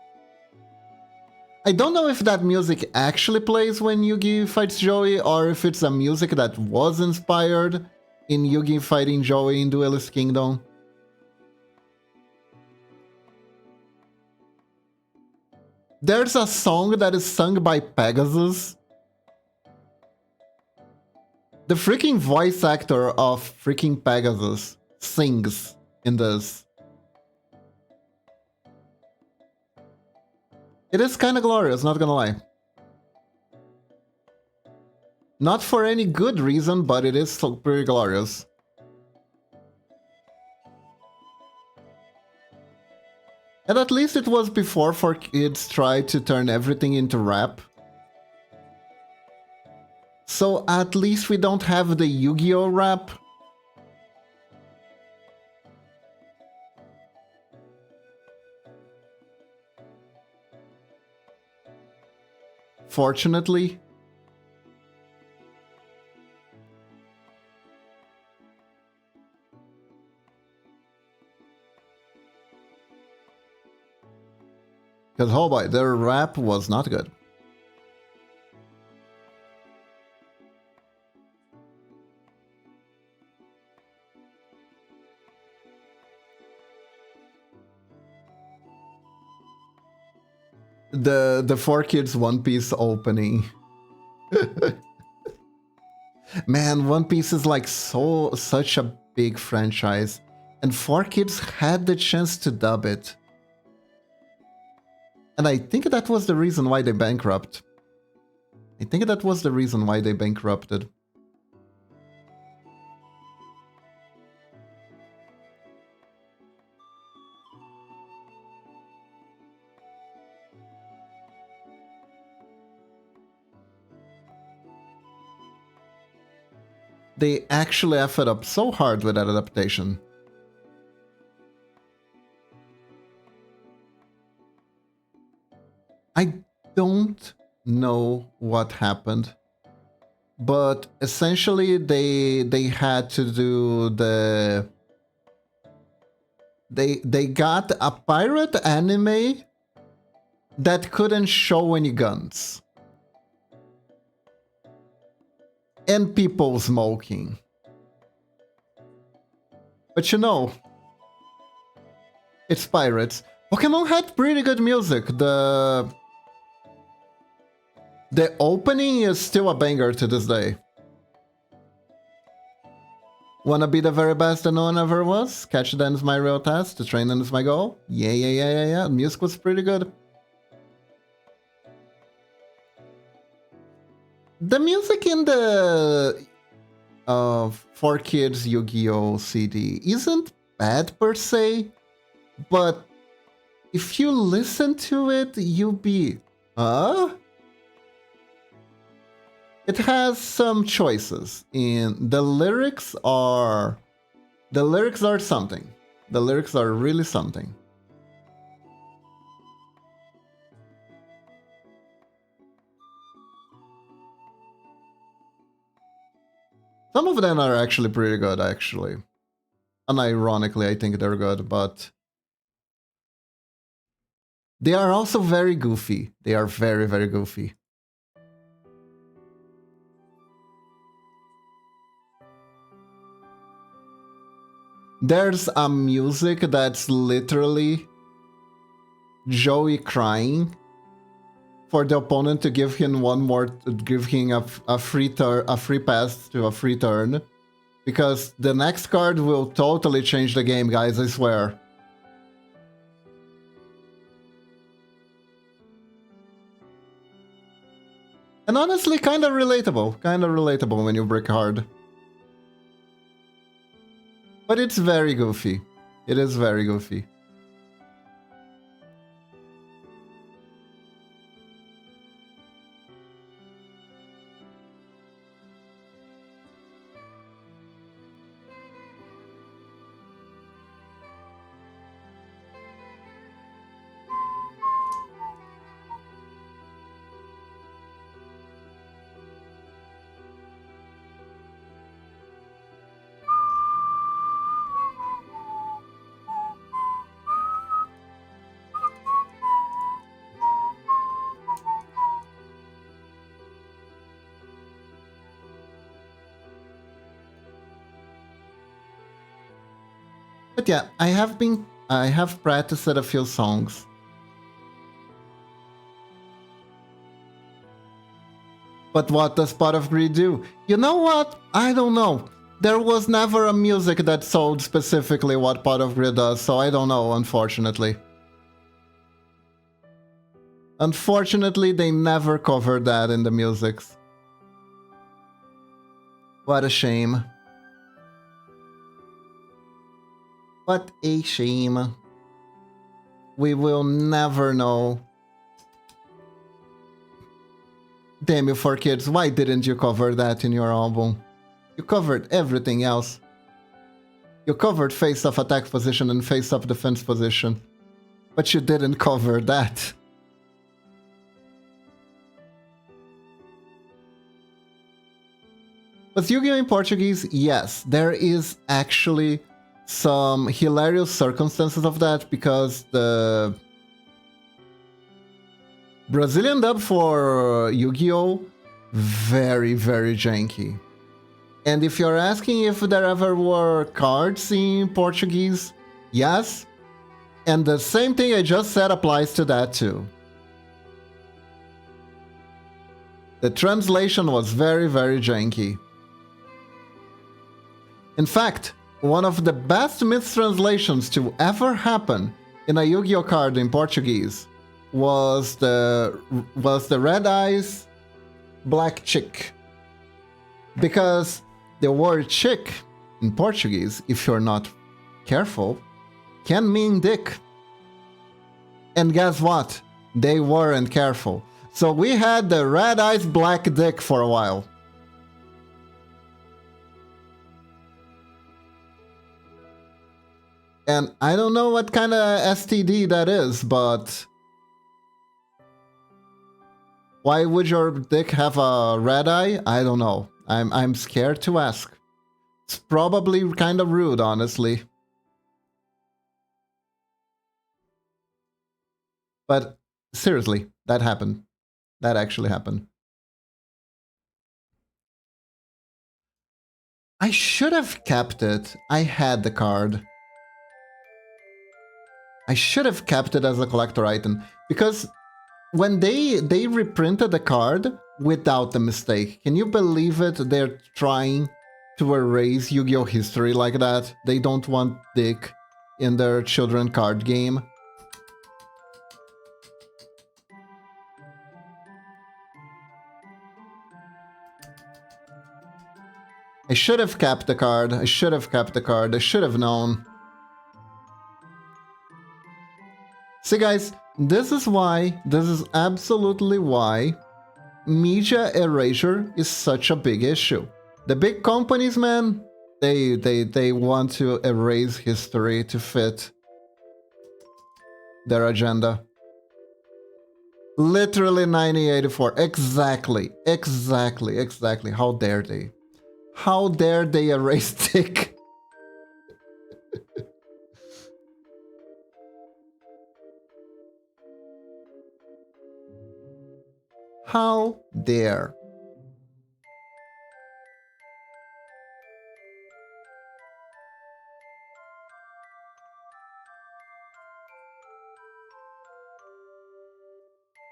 I don't know if that music actually plays when Yugi fights Joey or if it's a music that was inspired in Yugi fighting Joey in Duelist Kingdom. There's a song that is sung by Pegasus. The freaking voice actor of freaking Pegasus sings in this. It is kind of glorious, not gonna lie. Not for any good reason, but it is still pretty glorious. And at least it was before 4Kids tried to turn everything into rap. So at least we don't have the Yu-Gi-Oh! Rap. Fortunately. Because, oh boy, their rap was not good. The 4Kids One Piece opening. Man, One Piece is like such a big franchise. And 4Kids had the chance to dub it. And I think that was the reason why they bankrupted. They actually effed up so hard with that adaptation. I don't know what happened, but essentially they had to do they got a pirate anime that couldn't show any guns and people smoking. But you know, it's pirates. Pokemon had pretty good music. The opening is still a banger to this day. Wanna be the very best that no one ever was? Catch them is my real test. To train them is my goal. Yeah. Music was pretty good. The music in the 4Kids Yu-Gi-Oh! CD isn't bad per se, but if you listen to it, you'll be, It has some choices, and the lyrics are something. The lyrics are really something. Some of them are actually pretty good, actually. Unironically, I think they're good, but they are also very goofy. They are very, very goofy. There's a music that's literally Joey crying for the opponent to give him a free pass to a free turn, because the next card will totally change the game, guys, I swear. And honestly, kind of relatable when you break hard. But it's very goofy. It is very goofy. But yeah, I have practiced a few songs. But what does Pot of Greed do? You know what? I don't know. There was never a music that sold specifically what Pot of Greed does, so I don't know, unfortunately. Unfortunately, they never covered that in the musics. What a shame. What a shame. We will never know. Damn you, 4Kids, why didn't you cover that in your album? You covered everything else. You covered face-off attack position and face-up defense position. But you didn't cover that. Was Yu-Gi-Oh! In Portuguese? Yes, there is actually some hilarious circumstances of that, because the Brazilian dub for Yu-Gi-Oh! Very, very janky. And if you're asking if there ever were cards in Portuguese, yes. And the same thing I just said applies to that too. The translation was very, very janky. In fact, one of the best mistranslations to ever happen in a Yu-Gi-Oh! Card in Portuguese was the Red Eyes Black Chick. Because the word chick in Portuguese, if you're not careful, can mean dick. And guess what? They weren't careful. So we had the Red Eyes Black Dick for a while. And I don't know what kind of STD that is, but Why would your dick have a red eye? I don't know. I'm scared to ask. It's probably kind of rude, honestly. But seriously, that happened. That actually happened. I should have kept it. I had the card. I should have kept it as a collector item because when they reprinted the card without the mistake, can you believe it? They're trying to erase Yu-Gi-Oh history like that. They don't want Dick in their children card game. I should have kept the card. I should have kept the card. I should have known. See guys, this is absolutely why media erasure is such a big issue. The big companies, man, they want to erase history to fit their agenda. Literally 1984. Exactly. How dare they? How dare they erase Dick? How dare?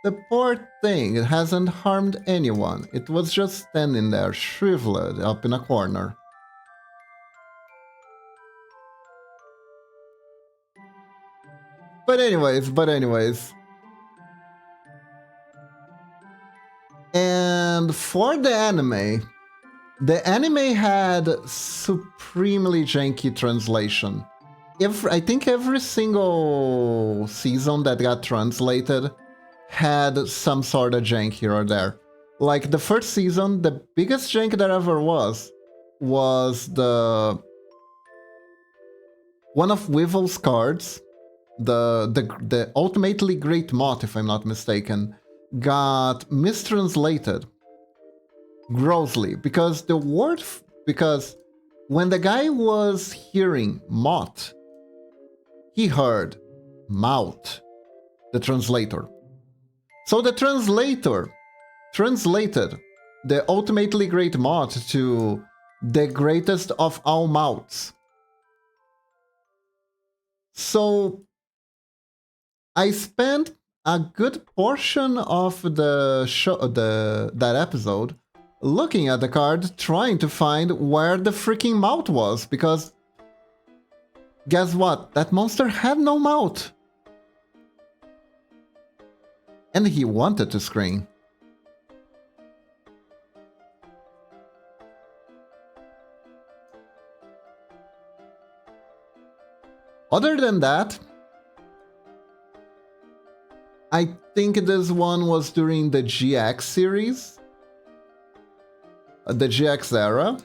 The poor thing, it hasn't harmed anyone. It was just standing there, shriveled up in a corner. But anyways. And for the anime had supremely janky translation. I think every single season that got translated had some sort of jank here or there. Like the first season, the biggest jank there ever was the one of Weevil's cards, the ultimately great Moth, if I'm not mistaken, got mistranslated grossly because when the guy was hearing Moth, he heard mouth, the translator. So the translator translated the ultimately great Moth to the greatest of all mouths. So I spent a good portion of the show, that episode, looking at the card, trying to find where the freaking mouth was, because guess what? That monster had no mouth. And he wanted to scream. Other than that, I think this one was during the GX series, the GX era.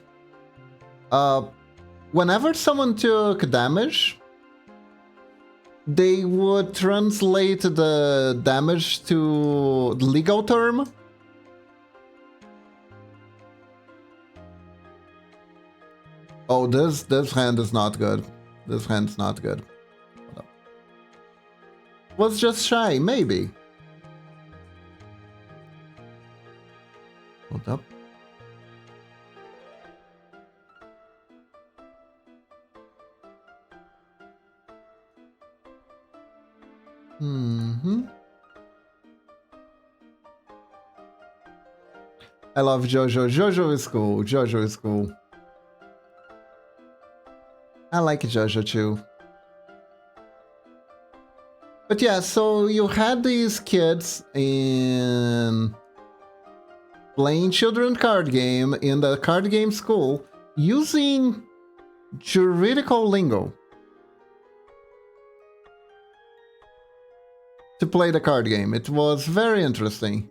Whenever someone took damage, they would translate the damage to legal term. Oh, this hand is not good. This hand's not good. Was just shy, maybe. Hold up. I love Jojo. Jojo is cool. Jojo is cool. I like Jojo too. But yeah, so you had these kids in playing children card game in the card game school using juridical lingo to play the card game. It was very interesting.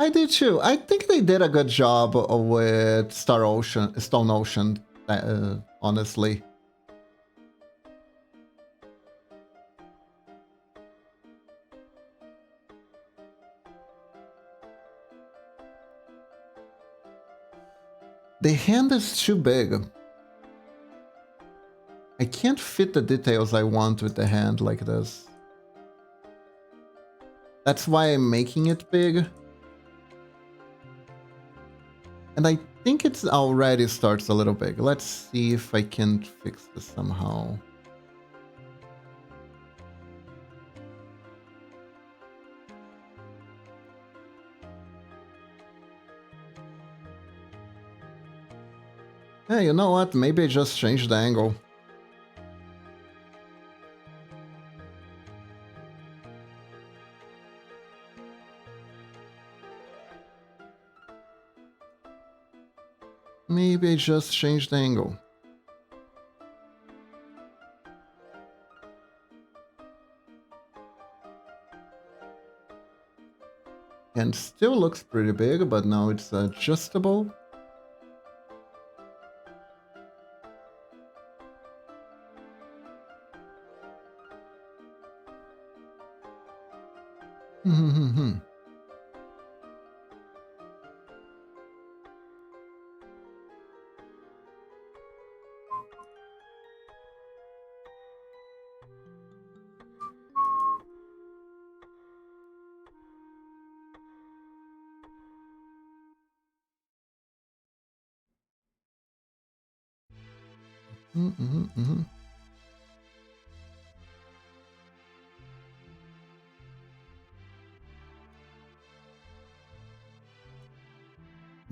I do too. I think they did a good job with Stone Ocean, honestly. The hand is too big. I can't fit the details I want with the hand like this. That's why I'm making it big. And I think it's already starts a little big. Let's see if I can fix this somehow. Hey, you know what? Maybe I just changed the angle. Maybe I just changed the angle. And still looks pretty big, but now it's adjustable.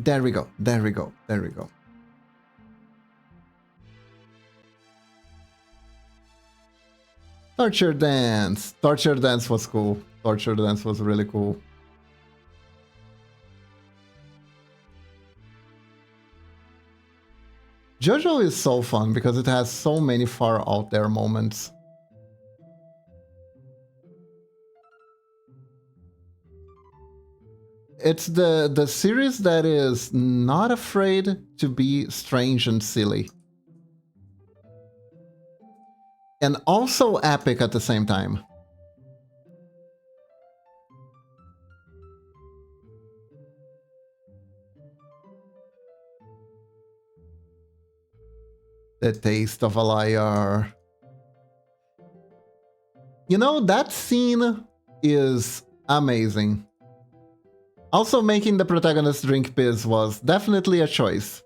There we go. There we go. There we go. Torture dance. Torture dance was cool. Torture dance was really cool. JoJo is so fun because it has so many far out there moments. It's the series that is not afraid to be strange and silly. And also epic at the same time. The taste of a liar. You know, that scene is amazing. Also, making the protagonist drink piss was definitely a choice.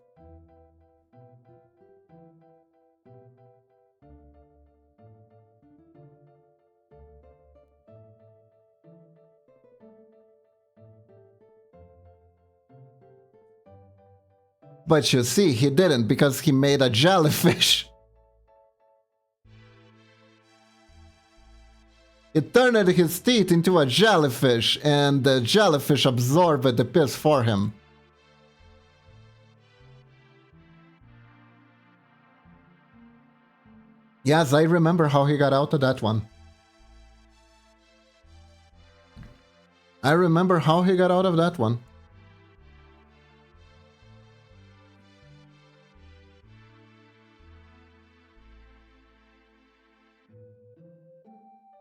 But you see, he didn't because he made a jellyfish. He turned his teeth into a jellyfish, and the jellyfish absorbed the piss for him. Yes, I remember how he got out of that one. I remember how he got out of that one.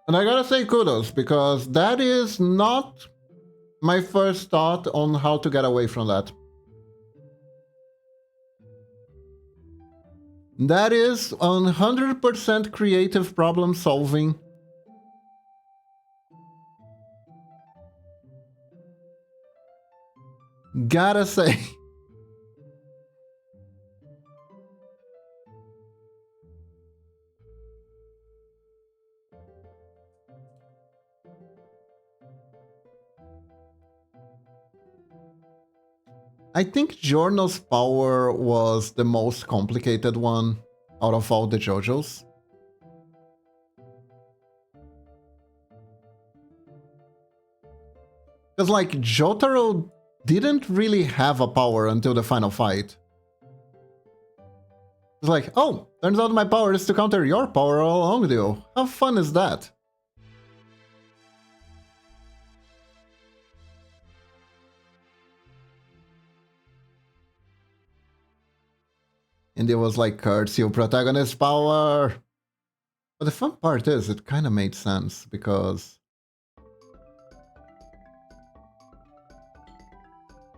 And I gotta say kudos, because that is not my first thought on how to get away from that. That is 100% creative problem solving. Gotta say. I think Giorno's power was the most complicated one out of all the JoJo's. Because, like, Jotaro didn't really have a power until the final fight. It's like, oh, turns out my power is to counter your power all along with you. How fun is that? And it was like, curse you, protagonist power! But the fun part is, it kind of made sense, because...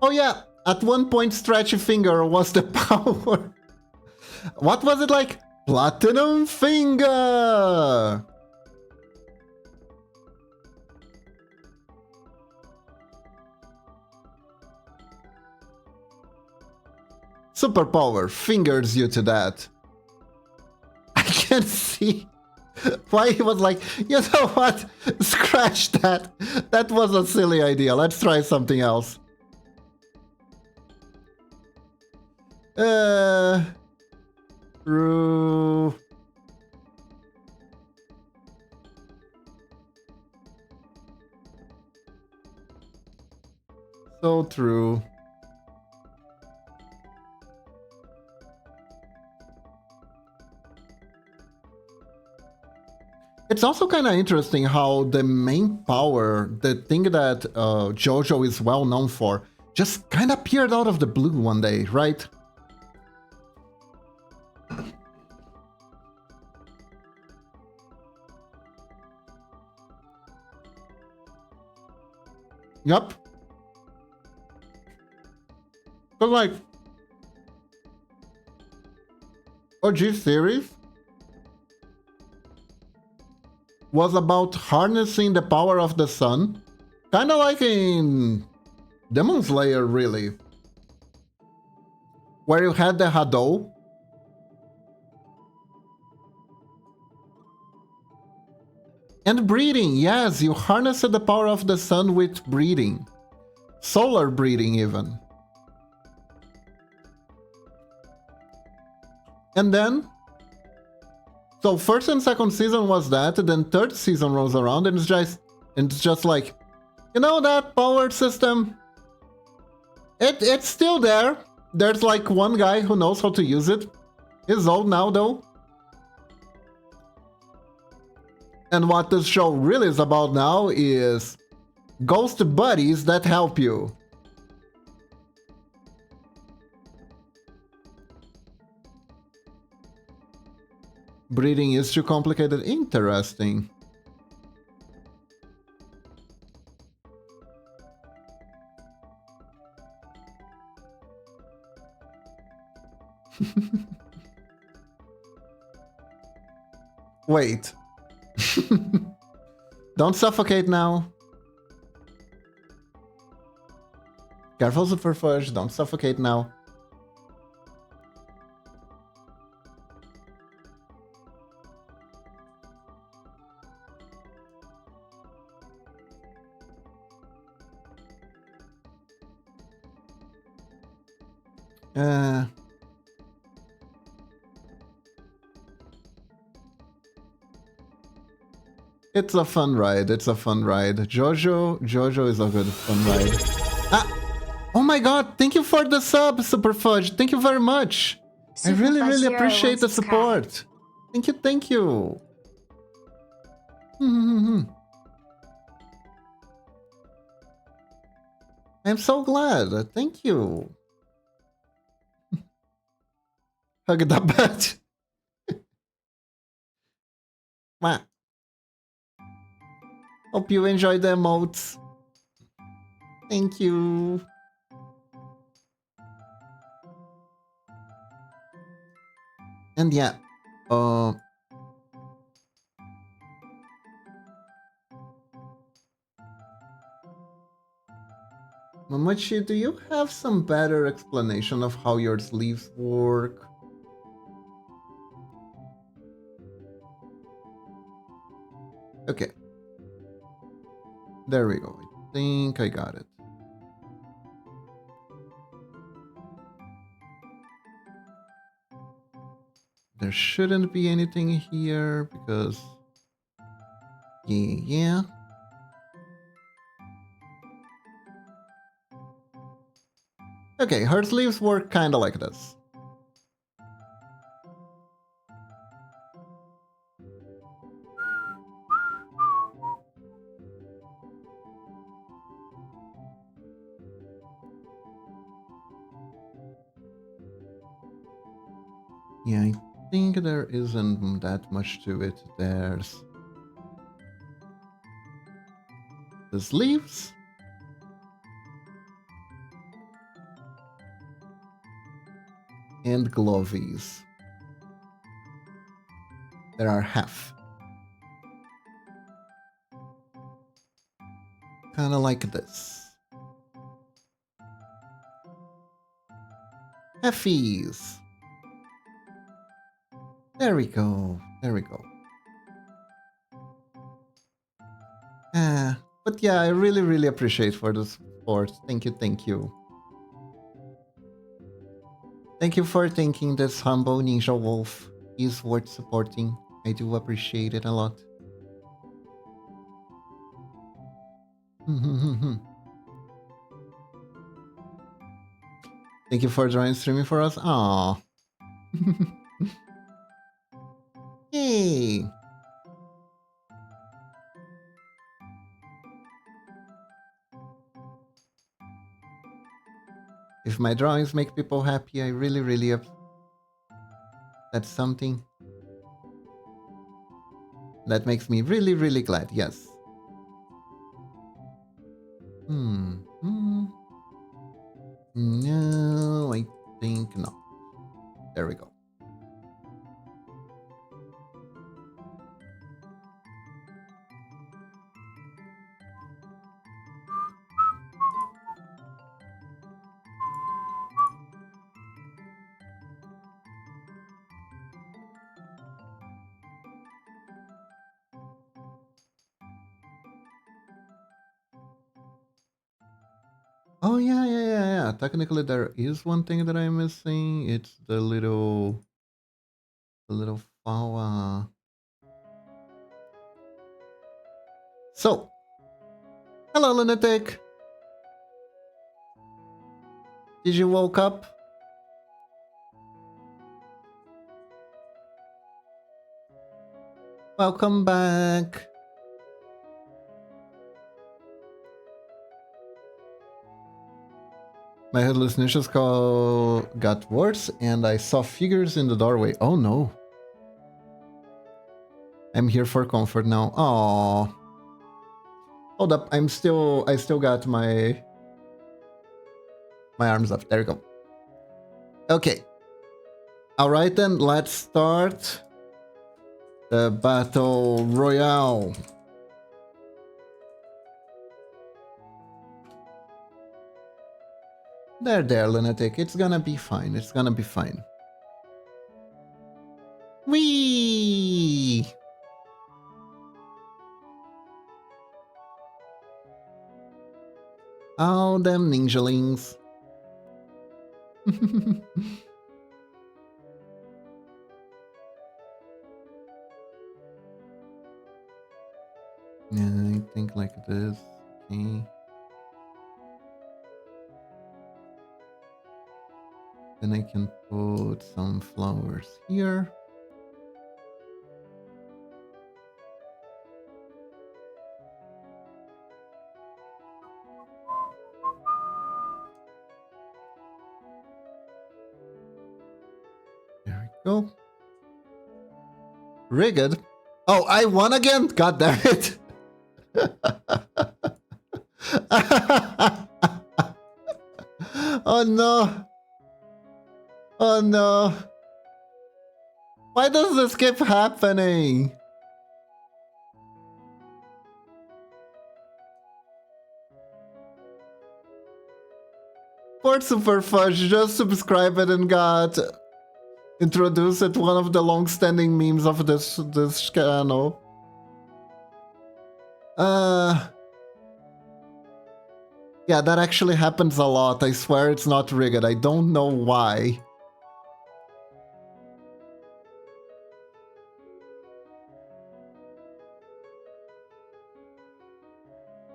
Oh yeah, At one point, Stretchy Finger was the power. What was it like? Platinum Finger! Superpower fingers you to that. I can't see why he was like, you know what? Scratch that. That was a silly idea. Let's try something else. True. So true. It's also kind of interesting how the main power, the thing that JoJo is well known for, just kind of appeared out of the blue one day, right? Yup. But like, OG series was about harnessing the power of the sun, kind of like in Demon Slayer, really, where you had the Hadou. And breeding, yes, you harnessed the power of the sun with breeding. Solar breeding, even. And then, so first and second season was that, then third season rolls around and it's just like, you know that power system? It's still there. There's like one guy who knows how to use it. He's old now though. And what this show really is about now is ghost buddies that help you. Breeding is too complicated. Interesting. Wait. Don't suffocate now. Careful, Super Fudge. Don't suffocate now. It's a fun ride. It's a fun ride. Jojo is a good fun ride. Ah! Oh my god, thank you for the sub, Super Fudge. Thank you very much. I really appreciate the support. Thank you, thank you. I'm so glad. Thank you. Hug the bat. Hope you enjoy the emotes. Thank you. And yeah, Mamachi, do you have some better explanation of how your sleeves work? Okay. There we go. I think I got it. There shouldn't be anything here because... Yeah. Okay, her sleeves work kinda like this. Yeah, I think there isn't that much to it. There's the sleeves. and glovies. There are half. Kind of like this. Halfies. There we go. There we go. But yeah, I really, really appreciate for the support. Thank you, thank you. Thank you for thinking this humble ninja wolf is worth supporting. I do appreciate it a lot. Thank you for joining streaming for us. Aww. Yay! If my drawings make people happy, I really, really... That's something that makes me really, really glad, yes. No, I think not. There we go. Oh, yeah. Technically, there is one thing that I'm missing. It's the little flower. So, hello, Lunatic. Did you woke up? Welcome back. My hallucinations got worse, and I saw figures in the doorway. Oh no. I'm here for comfort now. Aww. Hold up, I still got my arms up. There you go. Okay. Alright then, let's start the battle royale. There, Lunatic. It's gonna be fine. It's gonna be fine. Whee! Oh, them ninjalings. Yeah, I think like this. Okay. Then I can put some flowers here. There we go. Rigged. Oh, I won again? God damn it. Oh no. Oh no. Why does this keep happening? Poor Super Fudge just subscribed and got introduced at one of the long-standing memes of this channel. Yeah, that actually happens a lot. I swear it's not rigged. I don't know why.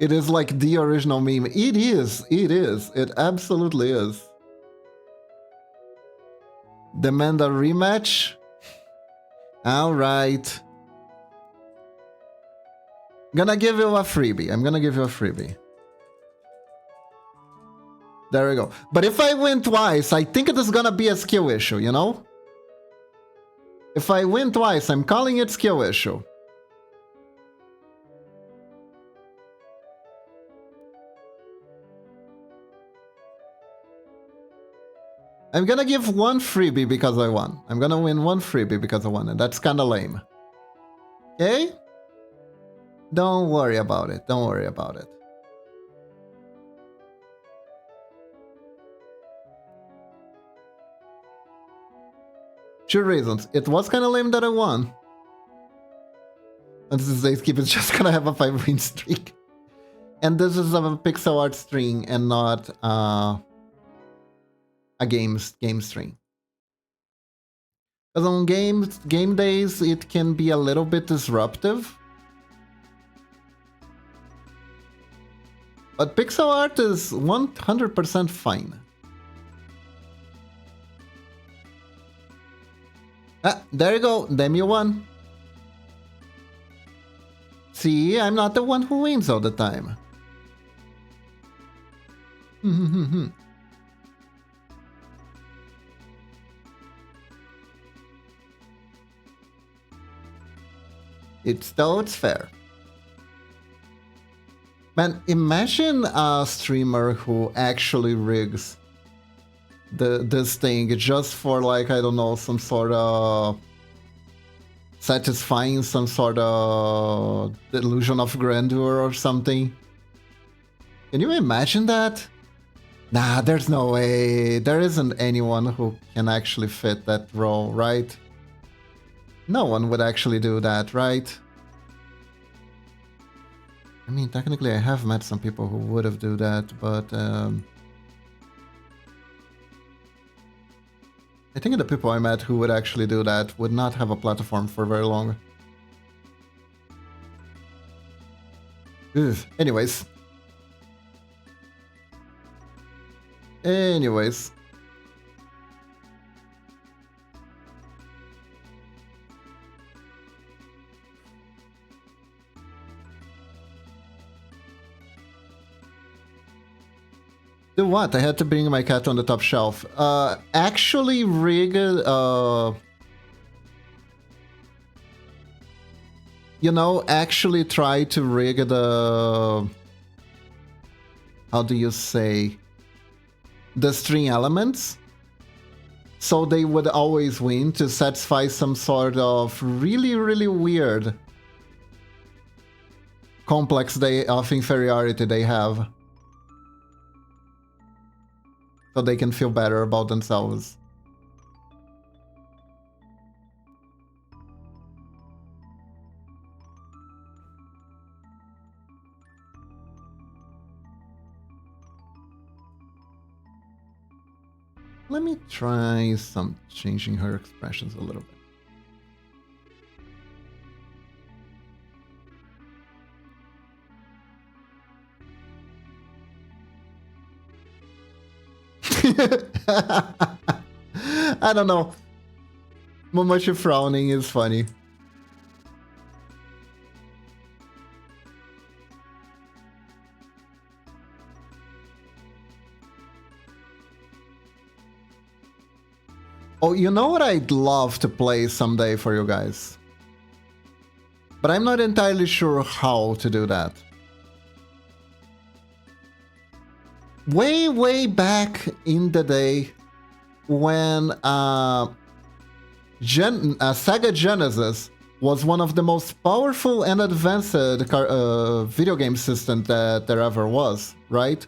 It is like the original meme. It is. It is. It absolutely is. Demand a rematch? Alright. Gonna give you a freebie. I'm gonna give you a freebie. There we go. But if I win twice, I think it is gonna be a skill issue, you know? If I win twice, I'm calling it skill issue. I'm gonna give one freebie because I won. I'm gonna win one freebie because I won, and that's kinda lame. Okay? Don't worry about it. Don't worry about it. Two reasons. It was kinda lame that I won. And this is Keep is just gonna have a 5-win streak. And this is a pixel art string and not a game string. Because on game days, it can be a little bit disruptive. But pixel art is 100% fine. Ah, there you go. Damn, you won. See, I'm not the one who wins all the time. It's fair. Man, imagine a streamer who actually rigs this thing just for, like, I don't know, some sort of satisfying some sort of illusion of grandeur or something. Can you imagine that? Nah, there's no way. There isn't anyone who can actually fit that role, right? No one would actually do that, right? I mean, technically I have met some people who would have do that, but I think the people I met who would actually do that would not have a platform for very long. Ugh. Anyways. Do what? I had to bring my cat on the top shelf. Actually rig... you know, actually try to rig the... how do you say? The string elements. So they would always win to satisfy some sort of really, really weird complex of inferiority they have. So they can feel better about themselves. Let me try changing her expressions a little bit. I don't know. Momochi frowning is funny. Oh, you know what I'd love to play someday for you guys? But I'm not entirely sure how to do that. Way back in the day when Sega Genesis was one of the most powerful and advanced video game systems that there ever was, right?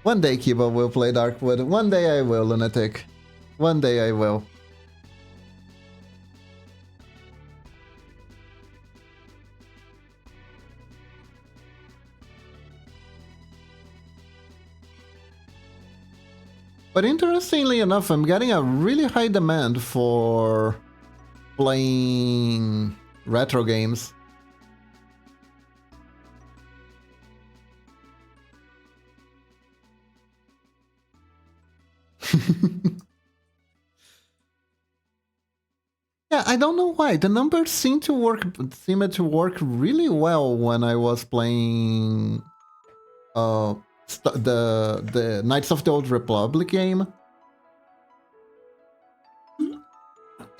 One day Kiba will play Darkwood. One day I will, Lunatic. One day I will. But interestingly enough, I'm getting a really high demand for playing retro games. Yeah, I don't know why. The numbers seemed to work really well when I was playing the Knights of the Old Republic game.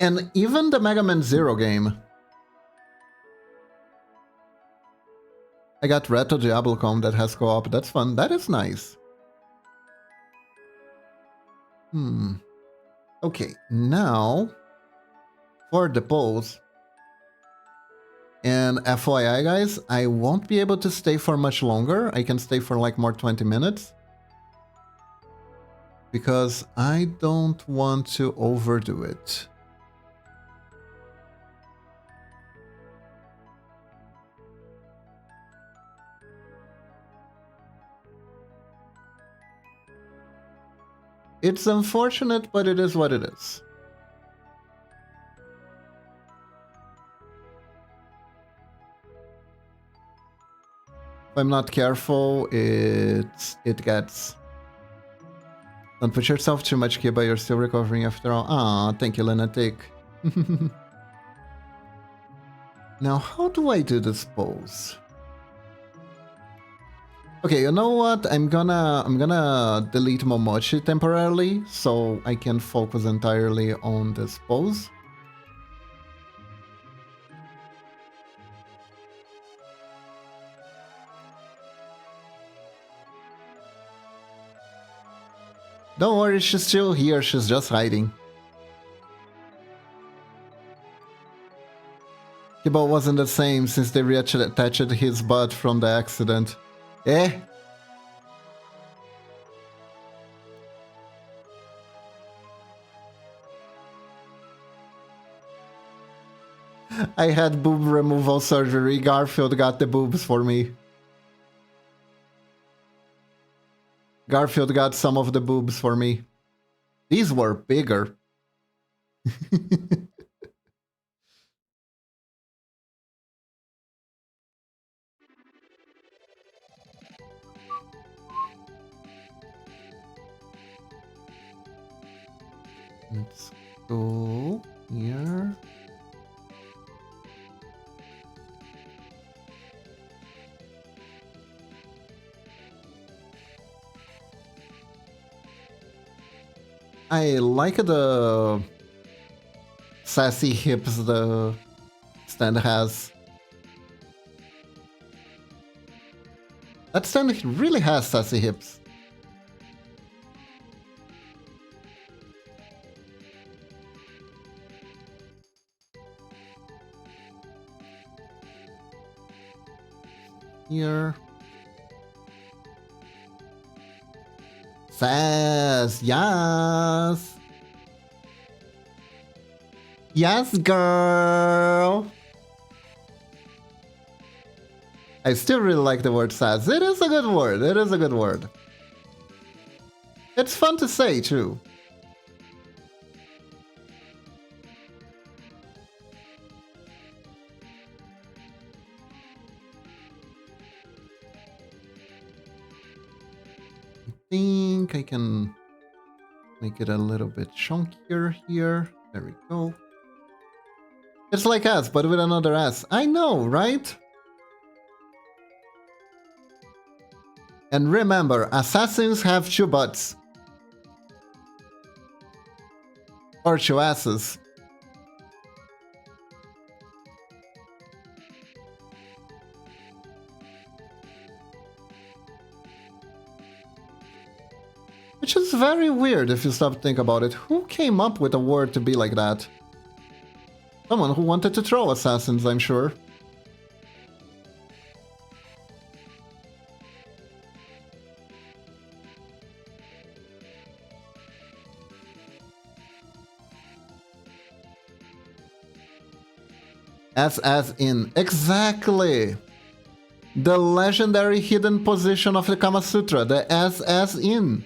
And even the Mega Man Zero game. I got Reto Diablocom that has co-op. That's fun. That is nice. Okay, now for the polls. And FYI, guys, I won't be able to stay for much longer. I can stay for like more 20 minutes. Because I don't want to overdo it. It's unfortunate, but it is what it is. If I'm not careful, it gets... Don't put yourself too much, Kiba. You're still recovering after all. Ah, thank you, Lunatic. Now, how do I do this pose? Okay, you know what? I'm gonna delete Momochi temporarily so I can focus entirely on this pose. Don't worry, she's still here. She's just hiding. Kiba wasn't the same since they reattached his butt from the accident. Eh? I had boob removal surgery. Garfield got the boobs for me. Garfield got some of the boobs for me. These were bigger. Let's go here. I like the sassy hips the stand has. That stand really has sassy hips. Here. Sass, yes. Yes, girl. I still really like the word sass. It is a good word. It is a good word. It's fun to say, too. I think I can make it a little bit chunkier here. There we go. It's like S, but with another S. I know, right? And remember, assassins have two butts. Or two asses. Which is very weird if you stop to think about it. Who came up with a word to be like that? Someone who wanted to troll assassins, I'm sure. S as in. Exactly! The legendary hidden position of the Kama Sutra. The S as in.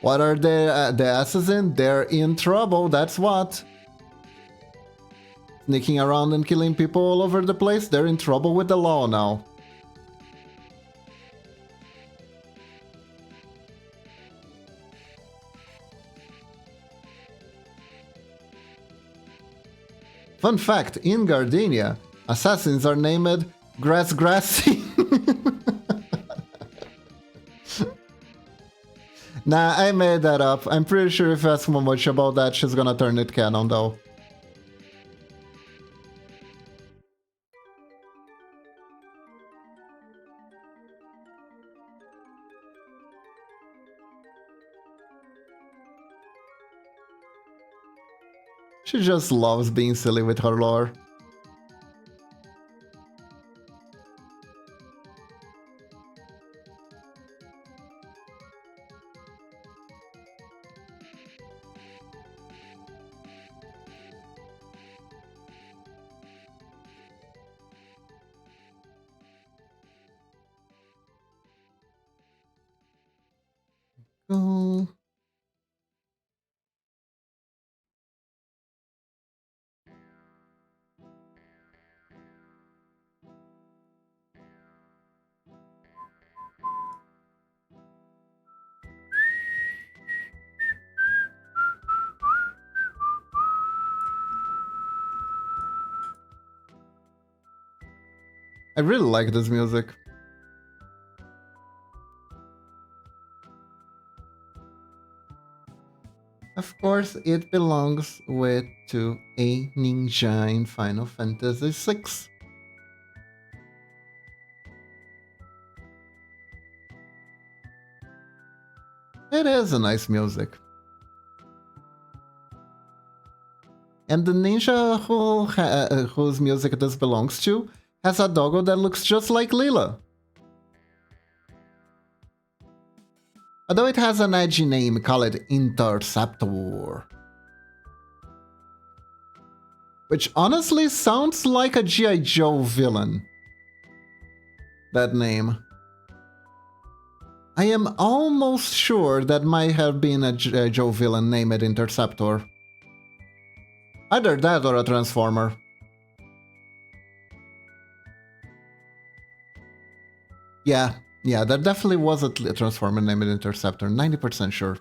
What are the asses in? They're in trouble, that's what. Sneaking around and killing people all over the place, they're in trouble with the law now. Fun fact, in Gardenia, assassins are named Grassy. Nah, I made that up. I'm pretty sure if you ask Momochi about that, she's gonna turn it canon though. She just loves being silly with her lore. Oh. I really like this music. Of course, it belongs to a ninja in Final Fantasy VI. It is a nice music. And the ninja whose music this belongs to has a doggo that looks just like Lila. Although it has an edgy name, call it Interceptor. Which honestly sounds like a G.I. Joe villain. That name. I am almost sure that might have been a G.I. Joe villain named Interceptor. Either that or a Transformer. Yeah, there definitely was a Transformer named Interceptor, 90% sure.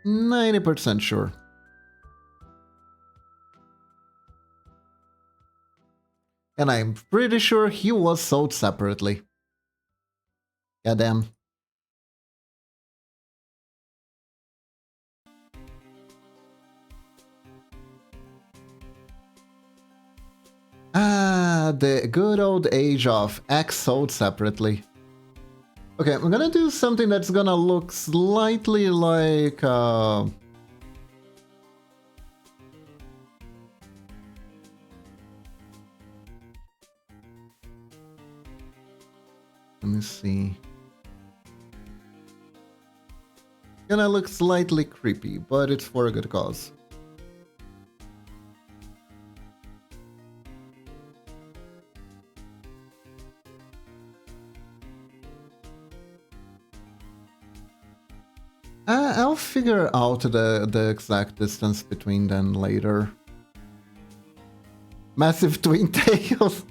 %90 sure. And I'm pretty sure he was sold separately. Goddamn. Ah, the good old age of X sold separately. Okay, I'm gonna do something that's gonna look slightly like... Let me see. Gonna look slightly creepy, but it's for a good cause. I'll figure out the exact distance between them later. Massive twin tails.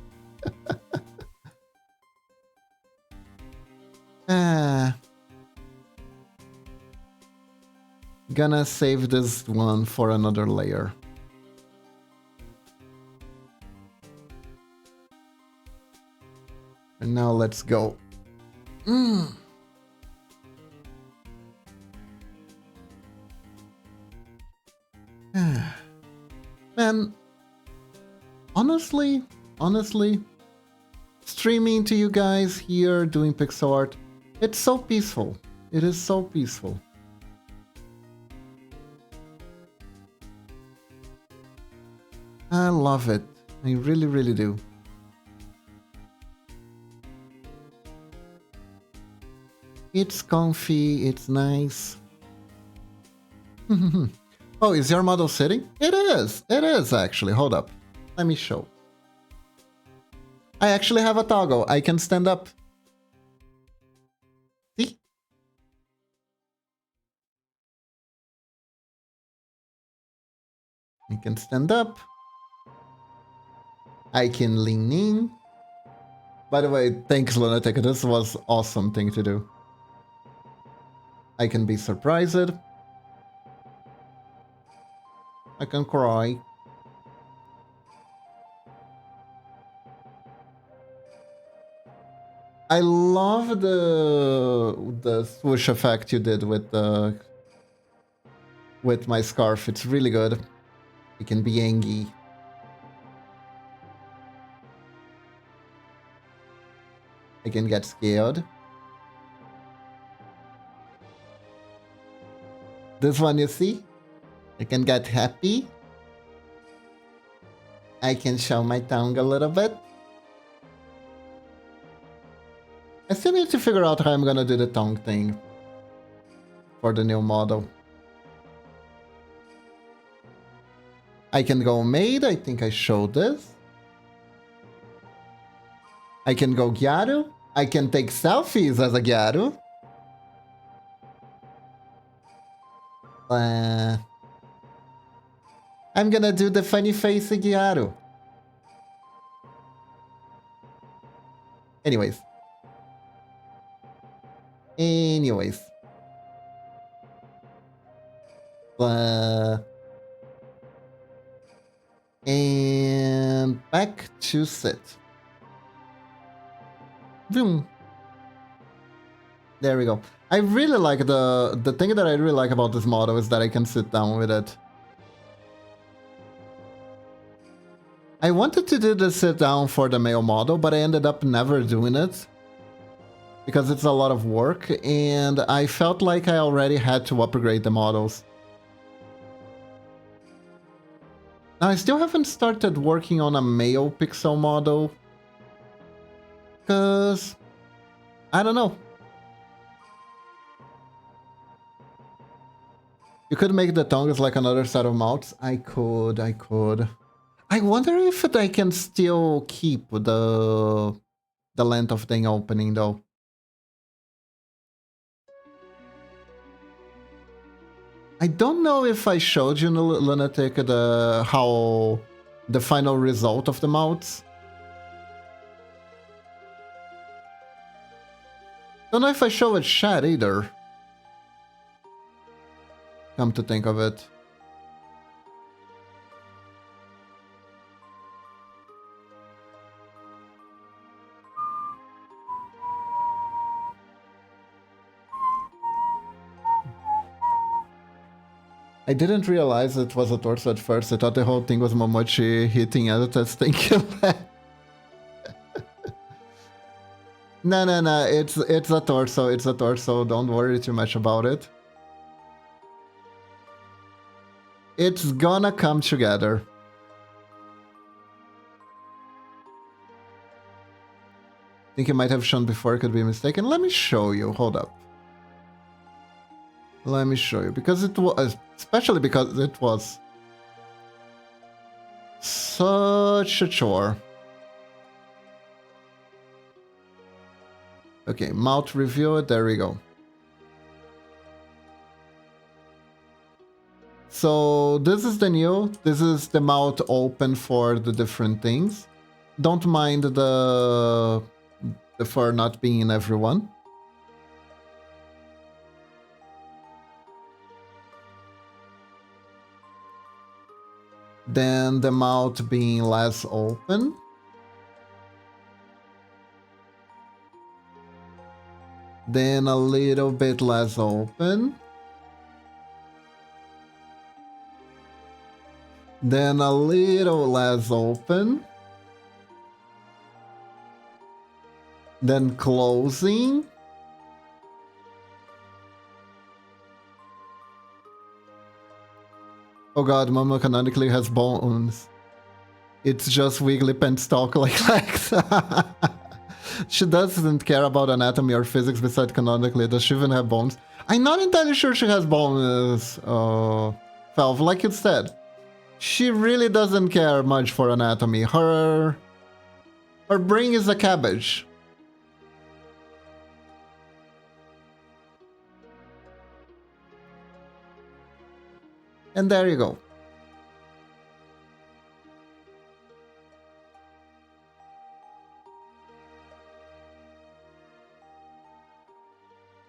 Gonna save this one for another layer. And now let's go. Man, honestly, streaming to you guys here doing pixel art, it's so peaceful. It is so peaceful. I love it. I really, really do. It's comfy, it's nice. Oh, is your model sitting? It is actually. Hold up. Let me show. I actually have a toggle. I can stand up. See? I can stand up. I can lean in. By the way, thanks Lunatic. This was awesome thing to do. I can be surprised. I can cry. I love the swoosh effect you did with my scarf. It's really good. It can be Angie. I can get scared. This one, you see? I can get happy. I can show my tongue a little bit. I still need to figure out how I'm gonna do the tongue thing for the new model. I can go maid. I think I showed this. I can go Gyaru. I can take selfies as a Gyaru. I'm gonna do the funny face Gyaru. Anyways. And back to sit. Boom. There we go. I really like the thing that I really like about this model is that I can sit down with it. I wanted to do the sit down for the male model, but I ended up never doing it because it's a lot of work and I felt like I already had to upgrade the models. Now I still haven't started working on a male pixel model because I don't know. You could make the tongues like another set of mouths. I could. I wonder if I can still keep the length of the opening though. I don't know if I showed you, Lunatic, how the final result of the mouths. Don't know if I show it chat either. Come to think of it. I didn't realize it was a torso at first. I thought the whole thing was Momochi hitting editors. Thank you. No. It's a torso. It's a torso. Don't worry too much about it. It's gonna come together. I think you might have shown before. Could be mistaken. Let me show you. Hold up. Let me show you because it was, especially because it was such a chore. Okay, mouth review it. There we go. So this is the new. This is the mouth open for the different things. Don't mind the fur not being in everyone. Then the mouth being less open. Then a little bit less open. Then a little less open. Then closing. Oh god, Momo canonically has bones. It's just wiggly pants talk like Lex. She doesn't care about anatomy or physics besides canonically. Does she even have bones? I'm not entirely sure she has bones, Valve. Like you said, she really doesn't care much for anatomy. Her brain is a cabbage. And there you go.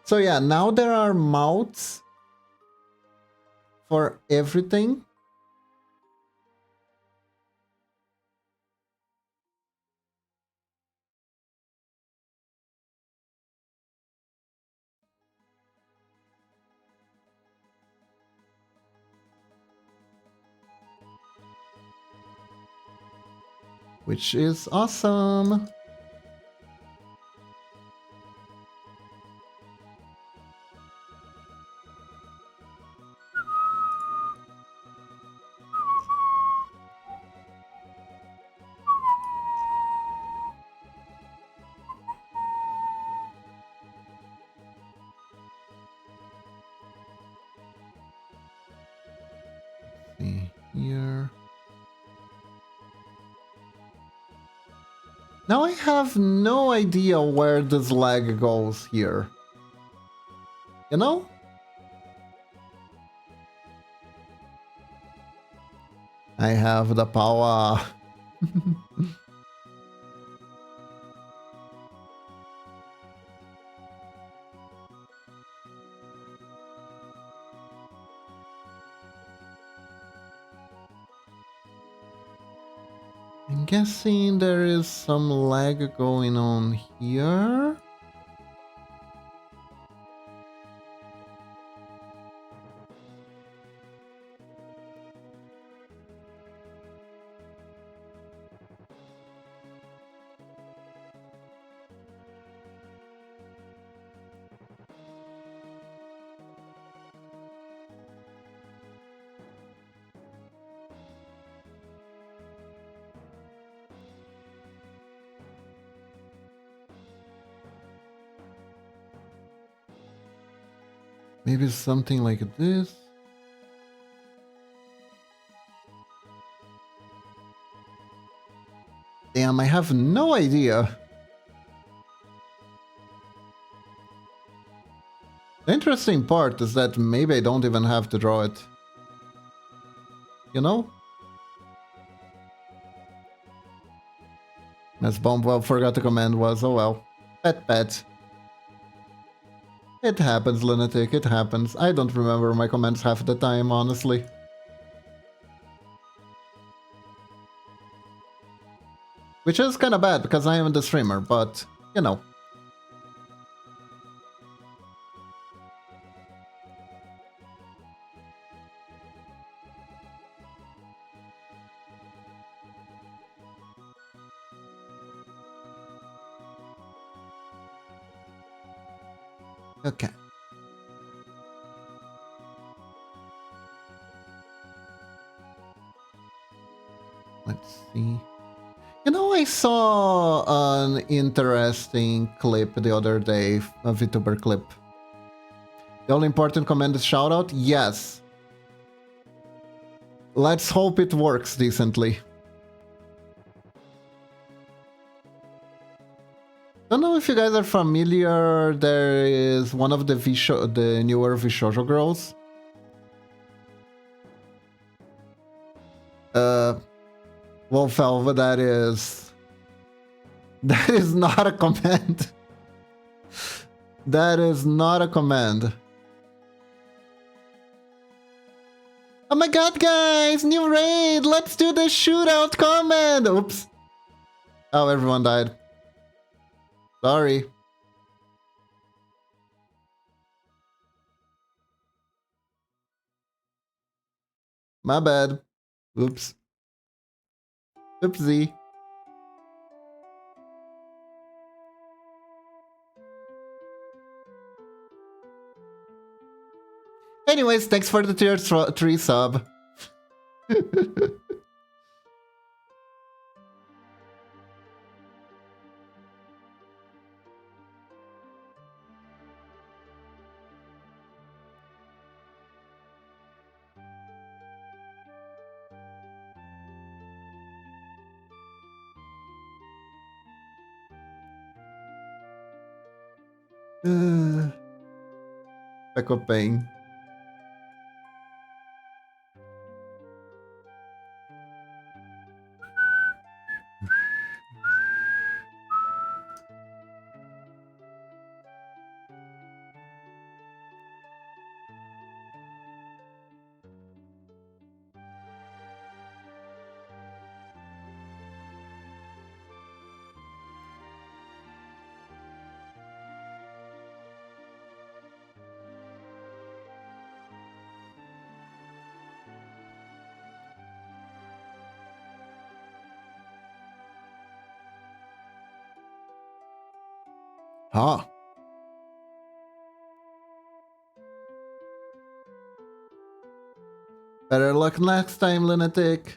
So yeah, now there are mouths for everything. which is awesome. See here. Now I have no idea where this lag goes here. You know? I have the power. I'm guessing there is some lag going on here. Maybe something like this. Damn, I have no idea. The interesting part is that maybe I don't even have to draw it. You know? As Bombwell forgot the command was, oh well. Pet. It happens, Lunatic, it happens. I don't remember my commands half the time, honestly. Which is kinda bad, because I am the streamer, but, you know. Okay. Let's see. You know, I saw an interesting clip the other day, a VTuber clip. The only important command is shoutout? Yes. Let's hope it works decently. Don't know if you guys are familiar, there is one of the newer Vishojo girls. Wolfelva, that is not a command. That is not a command. Oh my god, guys! New raid! Let's do the shootout command! Oops. Oh, everyone died. Sorry. My bad. Oops. Oopsie. Anyways, thanks for the tier 3 sub. Echo pain. Huh. Better luck next time, lunatic.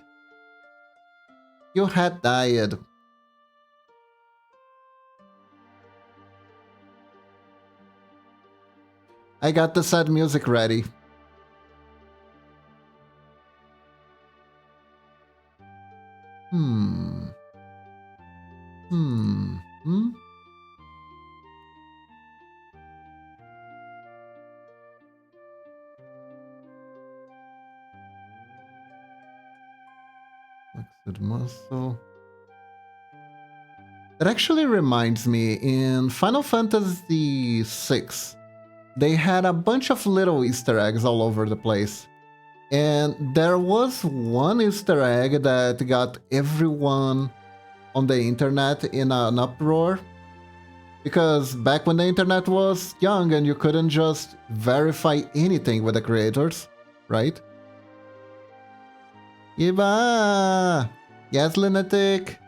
You had died. I got the sad music ready. Hmm. Hmm. Hmm? Flexed muscle. That actually reminds me, in Final Fantasy VI, they had a bunch of little Easter eggs all over the place. And there was one Easter egg that got everyone on the internet in an uproar. Because back when the internet was young and you couldn't just verify anything with the creators, right? Iba! Yes, lunatic!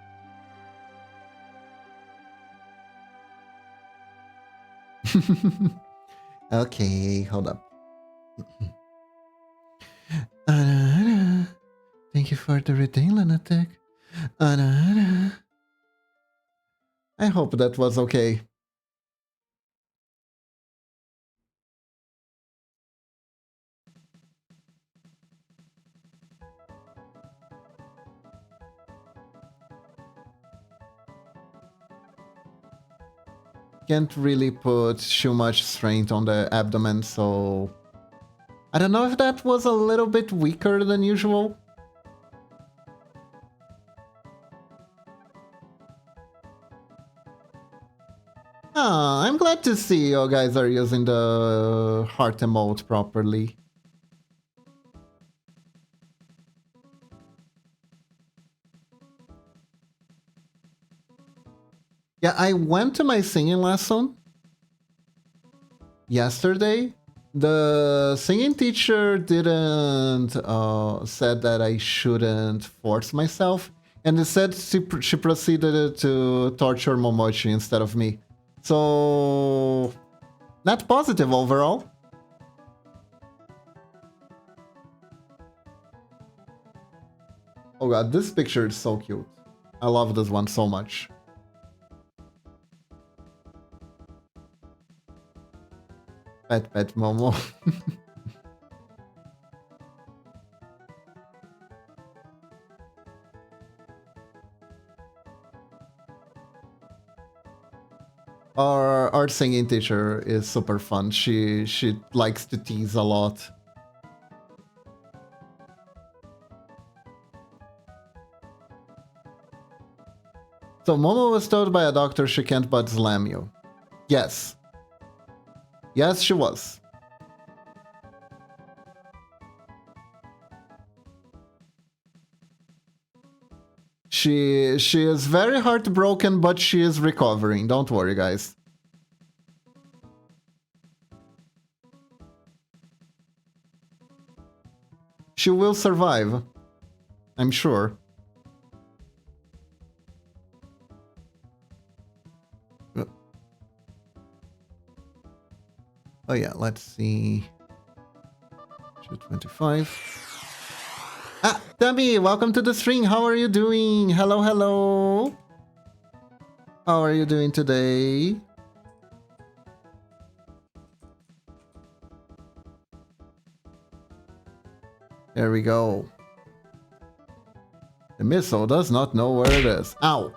Okay, hold up. Thank you for the reading, lunatic. I hope that was okay. Can't really put too much strength on the abdomen, so I don't know if that was a little bit weaker than usual. Ah, I'm glad to see you guys are using the heart emote properly. Yeah, I went to my singing lesson yesterday. The singing teacher didn't said that I shouldn't force myself, and instead she proceeded to torture Momochi instead of me. So, not positive overall. Oh god, this picture is so cute. I love this one so much. Pet Momo. Our singing teacher is super fun. She likes to tease a lot. So Momo was told by a doctor she can't but slam you. Yes. Yes, she was. She is very heartbroken, but she is recovering. Don't worry, guys. She will survive. I'm sure. Oh yeah, let's see. 225. Ah, Demi, welcome to the stream. How are you doing? Hello, hello. How are you doing today? There we go. The missile does not know where it is. Ow.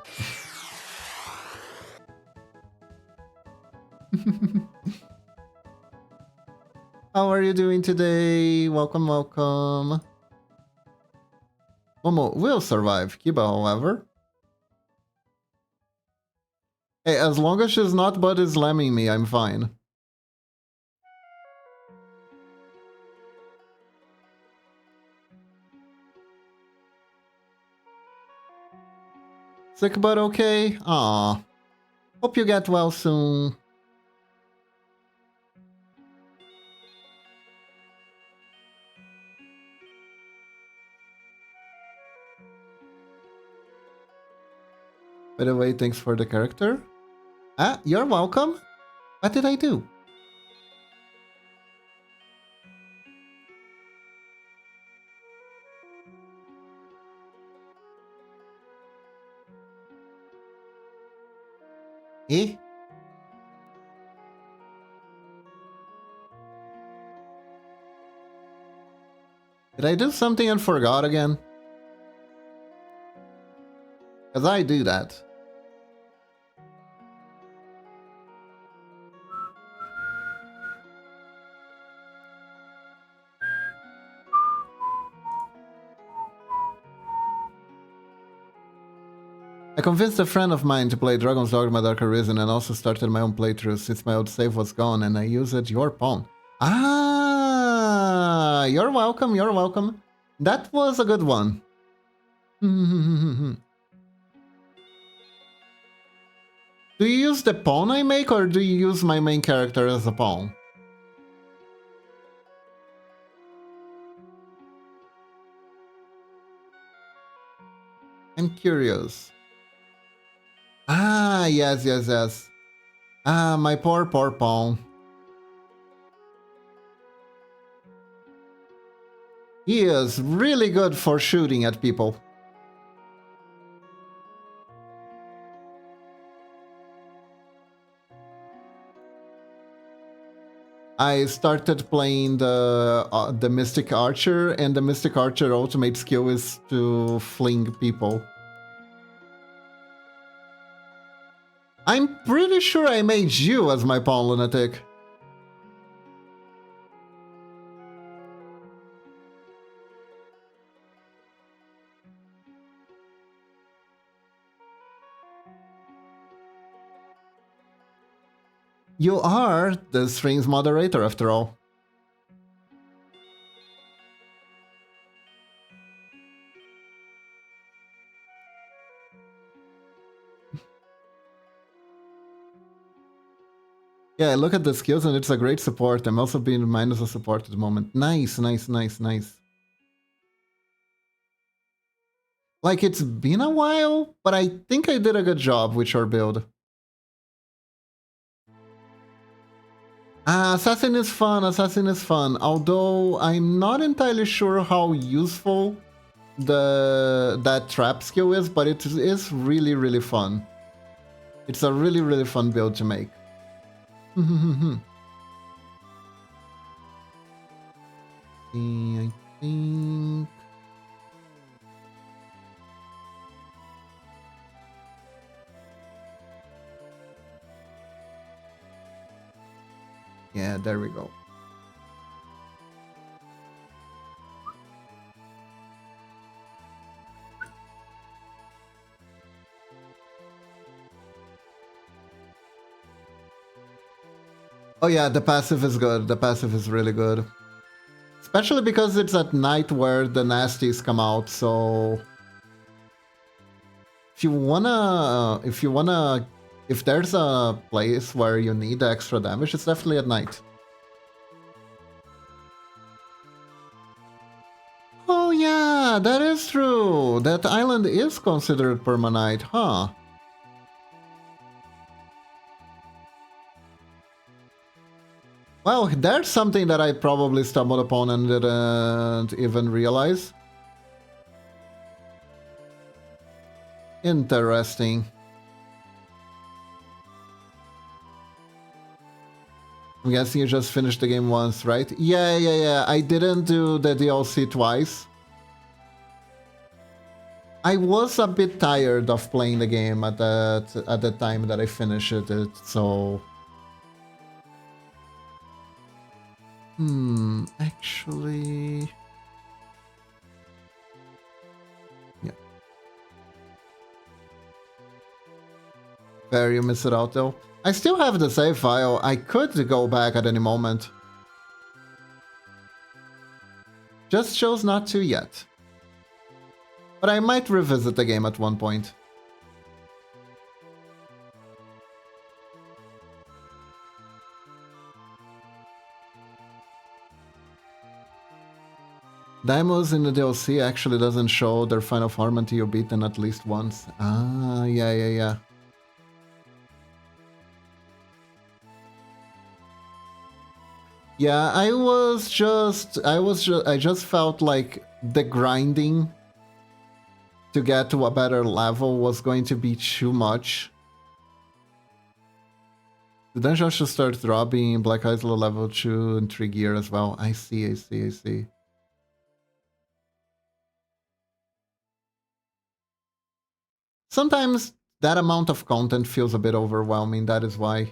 How are you doing today? Welcome, welcome. Momo will survive. Kiba, however. Hey, as long as she's not body slamming me, I'm fine. Sick but okay? Aw. Hope you get well soon. By the way, thanks for the character. Ah, you're welcome. What did I do? Eh? Did I do something and forgot again? Because I do that. I convinced a friend of mine to play Dragon's Dogma Dark Arisen and also started my own playthrough since my old save was gone and I used your pawn. Ah, you're welcome, you're welcome. That was a good one. Do you use the pawn I make or do you use my main character as a pawn? I'm curious. Ah, yes, yes, yes. Ah, my poor pawn. He is really good for shooting at people. I started playing the Mystic Archer, and the Mystic Archer ultimate skill is to fling people. I'm pretty sure I made you as my pawn, lunatic. You are the stream's moderator, after all. Yeah, I look at the skills and it's a great support. I'm also being minus a support at the moment. Nice, nice, nice, nice. Like, it's been a while, but I think I did a good job with your build. Assassin is fun, Assassin is fun. Although I'm not entirely sure how useful that trap skill is, but it is really, really fun. It's a really, really fun build to make. I think... Yeah, there we go. Oh yeah, the passive is good. The passive is really good. Especially because it's at night where the nasties come out, so... If there's a place where you need extra damage, it's definitely at night. Oh yeah, that is true. That island is considered permanite, huh? Well, there's something that I probably stumbled upon and didn't even realize. Interesting. I'm guessing you just finished the game once, right? Yeah. I didn't do the DLC twice. I was a bit tired of playing the game at the time that I finished it, so... Actually... Yeah. Fair, you miss it out though. I still have the save file. I could go back at any moment. Just chose not to yet. But I might revisit the game at one point. Daimos in the DLC actually doesn't show their final form until you beat them at least once. Ah, yeah. Yeah, I just felt like the grinding to get to a better level was going to be too much. The dungeon should start dropping Black Eyes Low level 2 and 3 gear as well. I see, I see, I see. Sometimes that amount of content feels a bit overwhelming, that is why.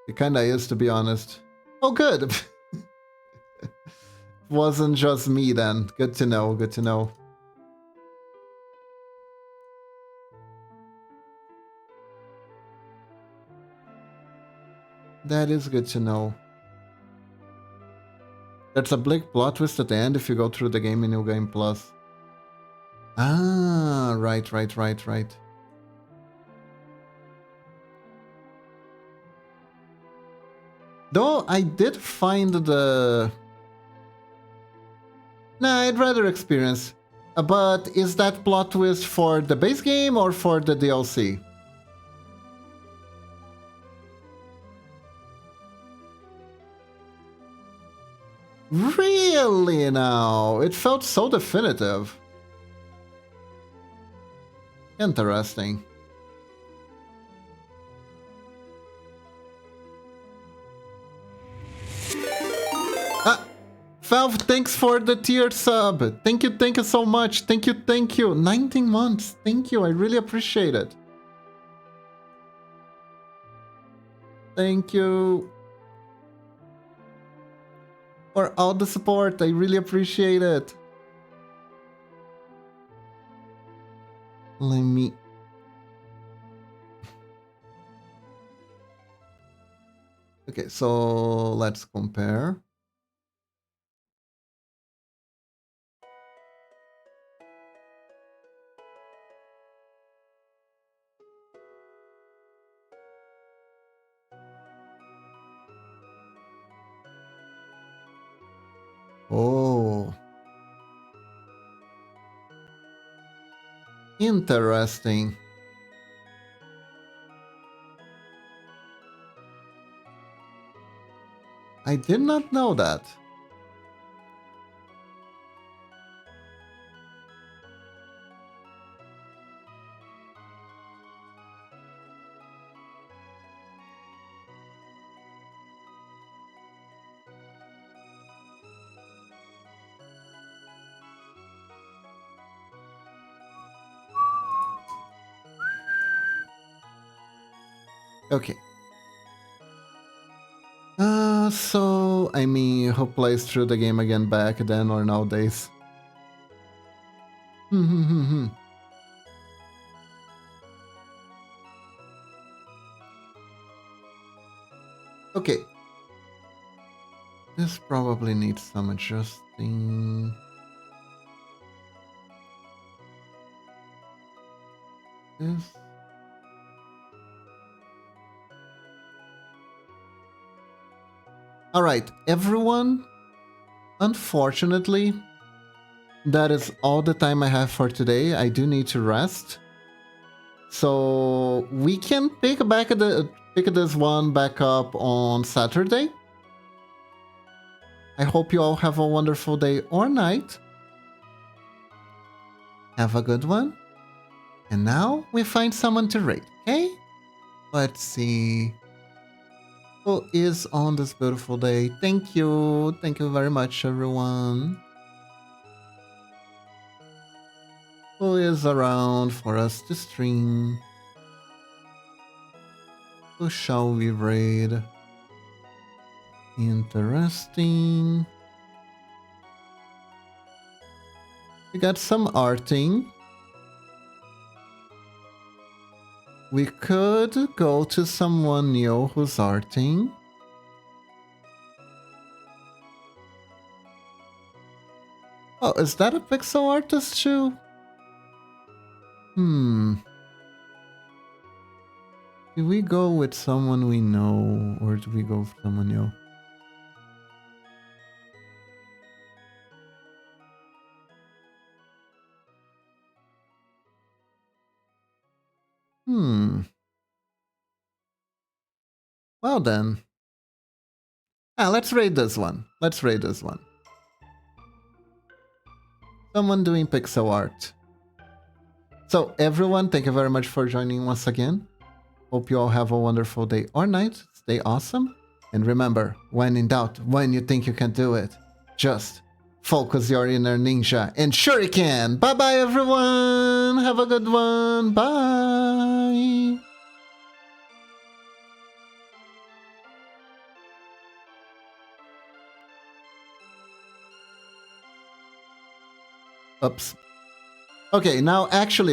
It kinda is, to be honest. Oh, good! Wasn't just me then. Good to know, good to know. That is good to know. There's a big plot twist at the end if you go through the game in New Game Plus. Ah, right, right, right, right. Though I did find the... Nah, I'd rather experience. But is that plot twist for the base game or for the DLC? Really now? It felt so definitive. Interesting. Ah! Valve, thanks for the tier sub. Thank you so much. Thank you. 19 months. Thank you, I really appreciate it. Thank you for all the support. I really appreciate it. Let me... Okay, so let's compare. Oh. Interesting. I did not know that. Okay. So, I mean, who plays through the game again back then or nowadays? Okay. This probably needs some adjusting. This. Alright, everyone. Unfortunately, that is all the time I have for today. I do need to rest. So we can pick this one back up on Saturday. I hope you all have a wonderful day or night. Have a good one. And now we find someone to rate, okay? Let's see. Who is on this beautiful day? Thank you. Thank you very much, everyone. Who is around for us to stream? Who shall we raid? Interesting. We got some arting. We could go to someone new who's arting. Oh, is that a pixel artist too? Do we go with someone we know or do we go with someone new? Hmm. Well then. Let's rate this one. Let's rate this one. Someone doing pixel art. So everyone, thank you very much for joining once again. Hope you all have a wonderful day or night. Stay awesome. And remember, when in doubt, when you think you can do it, just focus your inner ninja and sure you can. Bye bye everyone. Have a good one. Bye. Oops. Okay, now actually